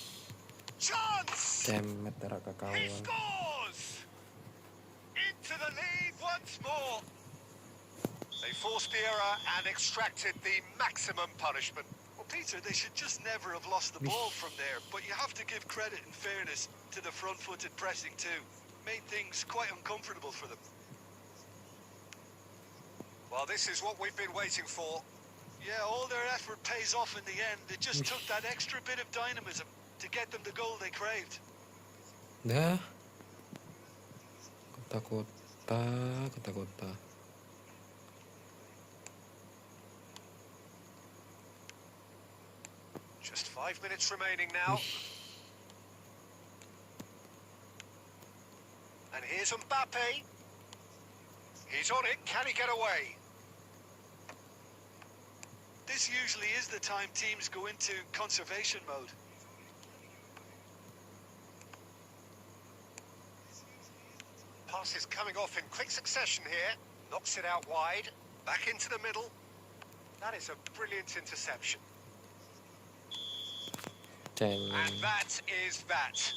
S2: Chance!
S1: Cemet darah
S2: He
S1: kawan.
S2: scores! Into the lead once more. They forced the error and extracted the maximum punishment.
S3: Well, Peter, they should just never have lost the ball from there, but you have to give credit and fairness to the front-footed pressing too. Made things quite uncomfortable for them.
S2: Well, this is what we've been waiting for.
S3: Yeah, all their effort pays off in the end. It just took that extra bit of dynamism to get them the goal they craved.
S1: Dah. Kota-kota, kota-kota.
S2: Just 5 minutes remaining now. And here's Mbappe. He's on it. Can he get away?
S3: This usually is the time teams go into conservation mode.
S2: Pass is coming off in quick succession here. Knocks it out wide. Back into the middle. That is a brilliant interception.
S1: Cemen.
S2: And that is that.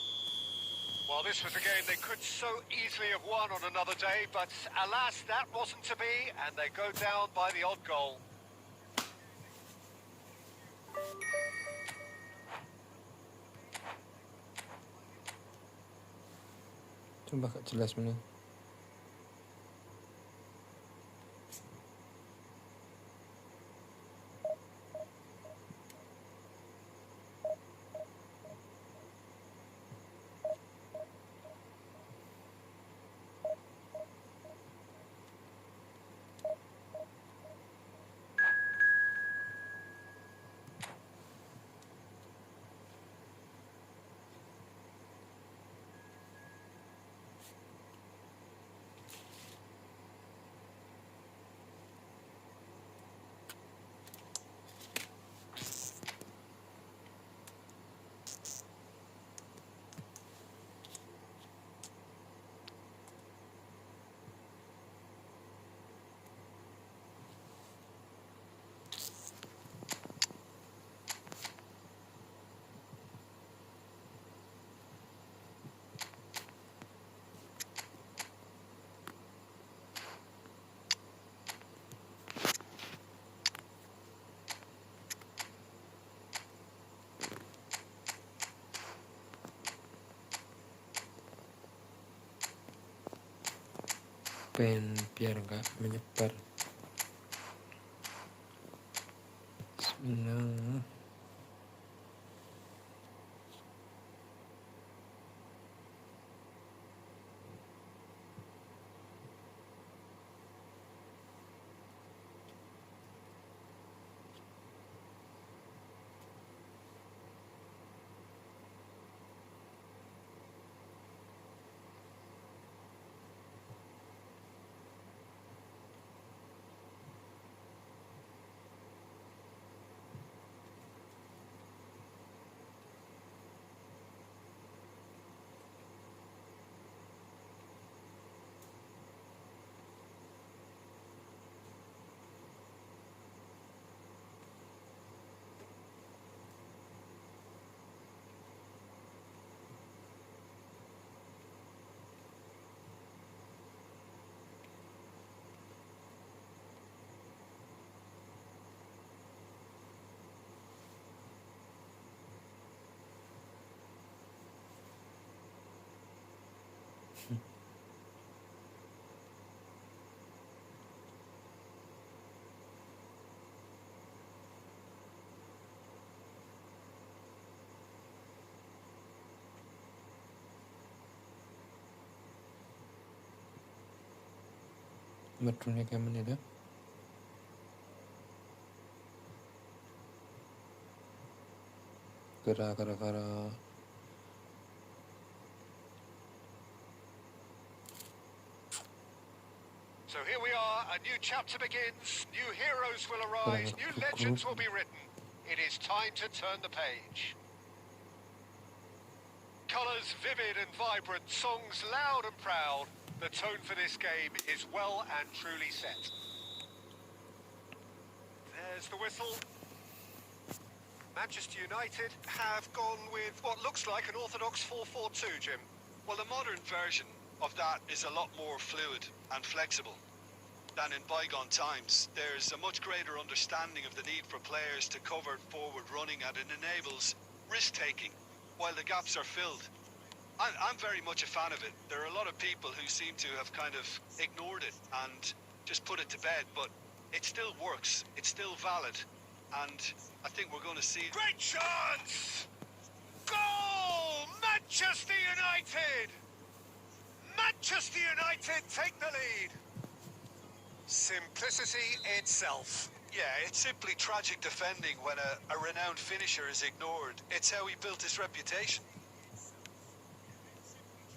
S2: Well, this was a game they could so easily have won on another day, but alas, that wasn't to be, and they go down by the odd goal.
S1: Coba gak jelas mana. fan biar nggak menyebar. Bismillah. Metronya kayak mana dah? Kara.
S2: So here we are, a new chapter begins, new heroes will arise, new legends will be written. It is time to turn the page. Colours vivid and vibrant, songs loud and proud. The tone for this game is well and truly set. There's the whistle. Manchester United have gone with what looks like an orthodox 4-4-2, Jim.
S3: Well, the modern version of that is a lot more fluid and flexible than in bygone times. There's a much greater understanding of the need for players to cover forward running, and it enables risk-taking while the gaps are filled. I'm very much a fan of it. There are a lot of people who seem to have kind of ignored it and just put it to bed, but it still works. It's still valid, and I think we're going to see...
S2: Great chance! Goal! Manchester United! Manchester United take the lead. Simplicity itself.
S3: Yeah, it's simply tragic defending when a renowned finisher is ignored. It's how he built his reputation.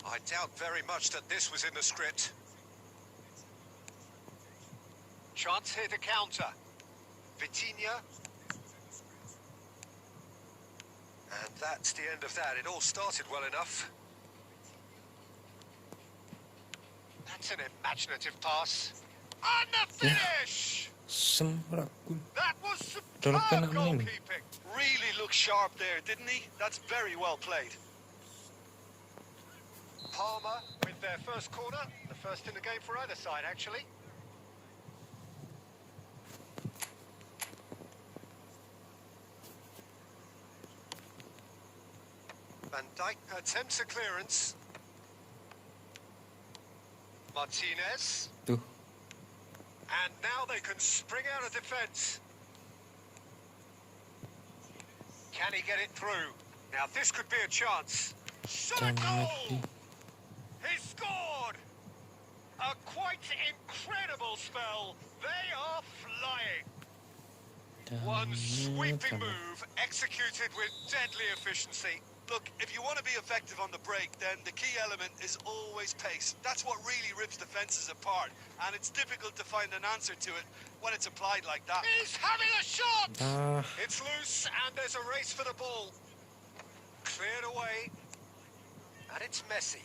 S2: I doubt very much that this was in the script. Chance here to counter. Vitinha. And that's the end of that. It all started well enough. That's an imaginative pass. And the finish!
S1: Semraku.
S2: That was
S1: Dalam
S2: superb
S1: kena main.
S2: goalkeeping.
S3: Really looked sharp there, didn't he? That's very well played.
S2: Palmer with their first corner. The first in the game for either side, actually. Van Dijk attempts a clearance. Martinez.
S1: Tuh.
S2: And now they can spring out of defence. Can he get it through? Now this could be a chance. Shot a goal! He scored! A quite incredible spell. They are flying. One sweeping move executed with deadly efficiency.
S3: Look, if you want to be effective on the break, then the key element is always pace. That's what really rips defences apart, and it's difficult to find an answer to it when it's applied like that.
S2: He's having a shot! It's loose, and there's a race for the ball. Cleared away, and it's Messi.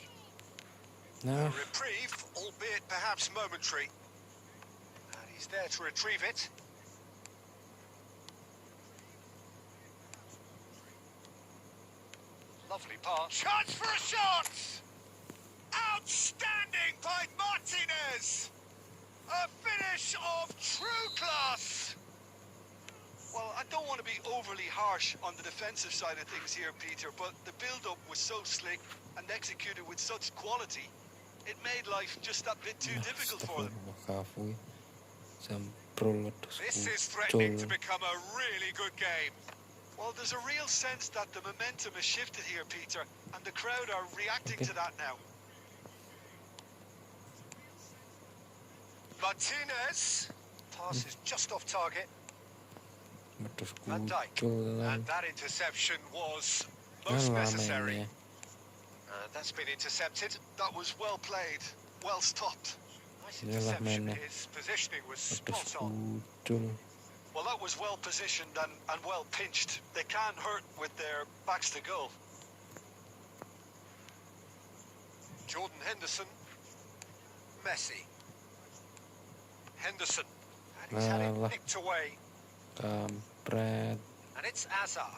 S2: A reprieve, albeit perhaps momentary. And he's there to retrieve it. Lovely pass. Chance for a shot! Outstanding by Martinez! A finish of true class!
S3: Well, I don't want to be overly harsh on the defensive side of things here, Peter, but the build-up was so slick and executed with such quality It made life just that bit too difficult for them.
S1: Kafu Samprol
S2: This is threatening to become a really good game.
S3: Well, there's a real sense that the momentum has shifted here, Peter, and the crowd are reacting to that now.
S2: Martinez. Pass is just off target. Van Dijk. And that interception was most necessary. That's been intercepted.
S3: That was well played, well stopped.
S2: Nice interception. His positioning was spot on.
S3: Well, that was well positioned and well pinched. They can't hurt with their backs to goal.
S2: Jordan Henderson. Messi. Henderson. And he's had it nicked away. And it's Azar.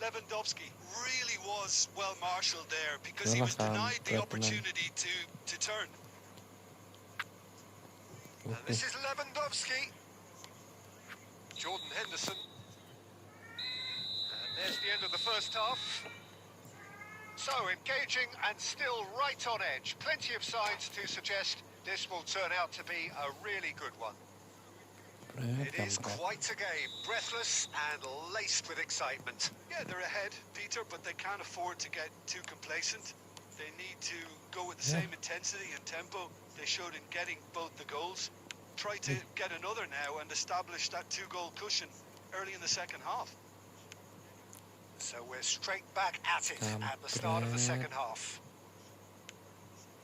S3: Lewandowski really was well marshalled there because he was denied the opportunity to turn.
S2: And this is Lewandowski. Jordan Henderson. And there's the end of the first half. So engaging and still right on edge. Plenty of signs to suggest this will turn out to be a really good one. It is quite a game, breathless and laced with excitement.
S3: Yeah, they're ahead, Peter, but they can't afford to get too complacent. They need to go with the same intensity and tempo they showed in getting both the goals. Try to get another now and establish that 2-goal cushion early in the second half.
S2: So we're straight back at it at the start of the second half.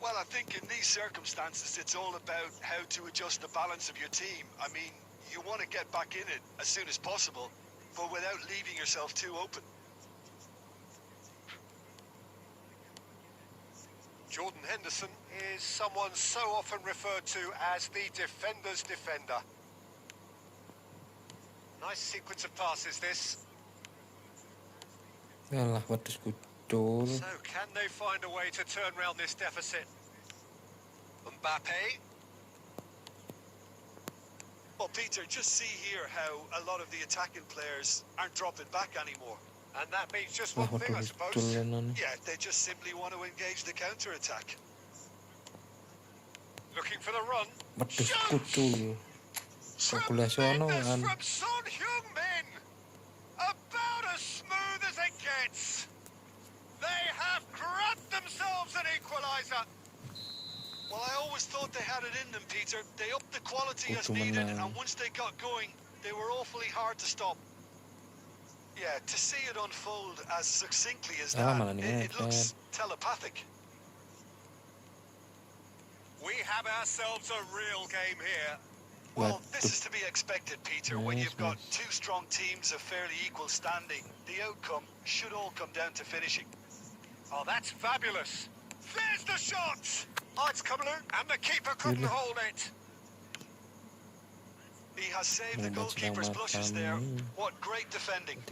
S3: Well, I think in these circumstances, it's all about how to adjust the balance of your team. I mean, you want to get back in it as soon as possible, but without leaving yourself too open.
S2: Jordan Henderson is someone so often referred to as the defender's defender. Nice sequence of passes, this. So can they find a way to turn around this deficit? Mbappe.
S3: Well, Peter, just see here how a lot of the attacking players aren't dropping back anymore.
S2: And that means just one thing, I suppose.
S3: Yeah, they just simply want to engage the counter-attack.
S2: Looking for the run.
S3: Tremendous
S2: from Son Heung-min. About as smooth as it gets. They have grabbed themselves an equaliser.
S3: Well, I always thought they had it in them, Peter. They upped the quality as needed, and once they got going, they were awfully hard to stop. Yeah, to see it unfold as succinctly as that, it looks telepathic.
S2: We have ourselves a real game here.
S3: Well, this is to be expected, Peter. When you've got two strong teams of fairly equal standing, the outcome should all come down to finishing.
S2: Oh, that's fabulous. There's the shot. Oh, it's come loose, and the keeper couldn't hold it.
S3: He has saved the goalkeeper's blushes there. What great defending.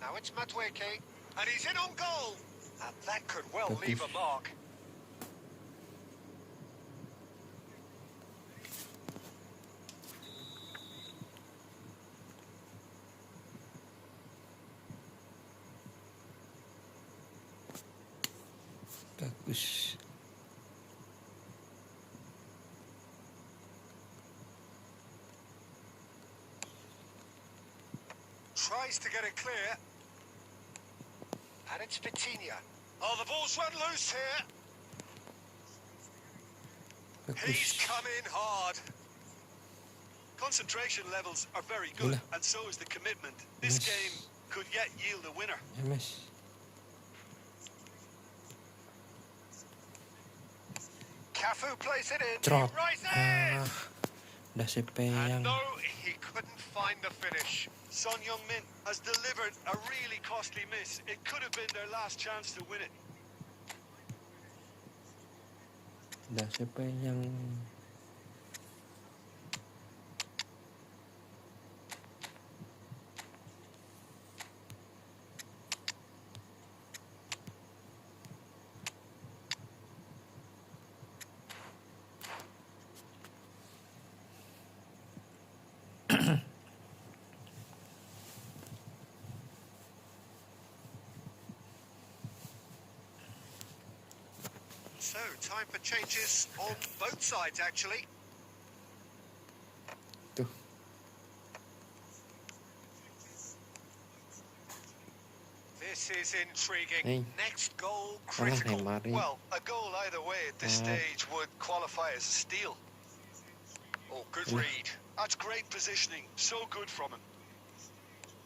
S2: Now it's Madueke, and he's in on goal. And that could well leave a mark.
S1: Bagus.
S2: Tries to get it clear. And it's Vitinha. Oh, the ball's run loose here. He's come in hard.
S3: Concentration levels are very good, and so is the commitment. This game could yet yield a winner.
S2: Cafu plays it in. Right in. And no, he couldn't find the finish.
S3: Son Heung-min has delivered a really costly miss. It could have been their last chance to win it.
S2: So, time for changes on both sides, actually.
S1: Tuh.
S2: This is intriguing.
S1: Hey.
S2: Next goal,
S1: Alah,
S2: critical.
S1: Neymar nih.
S3: Well, a goal either way at this stage would qualify as a steal.
S2: Oh, good
S1: Alah.
S2: read.
S3: That's great positioning. So good from him.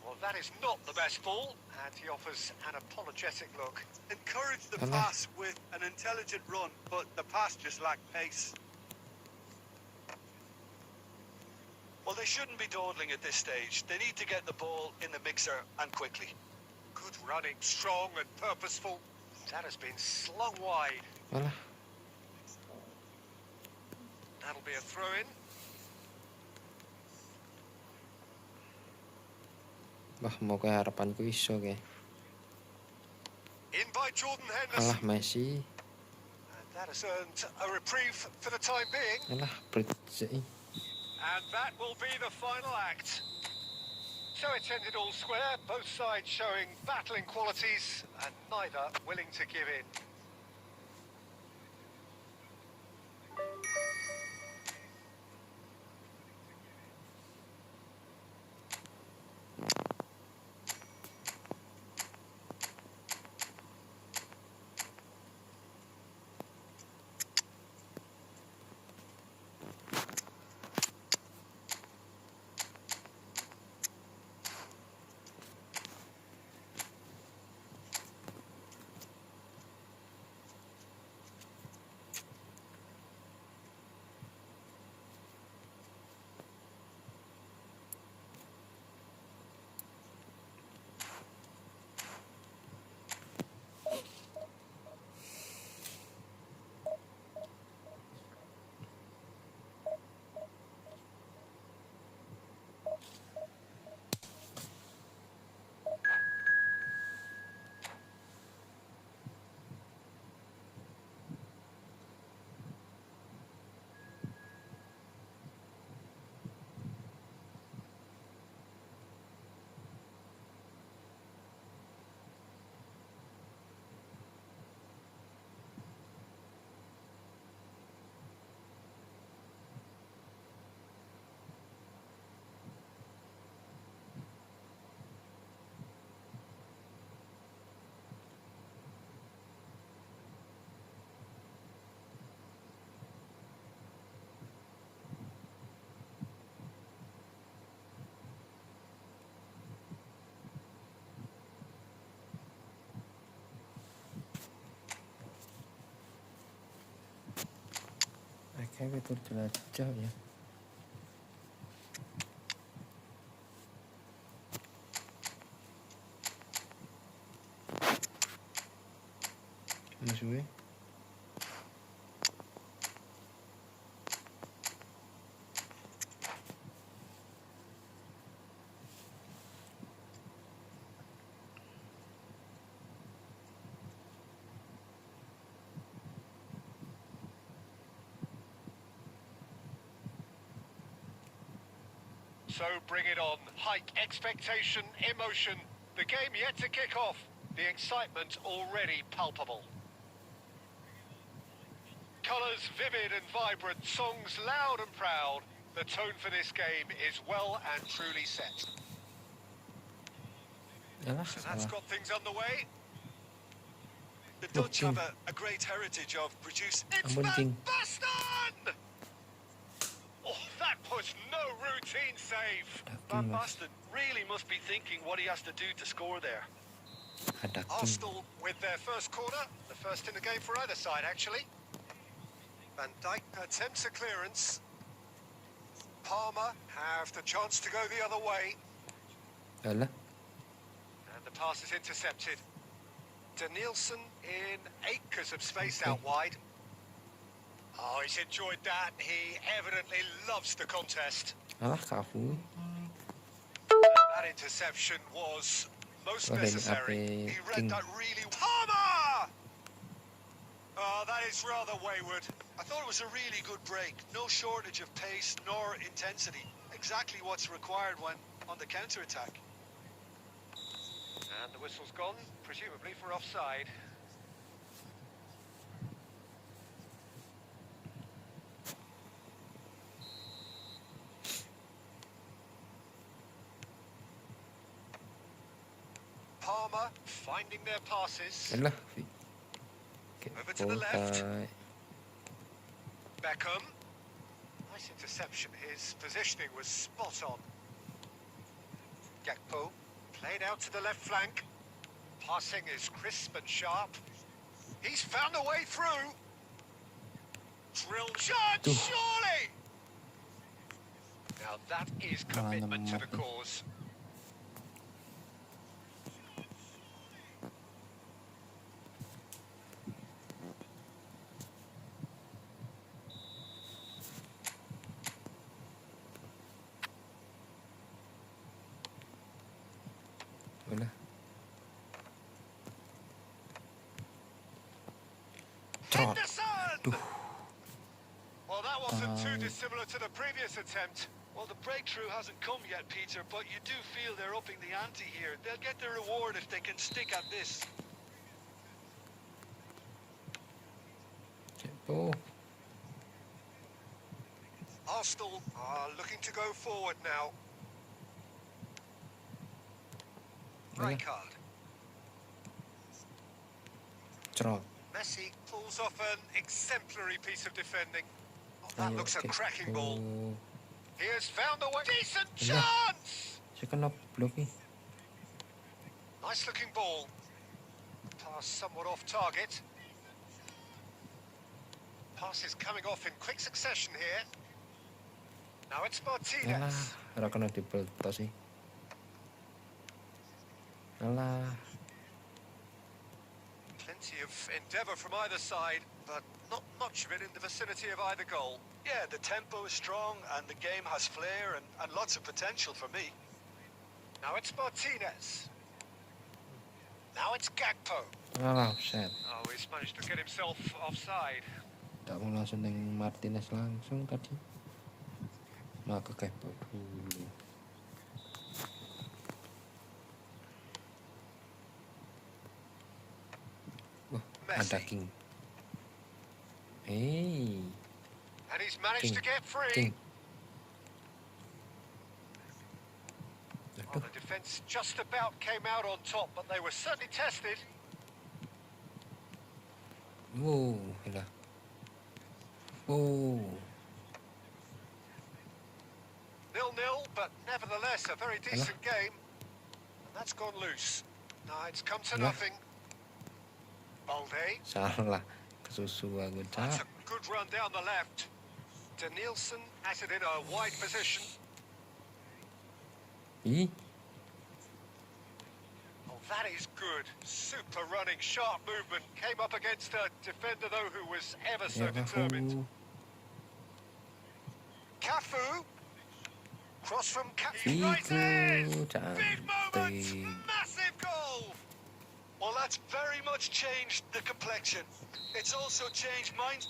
S2: Well, that is not the best ball, and he offers an apologetic look.
S3: Encourage the
S1: Alah.
S3: pass with an intelligent run, but the pass just lacked pace. Well, they shouldn't be dawdling at this stage. They need to get the ball in the mixer and quickly.
S2: Good running, strong and purposeful. That has been slung wide.
S1: Alah.
S2: That'll be a throw-in.
S1: Bah, mau ke harapanku iso ke.
S2: In by Jordan
S1: Alah,
S2: Henderson.
S1: Messi.
S2: And that has earned a reprieve for the time being.
S1: Alah, Bridge.
S2: And that will be the final act. So it's ended all square, both sides showing battling qualities and neither willing to give in.
S1: Kayak betul jelajah ya. Musuhnya.
S2: So bring it on. Hike expectation, emotion. The game yet to kick off. The excitement already palpable. Colours vivid and vibrant, songs loud and proud. The tone for this game is well and truly set.
S1: Yalah,
S2: So that's
S1: salah.
S2: got things underway.
S3: The Dutch
S1: Okay.
S3: have a great heritage of producing.
S2: It's
S1: Ampun,
S2: Van
S1: King.
S2: Basten! Oh, that was no routine save.
S3: Van
S1: Dakin, Mas.
S3: Basten really must be thinking what he has to do to score there.
S1: Ada King.
S2: Arsenal with their first corner, the first in the game for either side, actually. Van Dijk attempts a clearance. Palmer have the chance to go the other way,
S1: Alah.
S2: and the pass is intercepted. Danielson in acres of space
S1: Okay.
S2: out wide. Oh, he's enjoyed that. He evidently loves the contest.
S1: Alah, kafu.
S2: That interception was most
S1: Wah, dari
S2: necessary.
S1: ape
S2: He read
S1: King.
S2: that really. Palmer! Oh, that is rather wayward.
S3: I thought it was a really good break. No shortage of pace nor intensity. Exactly what's required when on the counter-attack.
S2: And the whistle's gone, presumably for offside. Palmer finding their passes.
S1: Alah. Get
S2: Over to the
S1: ball
S2: left.
S1: tay.
S2: Beckham. Nice interception. His positioning was spot on. Gakpo played out to the left flank. Passing is crisp and sharp. He's found a way through. Drilled shot, surely! Now that is commitment to the cause.
S1: Alah. Trot.
S2: Henderson! Well, that wasn't too dissimilar to the previous attempt.
S3: Well, the breakthrough hasn't come yet, Peter, but you do feel they're upping the ante here. They'll get their reward if they can stick at this.
S1: Get ball.
S2: Arsenal are looking to go forward now.
S1: Alah.
S2: Rijkaard.
S1: Trot.
S2: Messi pulls off an exemplary piece of defending. Oh, that
S1: Ayo,
S2: looks a
S1: get
S2: cracking ball.
S1: ball.
S2: He has found a way. Decent
S1: Alah.
S2: chance!
S1: Siya kenop blok ni.
S2: Nice looking ball. Pass somewhat off target. Pass is coming off in quick succession here. Now it's
S1: Alah,
S2: Martinez.
S1: ora kena dibel to sih. Alah.
S2: Plenty of endeavour from either side, but not much of it in the vicinity of either goal.
S3: Yeah, the tempo is strong and the game has flair and lots of potential for me.
S2: Now it's Martinez. Now it's Gakpo.
S1: Alah, offset.
S2: Oh, he's managed to get himself offside.
S1: Tak mau langsung dengan Martinez langsung tadi. Maka kepo dulu. Wah, ada
S2: Messi.
S1: King. Hey,
S2: And he's managed
S1: King.
S2: to get free.
S1: King.
S2: Well, the defence just about came out on top, but they were certainly tested.
S1: Wow, hilang. Wow.
S2: 0-0, but nevertheless a very decent game. And that's gone loose. Now it's come to
S1: Alah.
S2: nothing. Balde.
S1: Salah. Kesusu aku
S2: That's
S1: cak.
S2: a good run down the left. Danielson has it in a wide position.
S1: Ih,
S2: Oh, that is good. Super running, sharp movement. Came up against a defender, though, who was ever so
S1: ya
S2: determined.
S1: aku.
S2: Cafu. Cross from Cafu. Right
S1: Itu
S2: in. Big moment.
S1: cantik.
S2: Massive goal.
S3: Well, that's very much changed the complexion. It's also changed mine.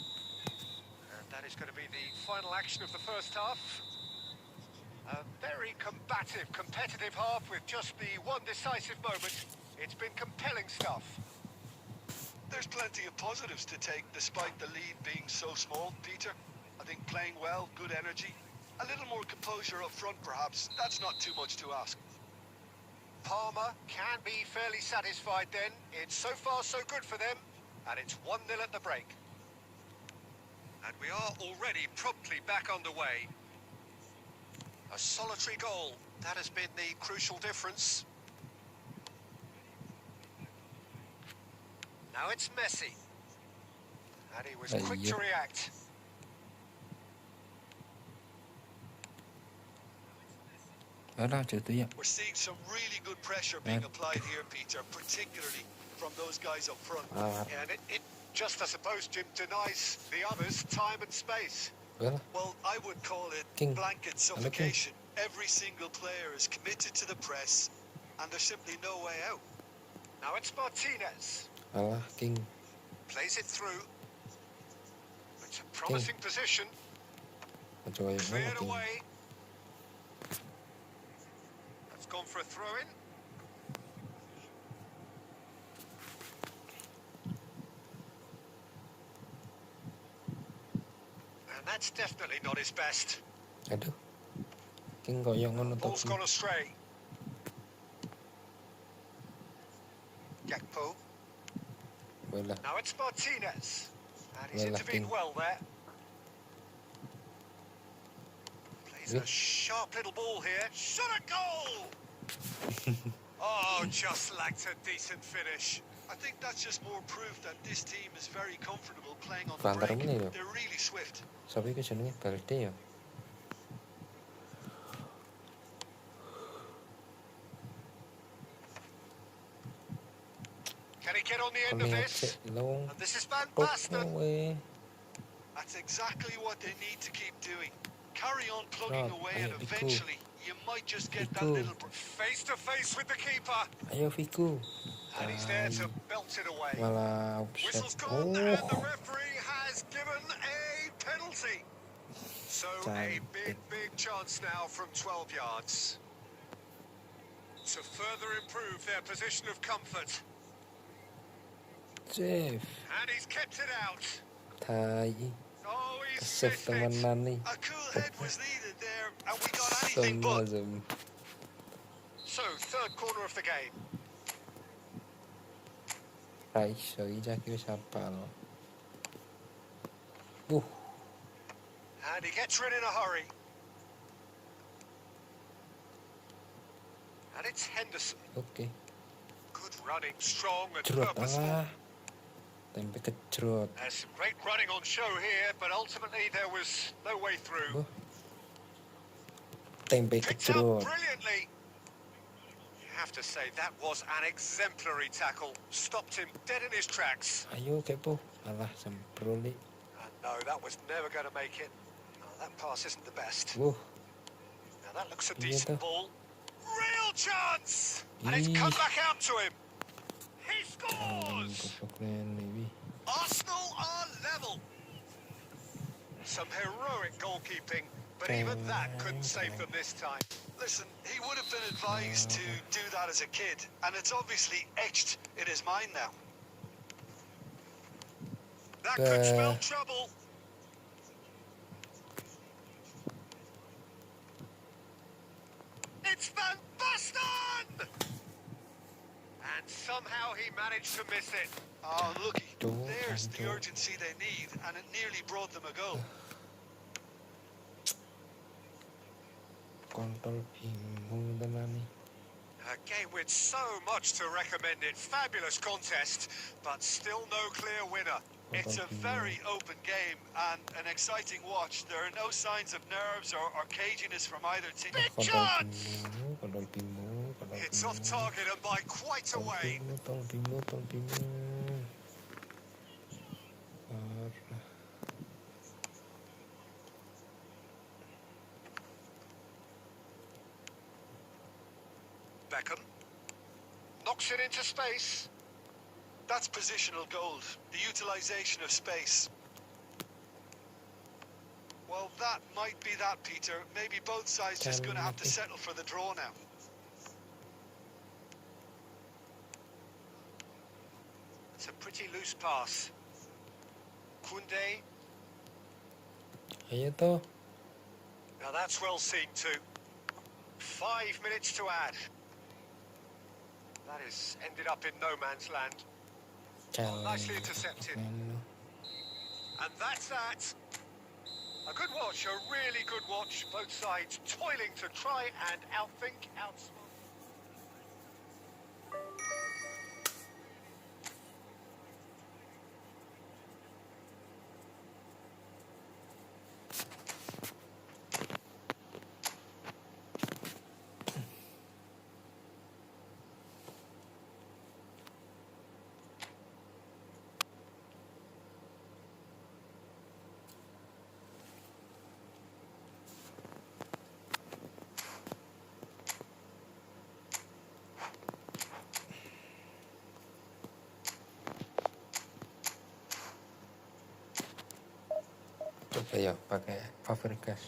S2: And that is going to be the final action of the first half. A very combative, competitive half with just the one decisive moment. It's been compelling stuff.
S3: There's plenty of positives to take despite the lead being so small, Peter. I think playing well, good energy. A little more composure up front, perhaps. That's not too much to ask.
S2: Palmer can be fairly satisfied then. It's so far so good for them. And it's 1-0 at the break. And we are already promptly back underway. A solitary goal. That has been the crucial difference. Now it's Messi. And he was quick to react.
S1: Alah, itu ya.
S3: We're seeing some really good pressure being applied here, Peter, particularly from those guys up front.
S2: And it just, I suppose, Jim, denies the others time and space.
S1: Alah,
S3: Well, I would call it
S1: King.
S3: blanket suffocation. Every single player is committed to the press, and there's simply no way out.
S2: Now it's Martinez.
S1: alah, King.
S2: Plays it through. It's a promising position.
S1: Coba yang mana
S2: Cleared
S1: King?
S2: away. That's gone for a throw-in. And that's definitely not his best.
S1: Aduh. King kok yang ngono
S2: Ball's
S1: tadi.
S2: gone astray.
S3: Gakpo.
S1: Bola.
S3: Now it's Martinez. And he's
S1: Well,
S3: intervened
S1: King.
S3: well there. Plays a sharp little ball here. Shot a goal! Oh, just lacked a decent finish. I think that's just more proof that this team is very comfortable playing on the
S1: Kuantar
S3: break.
S1: menit loh.
S3: They're really swift.
S1: Siapa itu jenenge Balde ya?
S3: Can he get on the end
S1: Kon
S3: of
S1: niat
S3: this?
S1: sik long.
S3: And this is Van
S1: Tok
S3: Basten.
S1: kowe.
S3: That's exactly what they need to keep doing. Carry on plugging
S1: Right,
S3: away,
S1: ayo,
S3: and
S1: Vico.
S3: eventually you might just get that
S1: Vico.
S3: little face to face with the keeper,
S1: Ayo Viku.
S3: and he's there to
S1: Tai.
S3: belt it away.
S1: Malah
S3: Whistle's
S1: offset.
S3: gone, and the
S1: Oh.
S3: referee has given a penalty. So a big chance now from 12 yards to further improve their position of comfort.
S1: Jeff.
S3: And he's kept it out.
S1: Tai.
S3: Oh, he's
S1: Save
S3: missed it.
S1: temenan nih.
S3: A cool head was needed there, and we got anything
S1: Semua
S3: but.
S1: Zem.
S3: So, third corner of the game.
S1: Rai so iki wis apal.
S3: And he gets rid in a hurry. And it's Henderson.
S1: Oke.
S3: Good running, strong and
S1: Jerot
S3: purposeful.
S1: ah. Tempe kejerot.
S3: There's some great running on show here, but ultimately there was no way through.
S1: Tempe
S3: Picked up
S1: kejerot.
S3: brilliantly. You have to say that was an exemplary tackle. Stopped him dead in his tracks.
S1: Ayo kepo. Alah semproli.
S3: And no, that was never going to make it. No, that pass isn't the best.
S1: Wuh.
S3: Now that looks a
S1: Iya
S3: decent
S1: tuh.
S3: ball. Real chance! And it's come
S1: Ih.
S3: back out to him. He scores!
S1: Goblok Lewi.
S3: Arsenal are level. Some heroic goalkeeping, but even that couldn't save them this time. Listen, he would have been advised to do that as a kid, and it's obviously etched in his mind now. That could spell trouble. It's Van Basten! And somehow he managed to miss it. Oh, looky. There's the urgency they need, and it nearly brought them a goal.
S1: Kontol bingung tenan nih.
S3: A game with so much to recommend it. Fabulous contest, but still no clear winner. It's a very open game and an exciting watch. There are no signs of nerves or caginess from either team. Big chance!
S1: Kontol bingung.
S3: It's off target and by quite a way.
S1: Tol bingung.
S3: Beckham knocks it into space. That's positional gold, the utilization of space. Well, that might be that, Peter. Maybe both sides just going to have to settle for the draw now. It's a pretty loose pass. Koundé.
S1: Ayo toh.
S3: Now that's well seen too. 5 minutes to add. That has ended up in no man's land. Nicely intercepted. And that's that. A good watch, a really good watch. Both sides toiling to try and outthink, outsmart.
S1: Coba ya pakai Fabregas.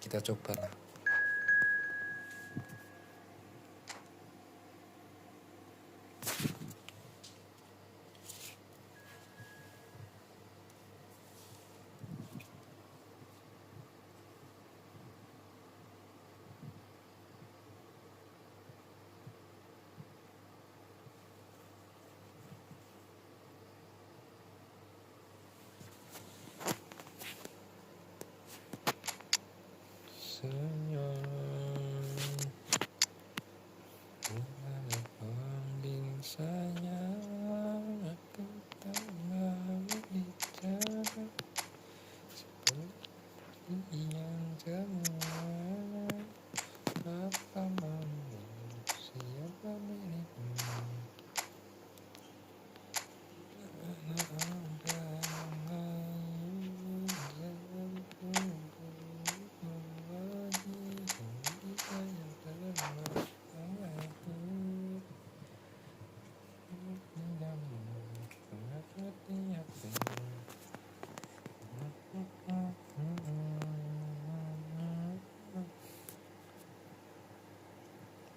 S1: Kita coba lah. senyum. Panggil sayang, aku tak mau bicara seperti yang semua. Apa manusia milikmu?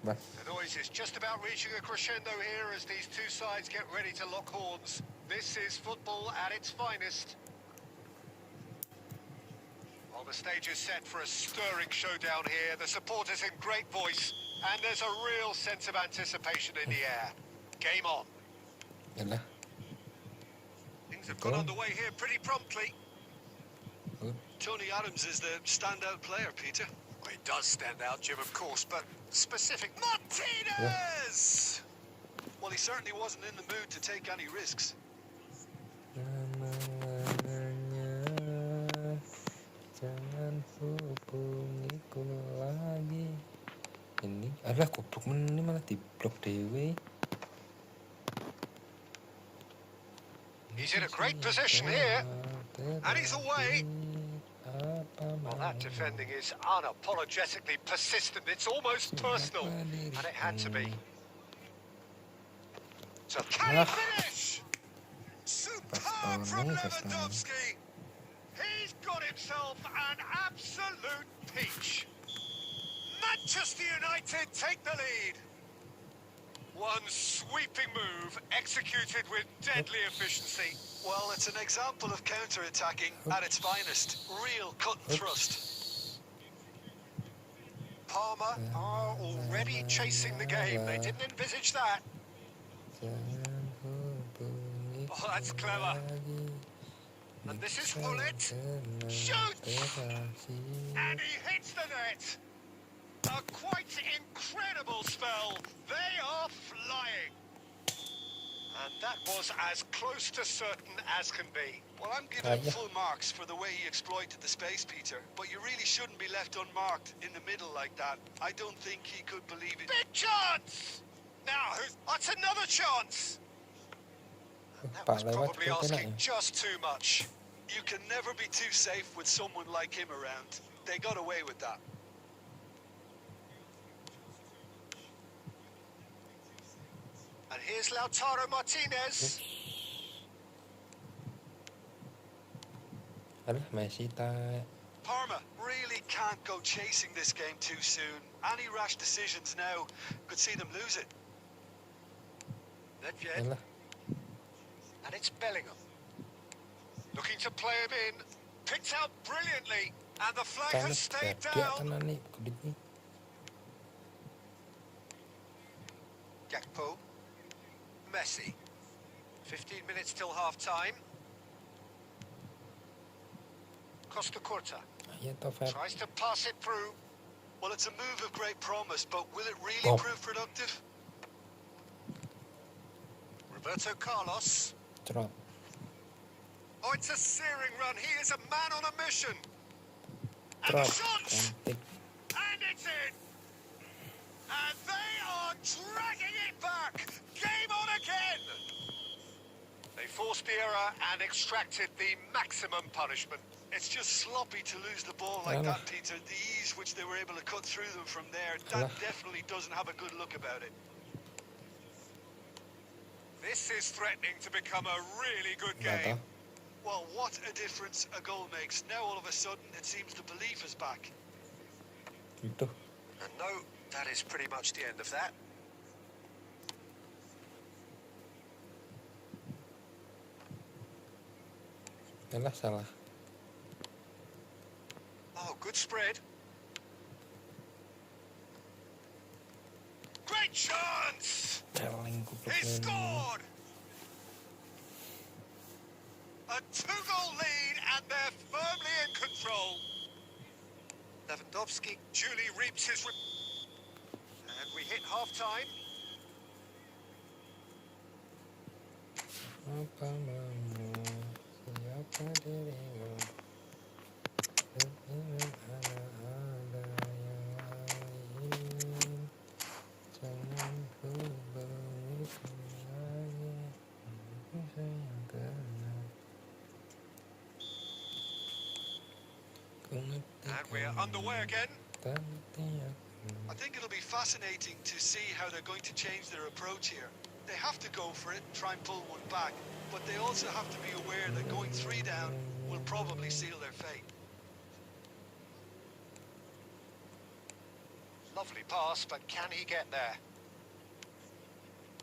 S1: Bas.
S2: The noise is just about reaching a crescendo here as these two sides get ready to lock horns. This is football at its finest. Well, the stage is set for a stirring showdown here. The supporters in great voice, and there's a real sense of anticipation in the air. Game on.
S1: Yalah.
S2: Things have got underway here pretty promptly.
S3: Tony Adams is the standout player, Peter.
S2: Well, he does stand out, Jim, of course, but specific. Martinez!
S3: Well, he certainly wasn't in the mood to take any risks.
S1: Jangan hubungiku lagi. Ini adalah goblok ini malah di blok dewe.
S2: He's in a great position here, and he's away. Well, that defending is unapologetically persistent. It's almost personal, and it had to be. So can he finish? Superb from Lewandowski. He's got himself an absolute peach. Manchester United take the lead. One sweeping move executed with deadly efficiency.
S3: Well, it's an example of counter-attacking at its finest. Real cut and thrust.
S2: Parma are already chasing the game. They didn't envisage that. Oh, that's clever. And this is Hullet. Shoots! And he hits the net. A quite incredible spell. They are flying. And that was as close to certain as can be.
S3: Well, I'm giving him full marks for the way he exploited the space, Peter. But you really shouldn't be left unmarked in the middle like that. I don't think he could believe it.
S2: Big chance! Now, that's another chance. And that was probably asking just too much.
S3: You can never be too safe with someone like him around. They got away with that.
S2: And here's Lautaro Martinez.
S3: Parma really can't go chasing this game too soon. Any rash decisions now could see them lose it.
S2: Nedved. And it's Bellingham. Looking to play him in. Picked out brilliantly. And the flag has stayed down. Gakpo. Messi. 15 minutes till half-time. Costa Curta. Tries to pass it through.
S3: Well, it's a move of great promise, but will it really prove productive?
S2: Roberto Carlos. Oh, it's a searing run. He is a man on a mission. And the shots! And it's in! And they are dragging it back! Game on again! They forced the error and extracted the maximum punishment.
S3: It's just sloppy to lose the ball like that, Peter. The ease which they were able to cut through them from there, that definitely doesn't have a good look about it.
S2: This is threatening to become a really good game.
S3: Well, what a difference a goal makes. Now all of a sudden it seems the belief is back.
S2: And no, that is pretty much the end of that.
S1: Salah.
S2: Oh, good spread. Great chance! He scored! A 2-goal lead and they're firmly in control. Lewandowski duly reaps his... And we hit half-time.
S1: Apa mau siapa dirimu dengan ada yang lain jangan hubungi lagi sayang kenal
S2: And we're underway again.
S3: I think it'll be fascinating to see how they're going to change their approach here. They have to go for it, try and pull one back, but they also have to be aware that going 3 down will probably seal their fate.
S2: Lovely pass, but can he get there?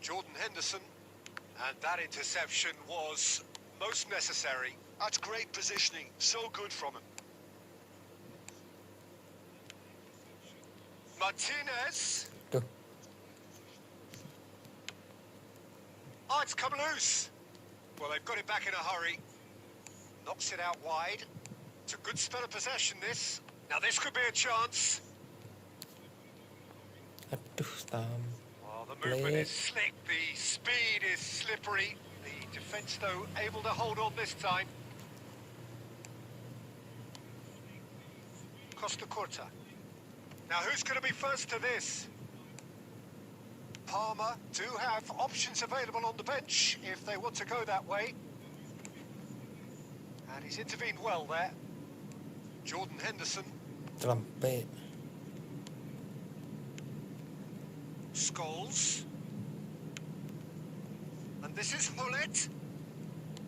S2: Jordan Henderson, and that interception was most necessary.
S3: That's great positioning, so good from him.
S2: Martinez.
S1: Tuh.
S2: Oh, it's come loose. Well, they've got it back in a hurry. Knocks it out wide. It's a good spell of possession, this. Now, this could be a chance.
S1: Aduh, Tam.
S2: Oh, the movement is slick. The speed is slippery. The defence, though, able to hold on this time. Costa Curta. Now, who's going to be first to this? Palmer do have options available on the bench if they want to go that way. And he's intervened well there. Jordan Henderson.
S1: Trampe.
S2: Scholes. And this is Hullet.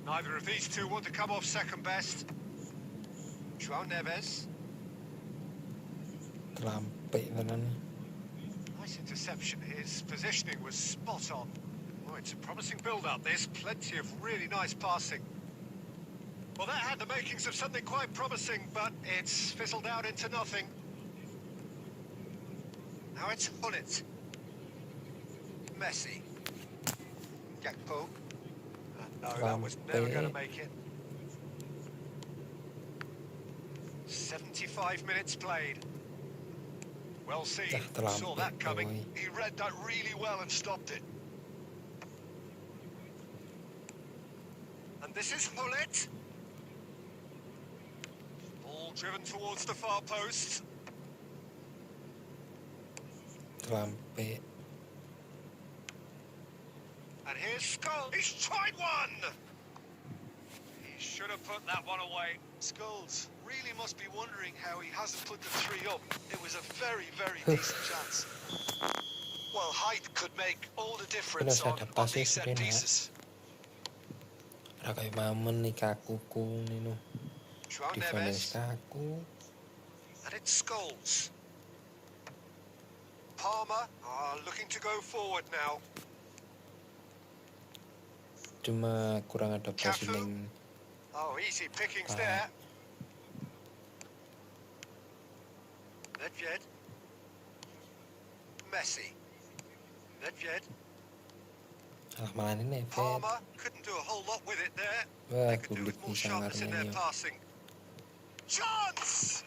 S2: Neither of these two want to come off second best. João Neves.
S1: Trampe tenan.
S2: Nice interception. His positioning was spot on. Oh, it's a promising build-up. There's plenty of really nice passing. Well, that had the makings of something quite promising, but it's fizzled out into nothing. Now it's Hullet. Messi. Gakpo. No, that was never going to make it. 75 minutes played. Well seen. Saw that coming.
S3: He read that really well and stopped it.
S2: And this is Hullet. Ball driven towards the far post.
S1: Trampe.
S2: And here's Scholes. He's tried one! He should have put that one away.
S3: Scholes really must be wondering how he hasn't put the 3 up. It was a very, very decent chance. Well, height could make all the difference on these set pieces.
S1: Ada kayak Mamen nih kakuku nih no.
S2: João
S1: Defense
S2: Neves.
S1: kaku.
S2: And it's Scholes. Palmer are looking to go forward now.
S1: Cuma kurang ada positioning.
S2: Oh, easy pickings there. Nedved. Messi. Nedved.
S1: Alah malah ini Nedved.
S2: Palmer couldn't do a whole lot with it there.
S1: Wah,
S2: They could do with
S1: kulit
S2: more
S1: nih
S2: sharpness in their
S1: sangarnya.
S2: passing. Chance!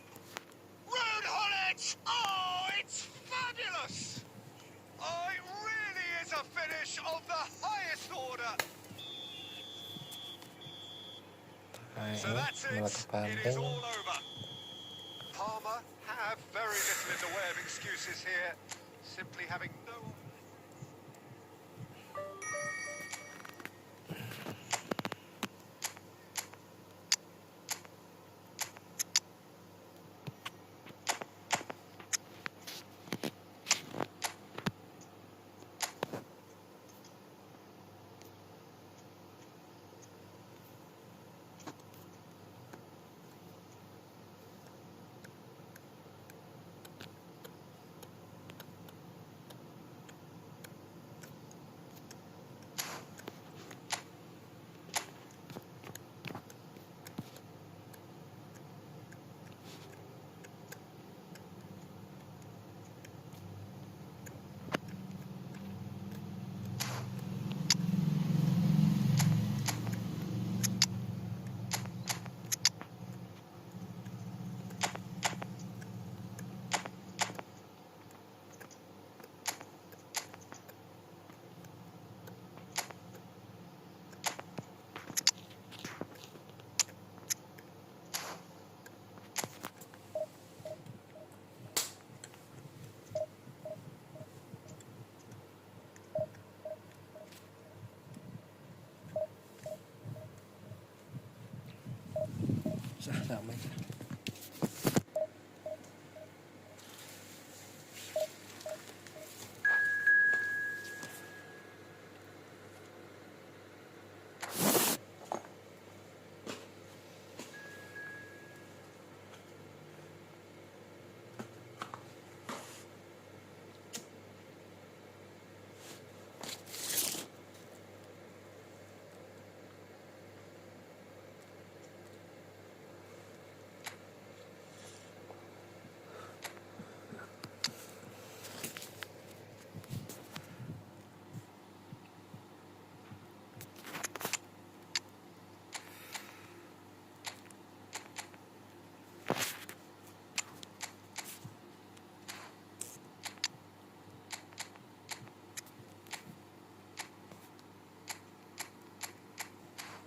S2: Rude Hullet! Oh, it's fabulous! Oh, it really is a finish of the highest order. So that's it. It is all over. Palmer have very little in the way of excuses here. Simply having no...
S1: Sama aja.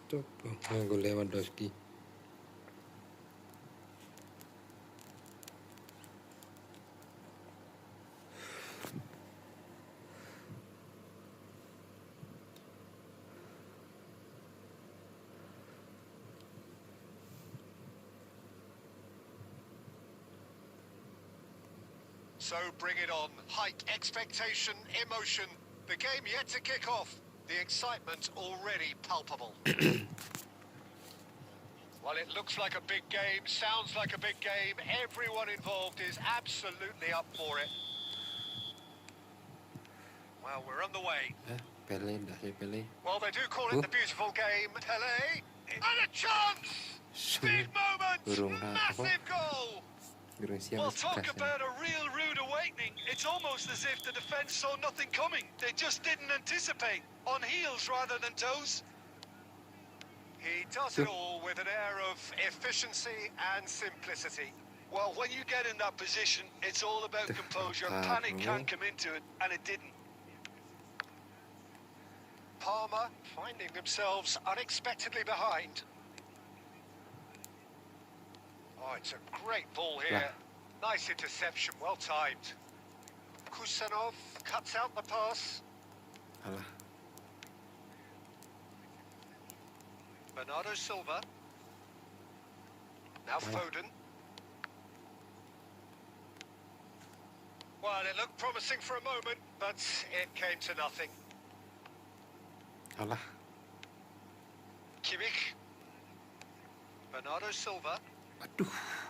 S1: Coba nganggo Lewandowski.
S2: So bring it on. Hike expectation, emotion. The game yet to kick off. The excitement already palpable. Well, it looks like a big game, sounds like a big game. Everyone involved is absolutely up for it. Well, we're on the way.
S1: Pele, dah saya Pele.
S2: Well, they do call it the beautiful game. Pele, and a chance! Big moment! Massive goal!
S3: Well, talk about a real rude awakening. It's almost as if the defence saw nothing coming. They just didn't anticipate. On heels rather than toes.
S2: He does it all with an air of efficiency and simplicity.
S3: Well, when you get in that position, it's all about composure. Panic can't come into it, and it didn't.
S2: Parma finding themselves unexpectedly behind. Oh, it's a great ball here. Nice interception, well timed. Kusanov cuts out the pass. Bernardo Silva. Now Foden. Well, it looked promising for a moment, but it came to nothing. Kimmich. Bernardo Silva.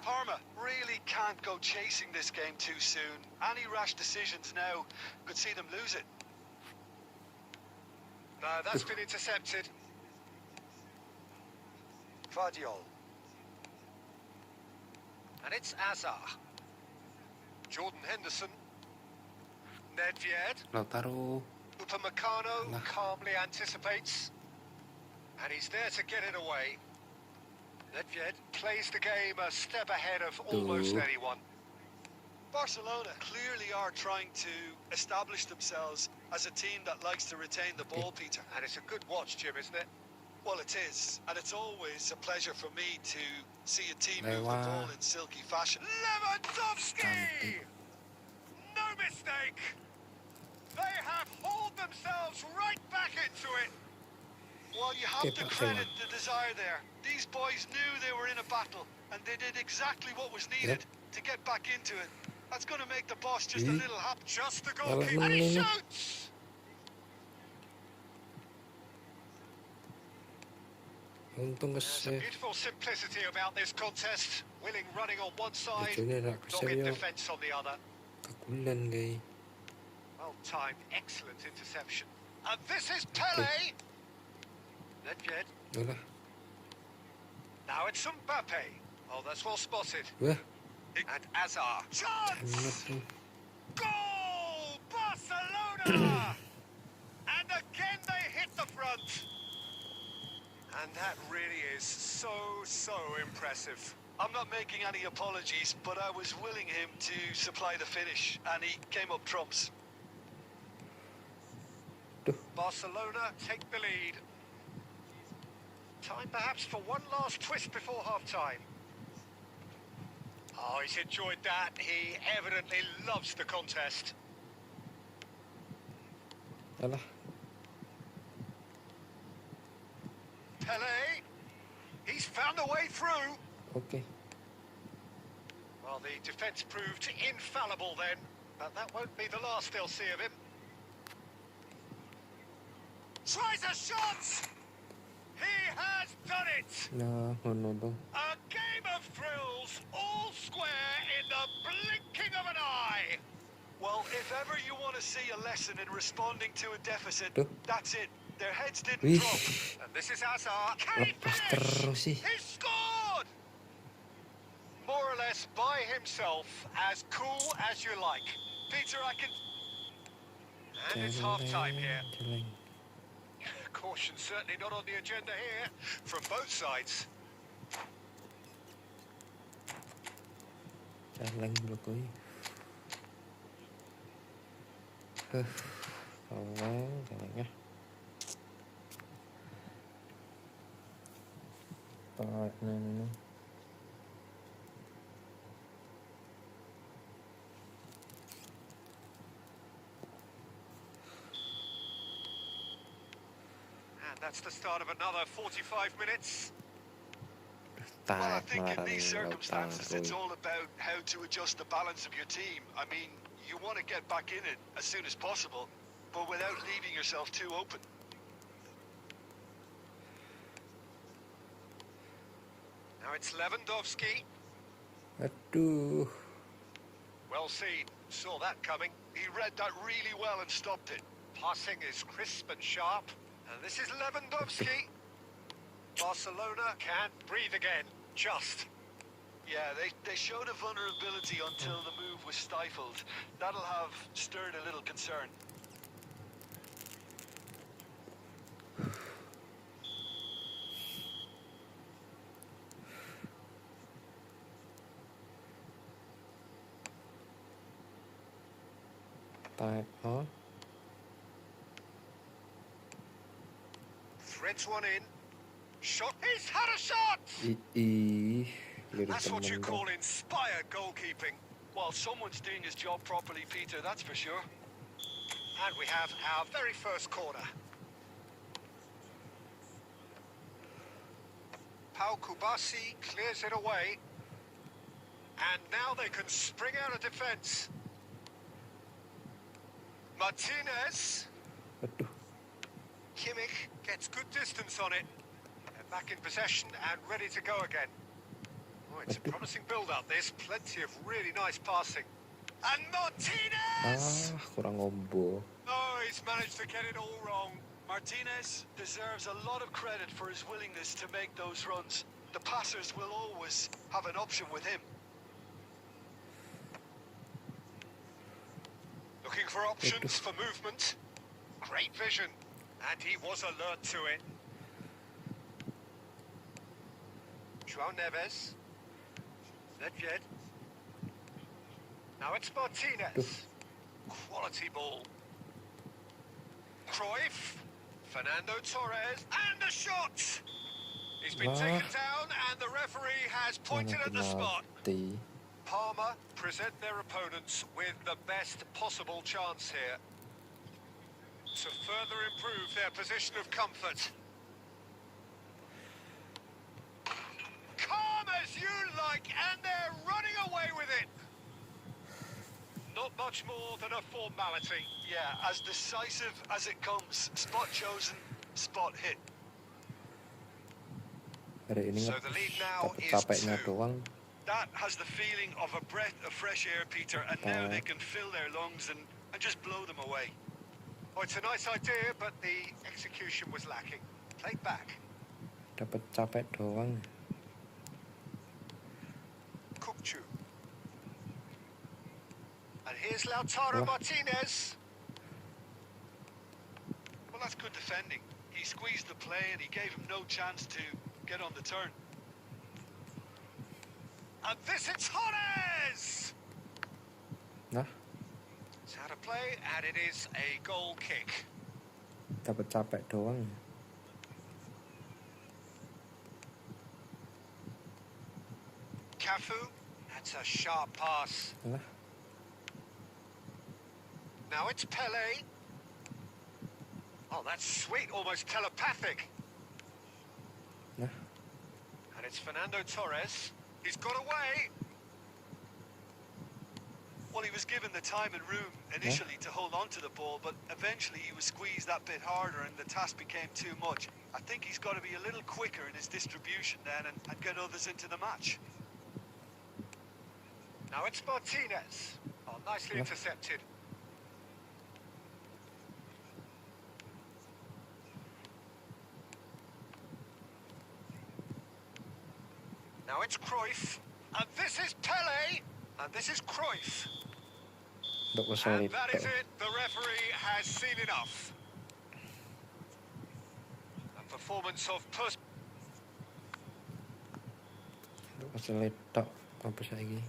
S3: Parma really can't go chasing this game too soon. Any rash decisions now could see them lose it.
S2: No, that's been intercepted. Vardiol. And it's Azar. Jordan Henderson. Nedved.
S1: Lautaro.
S2: Upamecano calmly anticipates. And he's there to get it away. Nedved plays the game a step ahead of almost anyone.
S3: Barcelona clearly are trying to establish themselves as a team that likes to retain the ball, Peter.
S2: And it's a good watch, Jim, isn't it?
S3: Well, it is. And it's always a pleasure for me to see a team move the ball in silky fashion.
S2: Lewandowski! No mistake! They have hauled themselves right back into it.
S3: Well, you have to credit the desire there. These boys knew they were in a battle, and they did exactly what was needed to get back into it. That's going to make the boss just a little happy.
S2: Just the goalkeeper, and he shoots! There's a beautiful simplicity about this contest. Willing running on one side, dogged defence on the other. Well-timed, excellent interception. And this is Pele! Nedved. Now it's Mbappe. Oh, that's well spotted. And Azar. Chance! Goal! Barcelona! And again they hit the front. And that really is so impressive.
S3: I'm not making any apologies, but I was willing him to supply the finish, and he came up trumps.
S2: Barcelona take the lead. Time perhaps for one last twist before half-time. Oh, he's enjoyed that. He evidently loves the contest. Pele. He's found a way through.
S1: Okay.
S2: Well, the defence proved infallible then, but that won't be the last they'll see of him. Tries a shot! He has done it!
S1: No, bang.
S2: A game of thrills, all square in the blinking of an eye!
S3: Well, if ever you want to see a lesson in responding to a deficit,
S1: Tuh.
S3: that's it. Their heads didn't
S1: Wih,
S3: drop.
S2: And this is Hazard. Can he
S1: lepas
S2: finish?
S1: terus sih.
S2: He scored! More or less by himself, as cool as you like.
S3: Peter, I can...
S2: And it's half-time here.
S1: Celeng.
S2: Caution certainly not on the agenda here, from both sides.
S1: Celeng Jokowi. Awal celengnya. Partner ini.
S2: And that's the start of another 45 minutes.
S3: Well, I
S1: Tak
S3: think in
S1: marah
S3: these
S1: nih
S3: circumstances, it's
S1: Jokowi.
S3: all about how to adjust the balance of your team. I mean, you want to get back in it as soon as possible, but without leaving yourself too open.
S2: Now it's Lewandowski.
S1: Aduh.
S2: Well seen. Saw that coming.
S3: He read that really well and stopped it.
S2: Passing is crisp and sharp. And this is Lewandowski. Barcelona can't breathe again. Just.
S3: Yeah, they showed a vulnerability until the move was stifled. That'll have stirred a little concern.
S1: Tak, oh.
S2: Threads one in. Shot. He's had a shot!
S1: Ih, lirik
S2: That's what you
S1: temen
S2: call
S1: tuh.
S2: inspired goalkeeping.
S3: Well, someone's doing his job properly, Peter, that's for sure.
S2: And we have our very first corner. Pau Kubasi clears it away. And now they can spring out of defence. Martinez.
S1: Aduh.
S2: Kimmich gets good distance on it. They're back in possession and ready to go again. Oh, it's a promising build-up, this. Plenty of really nice passing. And Martinez!
S1: Kurang ngombo.
S2: Oh, he's managed to get it all wrong.
S3: Martinez deserves a lot of credit for his willingness to make those runs. The passers will always have an option with him.
S2: Looking for options for movement. Great vision. And he was alert to it. João Neves. Nedved. Now it's Martinez. Quality ball. Cruyff. Fernando Torres. And the shot! He's been taken down and the referee has pointed at the spot.
S1: Penalti.
S2: Parma present their opponents with the best possible chance here to further improve their position of comfort. Calm as you like, and they're running away with it. Not much more than a formality.
S3: Yeah, as decisive as it comes. Spot chosen, spot hit.
S1: Hari ini
S2: So the lead now is
S1: capeknya
S2: 2.
S1: doang.
S3: That has the feeling of a breath of fresh air, Peter, and now they can fill their lungs and just blow them away.
S2: Oh, it's a nice idea, but the execution was lacking. Played back.
S1: Dapat capek doang.
S2: Kukcu. And here's Lautaro Martinez.
S3: Well, that's good defending. He squeezed the play and he gave him no chance to get on the turn.
S2: And this is Torres!
S1: Nah,
S2: It's out of play, and it is a goal kick.
S1: dapat capek doang.
S2: Cafu, that's a sharp pass.
S1: Lah,
S2: Now it's Pele. Oh, that's sweet, almost telepathic.
S1: nah.
S2: And it's Fernando Torres. He's got away.
S3: Well, he was given the time and room initially to hold on to the ball, but eventually he was squeezed that bit harder and the task became too much. I think he's got to be a little quicker in his distribution then and get others into the match.
S2: Now it's Martinez. Oh, nicely intercepted. Now it's Cruyff. And this is Pele. And this is Cruyff.
S1: Untuk
S2: And
S1: kesulitan.
S2: that is it. The referee has seen enough. A performance of
S1: Untuk kesulitan. Apa lagi?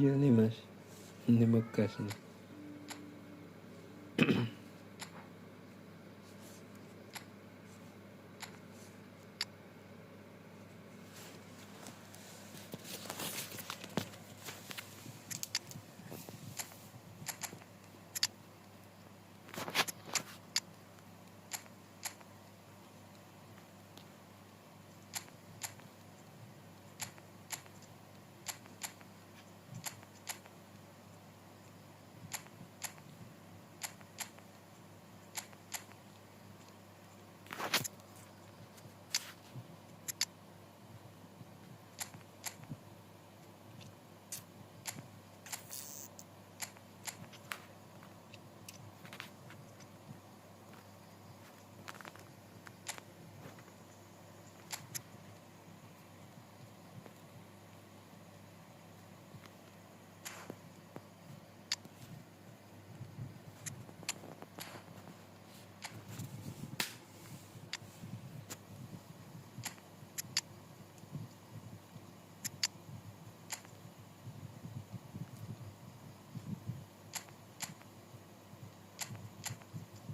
S1: Iya nih mas, ini bekas nih.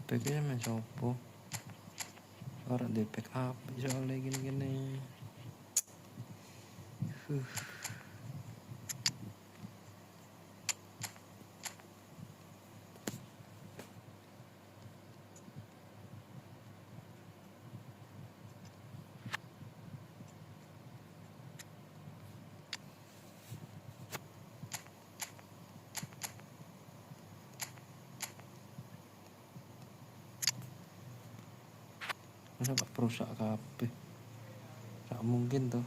S1: Backnya main sopo? Orang di backup soalnya gini-gini. Masa pak perusak kabeh? Gak mungkin tuh.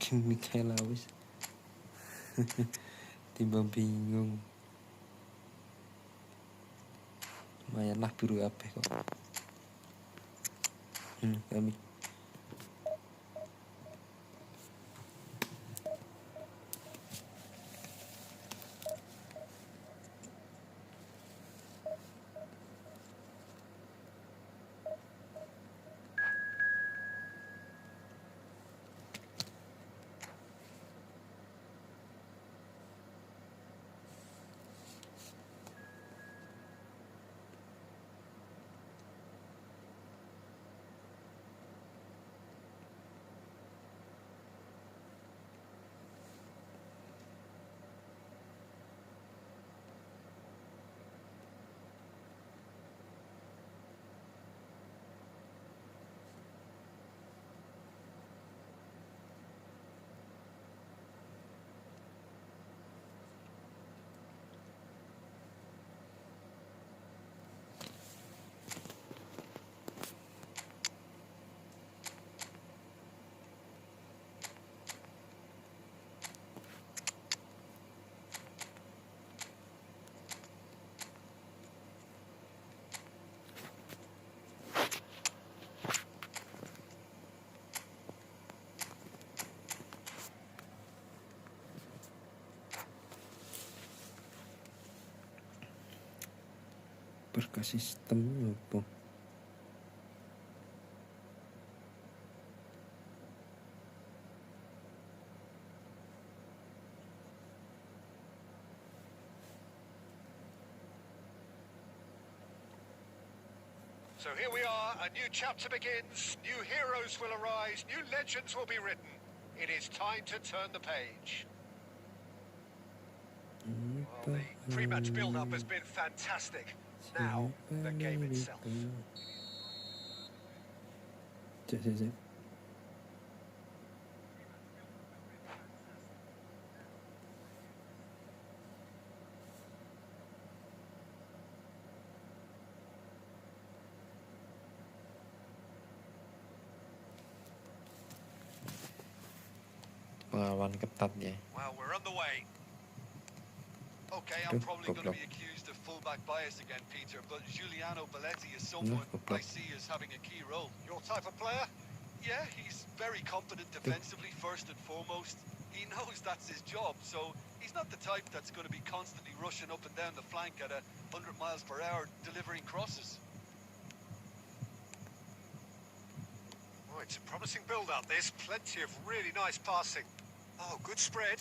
S1: Mikael awis timbang bingung. Lumayan lah biru apa kok. Kami berkas sistem apa?
S2: So here we are, a new chapter begins, new heroes will arise, new legends will be written. It is time to turn the page. Well, the pre-match build-up has been fantastic. Now, the game itself.
S1: Cek. lawan ketat ya.
S2: Well, we're on the way.
S3: Okay, I'm probably going to be accused of fullback bias again, Peter, but Giuliano Belletti is someone I see as having a key role.
S2: Your type of player?
S3: Yeah, he's very competent defensively, first and foremost. He knows that's his job, so he's not the type that's going to be constantly rushing up and down the flank at 100 miles per hour delivering crosses.
S2: Oh, it's a promising build-up, this. Plenty of really nice passing. Oh, good spread.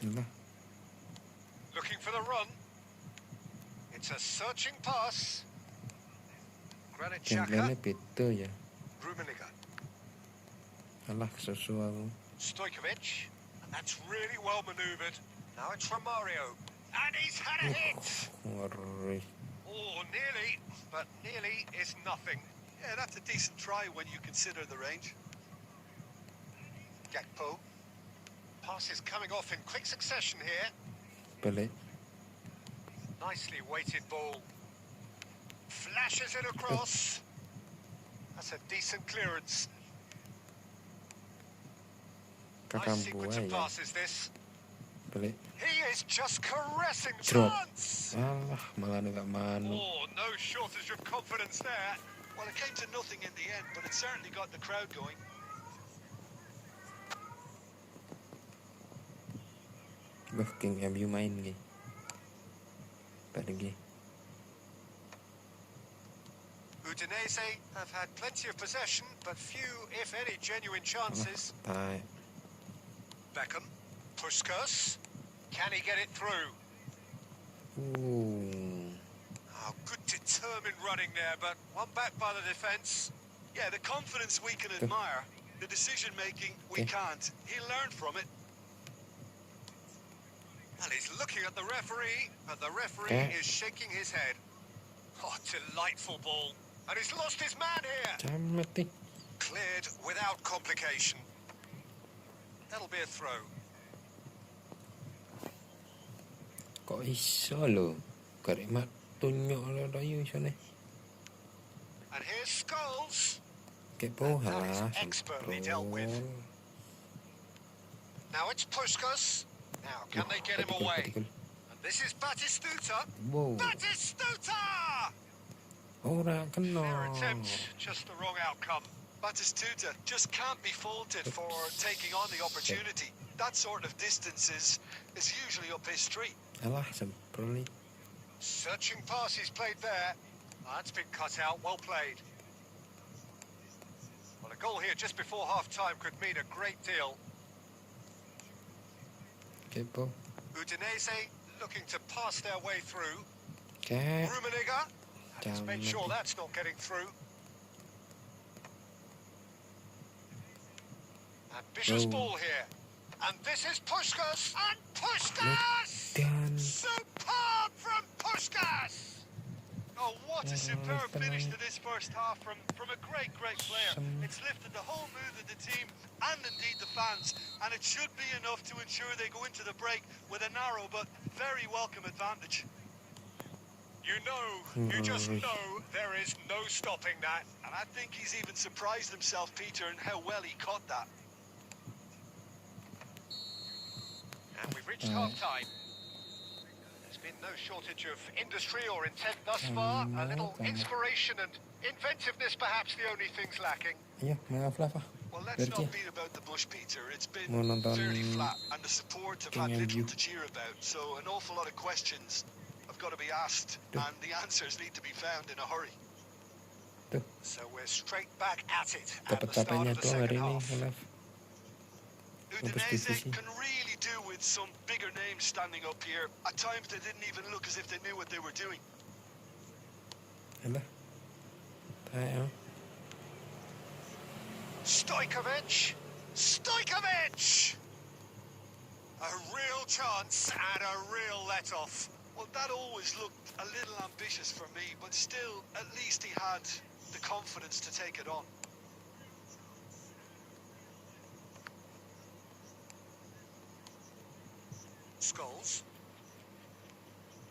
S2: Looking for the run. It's a searching pass. Granit Xhaka.
S1: Gameplaynya beda ya.
S2: Rummenigge.
S1: Alah, susu aku.
S2: Stojkovic. And that's really well manoeuvred. Now it's from Mario. And he's had a hit.
S1: Ngeri.
S2: Oh, nearly. But nearly is nothing.
S3: Yeah, that's a decent try when you consider the range.
S2: Gakpo. Passes coming off in quick succession here.
S1: Balik.
S2: Nicely weighted ball. Flashes it across. That's a decent clearance. Nice sequence of passes this.
S1: Balik.
S2: He is just caressing
S1: Drop.
S2: chance.
S1: Alah, malah nggak manu.
S2: Oh, no shortage of confidence there.
S3: Well, it came to nothing in the end, but it certainly got the crowd going.
S1: King MU main gini. Pergi.
S2: Udinese have had plenty of possession, but few, if any, genuine chances.
S1: Tai.
S2: Beckham. Puskas. Can he get it through? Oh, good determined running there, but one back by the defence.
S3: Yeah, the confidence we can admire. The decision-making, we can't. He'll learn from it.
S2: And he's looking at the referee, but the referee is shaking his head. Oh, delightful ball. And he's lost his man here.
S1: Camet nih.
S2: Cleared without complication. That'll be a throw.
S1: Kok iso lho? Garek mak tunjuk lo doyu iso nih.
S2: And here's Scholes.
S1: Kepo
S2: That
S1: halah.
S2: is expertly dealt with. Now it's Puskas. Now, can they get him away? And this is Batistuta.
S1: Wow.
S2: Batistuta!
S1: Ora kena.
S2: Fair attempt, just the wrong outcome.
S3: Batistuta just can't be faulted for taking on the opportunity. That sort of distance is usually up his street.
S1: Alah, sempurna nih.
S2: Searching pass he's played there. That's been cut out, well played. Well, a goal here just before half-time could mean a great deal.
S1: Kepo.
S2: Udinese looking to pass their way through.
S1: Okay.
S2: Rummenigge. Let's make sure that's not getting through. Ambitious ball here. And this is Puskas. And Puskas! Superb from Puskas!
S3: Oh, what a superb finish to this first half from a great, great player. It's lifted the whole mood of the team and indeed the fans, and it should be enough to ensure they go into the break with a narrow but very welcome advantage.
S2: You just know there is no stopping that.
S3: And I think he's even surprised himself, Peter, in how well he caught that.
S2: And we've reached half-time. There's been no shortage of industry or intent thus far. A little inspiration and inventiveness, perhaps the only things lacking.
S1: Iya, maaf lah, Pak.
S3: Well, let's not beat about the bush, Peter. It's been
S1: Mau nonton
S3: fairly flat, and the support have had
S1: King
S3: little
S1: MU.
S3: to cheer about. So an awful lot of questions have got to be asked, and the answers need to be found in a hurry.
S1: Tuh,
S2: So we're straight back at it at
S1: dapat
S2: the start
S1: katanya
S2: of the
S1: tuh hari
S2: second
S1: ini,
S2: half.
S1: Olaf.
S3: Udinese
S1: Divisi.
S3: can really do with some bigger names standing up here. At times they didn't even look as if they knew what they were doing.
S1: Alah. Tayo.
S2: Stojkovic! Stojkovic! A real chance and a real let-off.
S3: Well, that always looked a little ambitious for me, but still, at least he had the confidence to take it on.
S2: Scholes.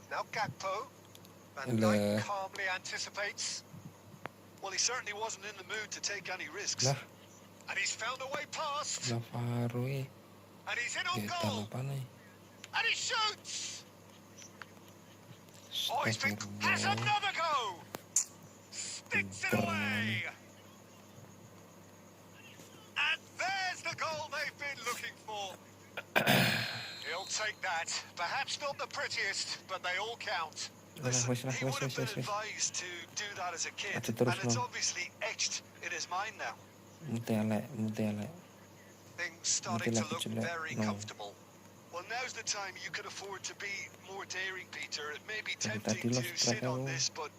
S2: Now Gakpo. Van
S1: Hello.
S2: Dijk calmly anticipates.
S3: Well, he certainly wasn't in the mood to take any risks.
S1: Lah,
S2: And he's found a way past.
S1: Navarro eh.
S2: And he's in on
S1: Kegiatan
S2: goal.
S1: apa nih?
S2: And he shoots. Oh, he's been... Has another go. Sticks it away. And there's the goal they've been looking for. He'll take that. Perhaps not the prettiest, but they all count.
S3: Listen, he would have been advised to do that as a kid, and it's obviously etched in his mind now. Things starting to look very comfortable. Well, now's the time you could afford to be more daring, Peter. It may be tempting to sit on this, but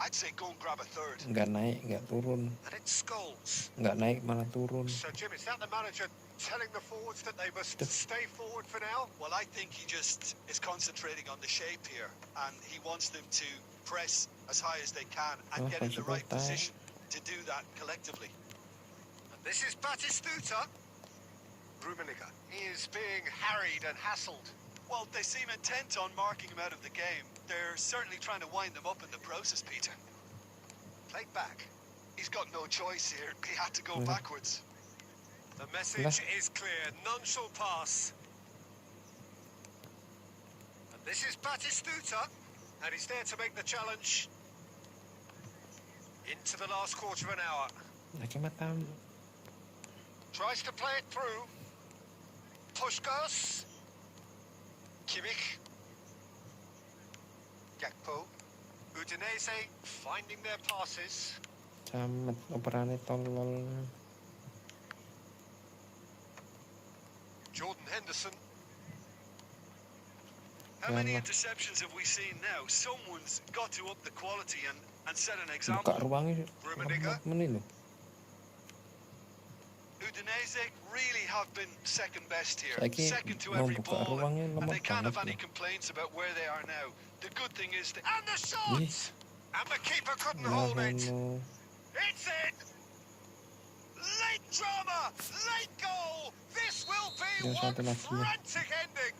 S3: I'd say go and grab a third.
S1: Nggak naik, nggak turun.
S2: And it Scholes.
S1: Nggak naik malah turun.
S2: So, Jim, is that the manager telling the forwards that they must stay forward for now?
S3: Well, I think he just is concentrating on the shape here, and he wants them to press as high as they can and get in the right position to do that collectively.
S2: And this is Batistuta. Rummenigge. He is being harried and hassled.
S3: Well, they seem intent on marking him out of the game. They're certainly trying to wind them up in the process, Peter.
S2: Played back.
S3: He's got no choice here. He had to go backwards.
S2: The message is clear. None shall pass. And this is Batistuta. And he's there to make the challenge. Into the last quarter of an hour. Tries to play it through. Puskás. Kimmich. Gakpo. Udinese finding their passes.
S1: Camet operannya tolol.
S2: Jordan Henderson.
S3: How many interceptions have we seen now? Someone's got to up the quality and set an example.
S1: Buka ruangnya.
S2: Rummenigge.
S3: Udinese really have been second best here,
S1: Saiki
S3: second to every
S1: buka
S3: ball,
S1: ruangnya
S3: and they
S1: lemot
S3: can't have
S1: banget
S3: any
S1: loh.
S3: complaints about where they are now. The good thing is that...
S2: And the shot! And the keeper couldn't hold it. It's in! Late drama! Late goal! This will be one frantic ending!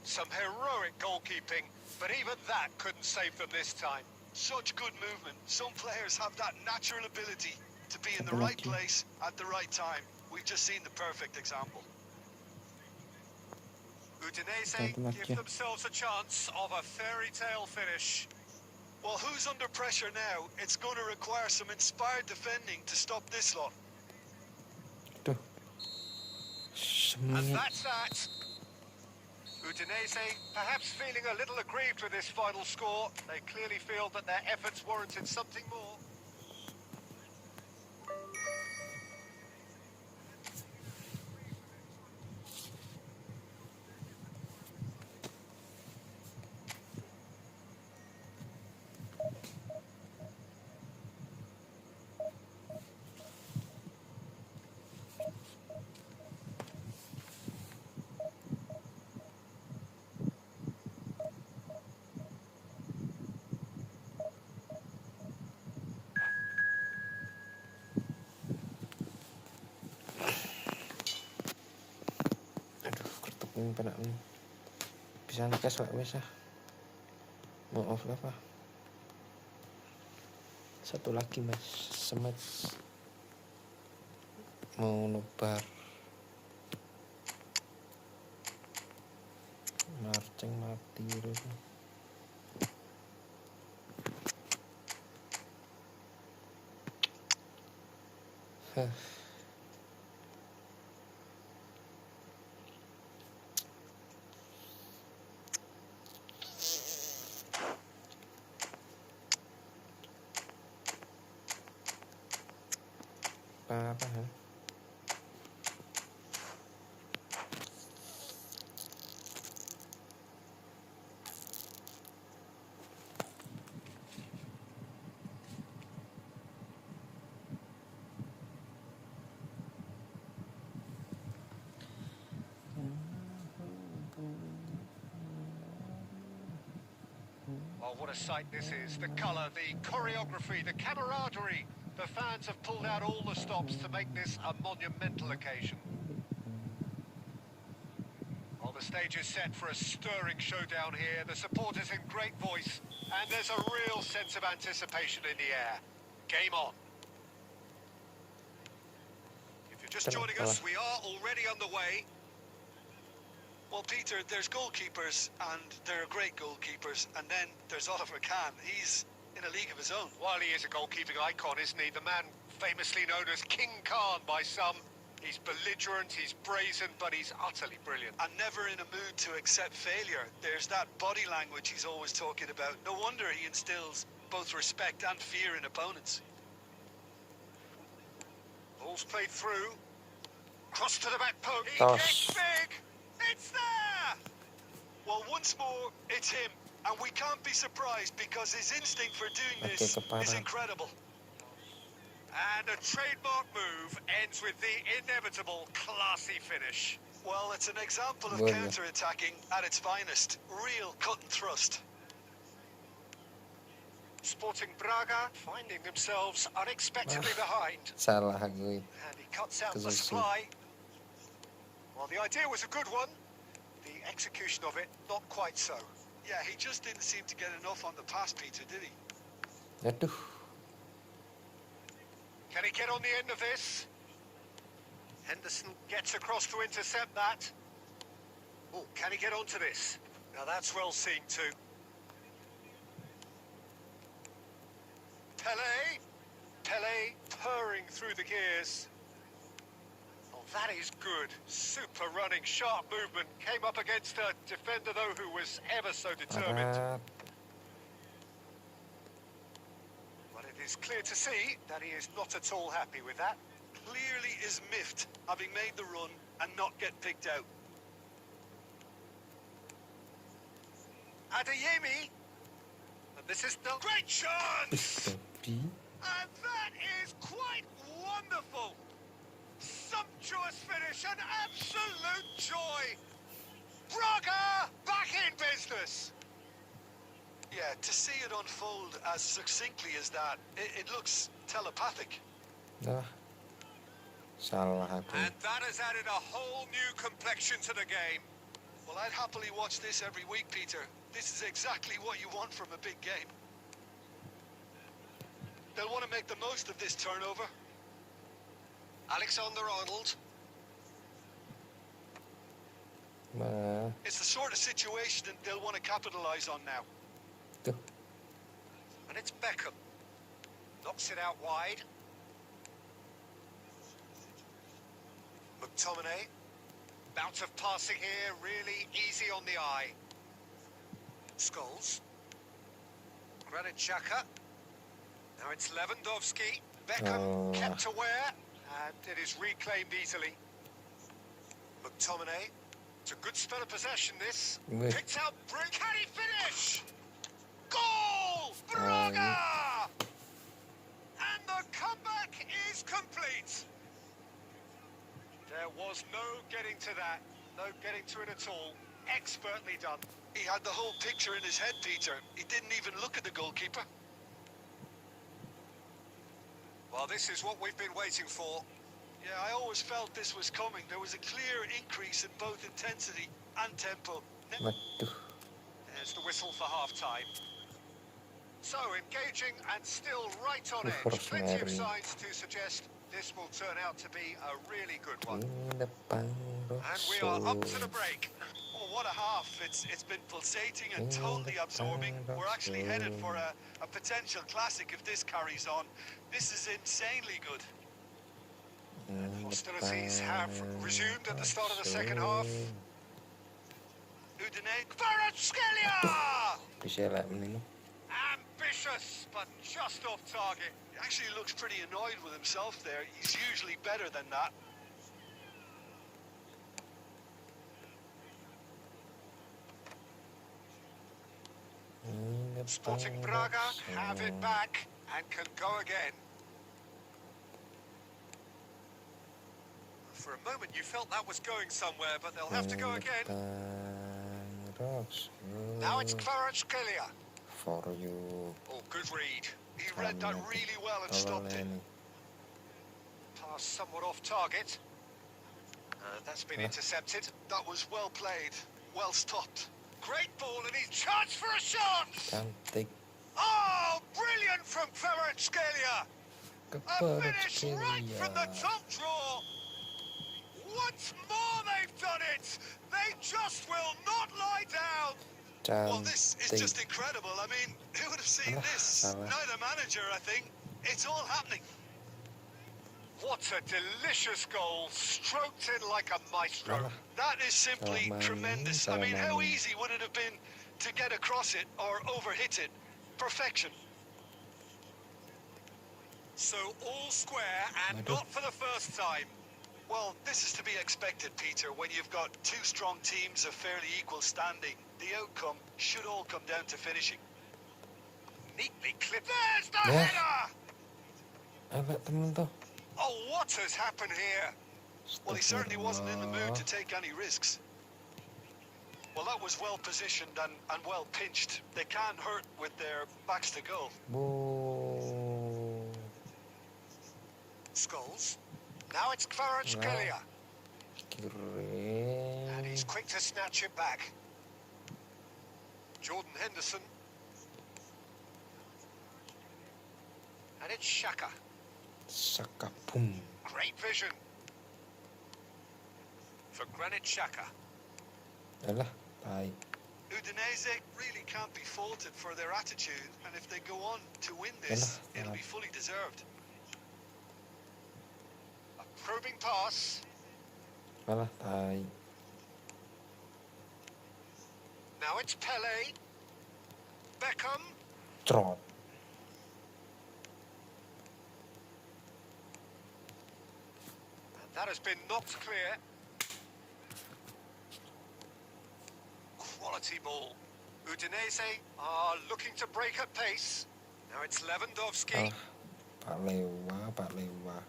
S2: Some heroic goalkeeping, but even that couldn't save them this time.
S3: Such good movement. Some players have that natural ability to be in the right place at the right time. We've just seen the perfect example.
S2: Udinese give themselves a chance of a fairy tale finish.
S3: Well, who's under pressure now? It's going to require some inspired defending to stop this lot.
S2: And that's that. Udinese perhaps feeling a little aggrieved with this final score. They clearly feel that their efforts warranted something more.
S1: Pada bisa ngekas pak wes ah, maaf lah pak. Satu lagi mas, semet mau nobar marceng mati gitu. Apa ha?
S2: Oh, what a sight this is. The colour, the choreography, the camaraderie. The fans have pulled out all the stops to make this a monumental occasion. Well, the stage is set for a stirring showdown here. The supporters in great voice, and there's a real sense of anticipation in the air. Game on. If just joining us, we are already underway.
S3: Well, Peter, there's goalkeepers, and there are great goalkeepers, and then there's Oliver Kahn. He's in a league of his own.
S2: While he is a goalkeeping icon, isn't he? The man famously known as King Khan by some. He's belligerent, he's brazen, but he's utterly brilliant.
S3: And never in a mood to accept failure. There's that body language he's always talking about. No wonder he instills both respect and fear in opponents.
S2: Ball's played through. Cross to the back post. He
S1: Toss.
S2: gets big. It's there.
S3: Well, once more, it's him. And we can't be surprised because his instinct for doing this is
S1: keparan.
S3: incredible.
S2: And a trademark move ends with the inevitable classy finish.
S3: Well, it's an example of
S1: Good.
S3: counter-attacking at its finest. Real cut and thrust.
S2: Sporting Braga finding themselves unexpectedly behind.
S1: Salah gue.
S2: And he cuts out the
S1: Because I see.
S2: supply. Well, the idea was a good one. The execution of it, not quite so.
S3: Yeah, he just didn't seem to get enough on the pass, Peter, did he?
S1: Aduh.
S2: Can he get on the end of this? Henderson gets across to intercept that. Oh, can he get onto this? Now that's well seen too. Pele purring through the gears. Oh, that is good. Super running, sharp movement. Came up against a defender, though, who was ever so determined.
S1: Alright.
S2: But it is clear to see that he is not at all happy with that.
S3: Clearly is miffed, having made the run and not get picked out.
S2: Adeyemi. And this is the great chance!
S1: Tapi
S2: And that is quite wonderful. Sumptuous finish, an absolute joy. Braga back in business.
S3: Yeah, to see it unfold as succinctly as that, it looks telepathic.
S1: dah. Salah aku.
S2: And that has added a whole new complexion to the game.
S3: Well, I'd happily watch this every week, Peter. This is exactly what you want from a big game. They'll want to make the most of this turnover.
S2: Alexander-Arnold.
S1: Mana?
S3: It's the sort of situation that they'll want to capitalize on now.
S1: Tuh.
S2: And it's Beckham. Knocks it out wide. McTominay. Bout of passing here, really easy on the eye. Scholes. Granit Xhaka. Now it's Lewandowski. Beckham
S1: Oh.
S2: kept aware, and it is reclaimed easily. McTominay. It's a good spell of possession, this.
S1: Wih.
S2: Picked out, can he finish? Goal! Braga! And the comeback is complete. There was no getting to that, no getting to it at all. Expertly done.
S3: He had the whole picture in his head, Peter. He didn't even look at the goalkeeper.
S2: Well, this is what we've been waiting for.
S3: Yeah, I always felt this was coming. There was a clear increase in both intensity and tempo.
S1: Waduh.
S2: There's the whistle for half-time. So, engaging and still right on edge.
S1: First
S2: Plenty of
S1: Mary.
S2: signs to suggest this will turn out to be a really good one.
S1: Ini depan
S2: And we are up to the break.
S3: Oh, what a half. It's been pulsating and totally absorbing. We're actually headed for a potential classic if this carries on. This is insanely good.
S2: Hostilities have resumed at the start of the second half.
S3: Udine.
S2: Kvaratskhelia!
S1: Bisa lah ini.
S2: Ambitious, but just off target.
S3: He actually looks pretty annoyed with himself there. He's usually better than that.
S2: Sporting Braga have it back and can go again. For a moment you felt that was going somewhere, but they'll have to go again. Now it's Kvaratskhelia.
S1: For you.
S2: Oh, good read.
S3: He read that really well and stopped it.
S2: Pass somewhat off target. That's been intercepted.
S3: That was well played. Well stopped.
S2: Great ball and he's chance for a shot!
S1: Cantik.
S2: Oh, brilliant from Kvaratskhelia! A finish right from the
S1: Kvaratskhelia.
S2: top draw! just will not lie down. Well, this is just incredible. I mean, who would have seen this? Not a manager, I think. It's all happening. What a delicious goal, stroked in like a maestro. That is simply tremendous. I mean, how easy would it have been to get across it or overhit it? Perfection. So all square and not for the first time.
S3: Well, this is to be expected, Peter, when you've got two strong teams of fairly equal standing. The outcome should all come down to finishing.
S2: Neatly clipped. There's the header!
S1: temen tuh.
S2: Oh, what has happened here?
S3: Well, he certainly wasn't in the mood to take any risks. Well, that was well positioned and well pinched. They can't hurt with their backs to goal.
S2: Scholes. Now it's Kvaratskhelia. And he's quick to snatch it back. Jordan Henderson. And it's Xhaka.
S1: Xhaka, boom.
S2: Great vision. For Granit Xhaka.
S1: Alah, tai.
S3: Udinese really can't be faulted for their attitude, and if they go on to win this, it'll be fully deserved.
S2: A probing pass.
S1: Alah, tai.
S2: Now it's Pele. Beckham.
S1: Trot.
S2: And that has been knocked clear. Quality ball. Udinese are looking to break at pace. Now it's Lewandowski.
S1: Pak Lewa.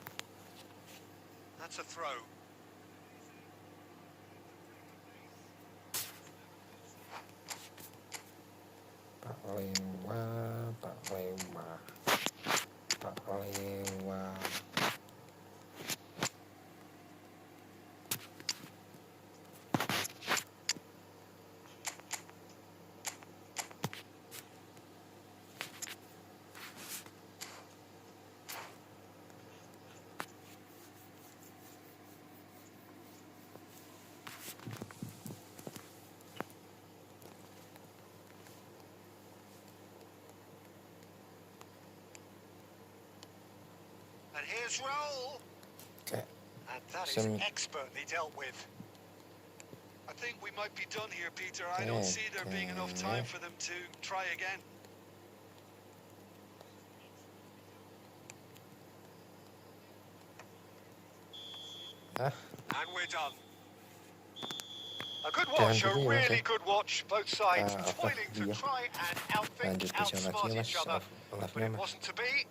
S2: That's a throw.
S1: Pak Lewa.
S2: And here's Raul.
S1: Okay.
S2: And that is expertly dealt with.
S3: I think we might be done here, Peter. I don't see there being enough time for them to try again.
S2: And we're done. A good watch, a really good watch. Both sides toiling to try and outsmart each other. But it wasn't to be.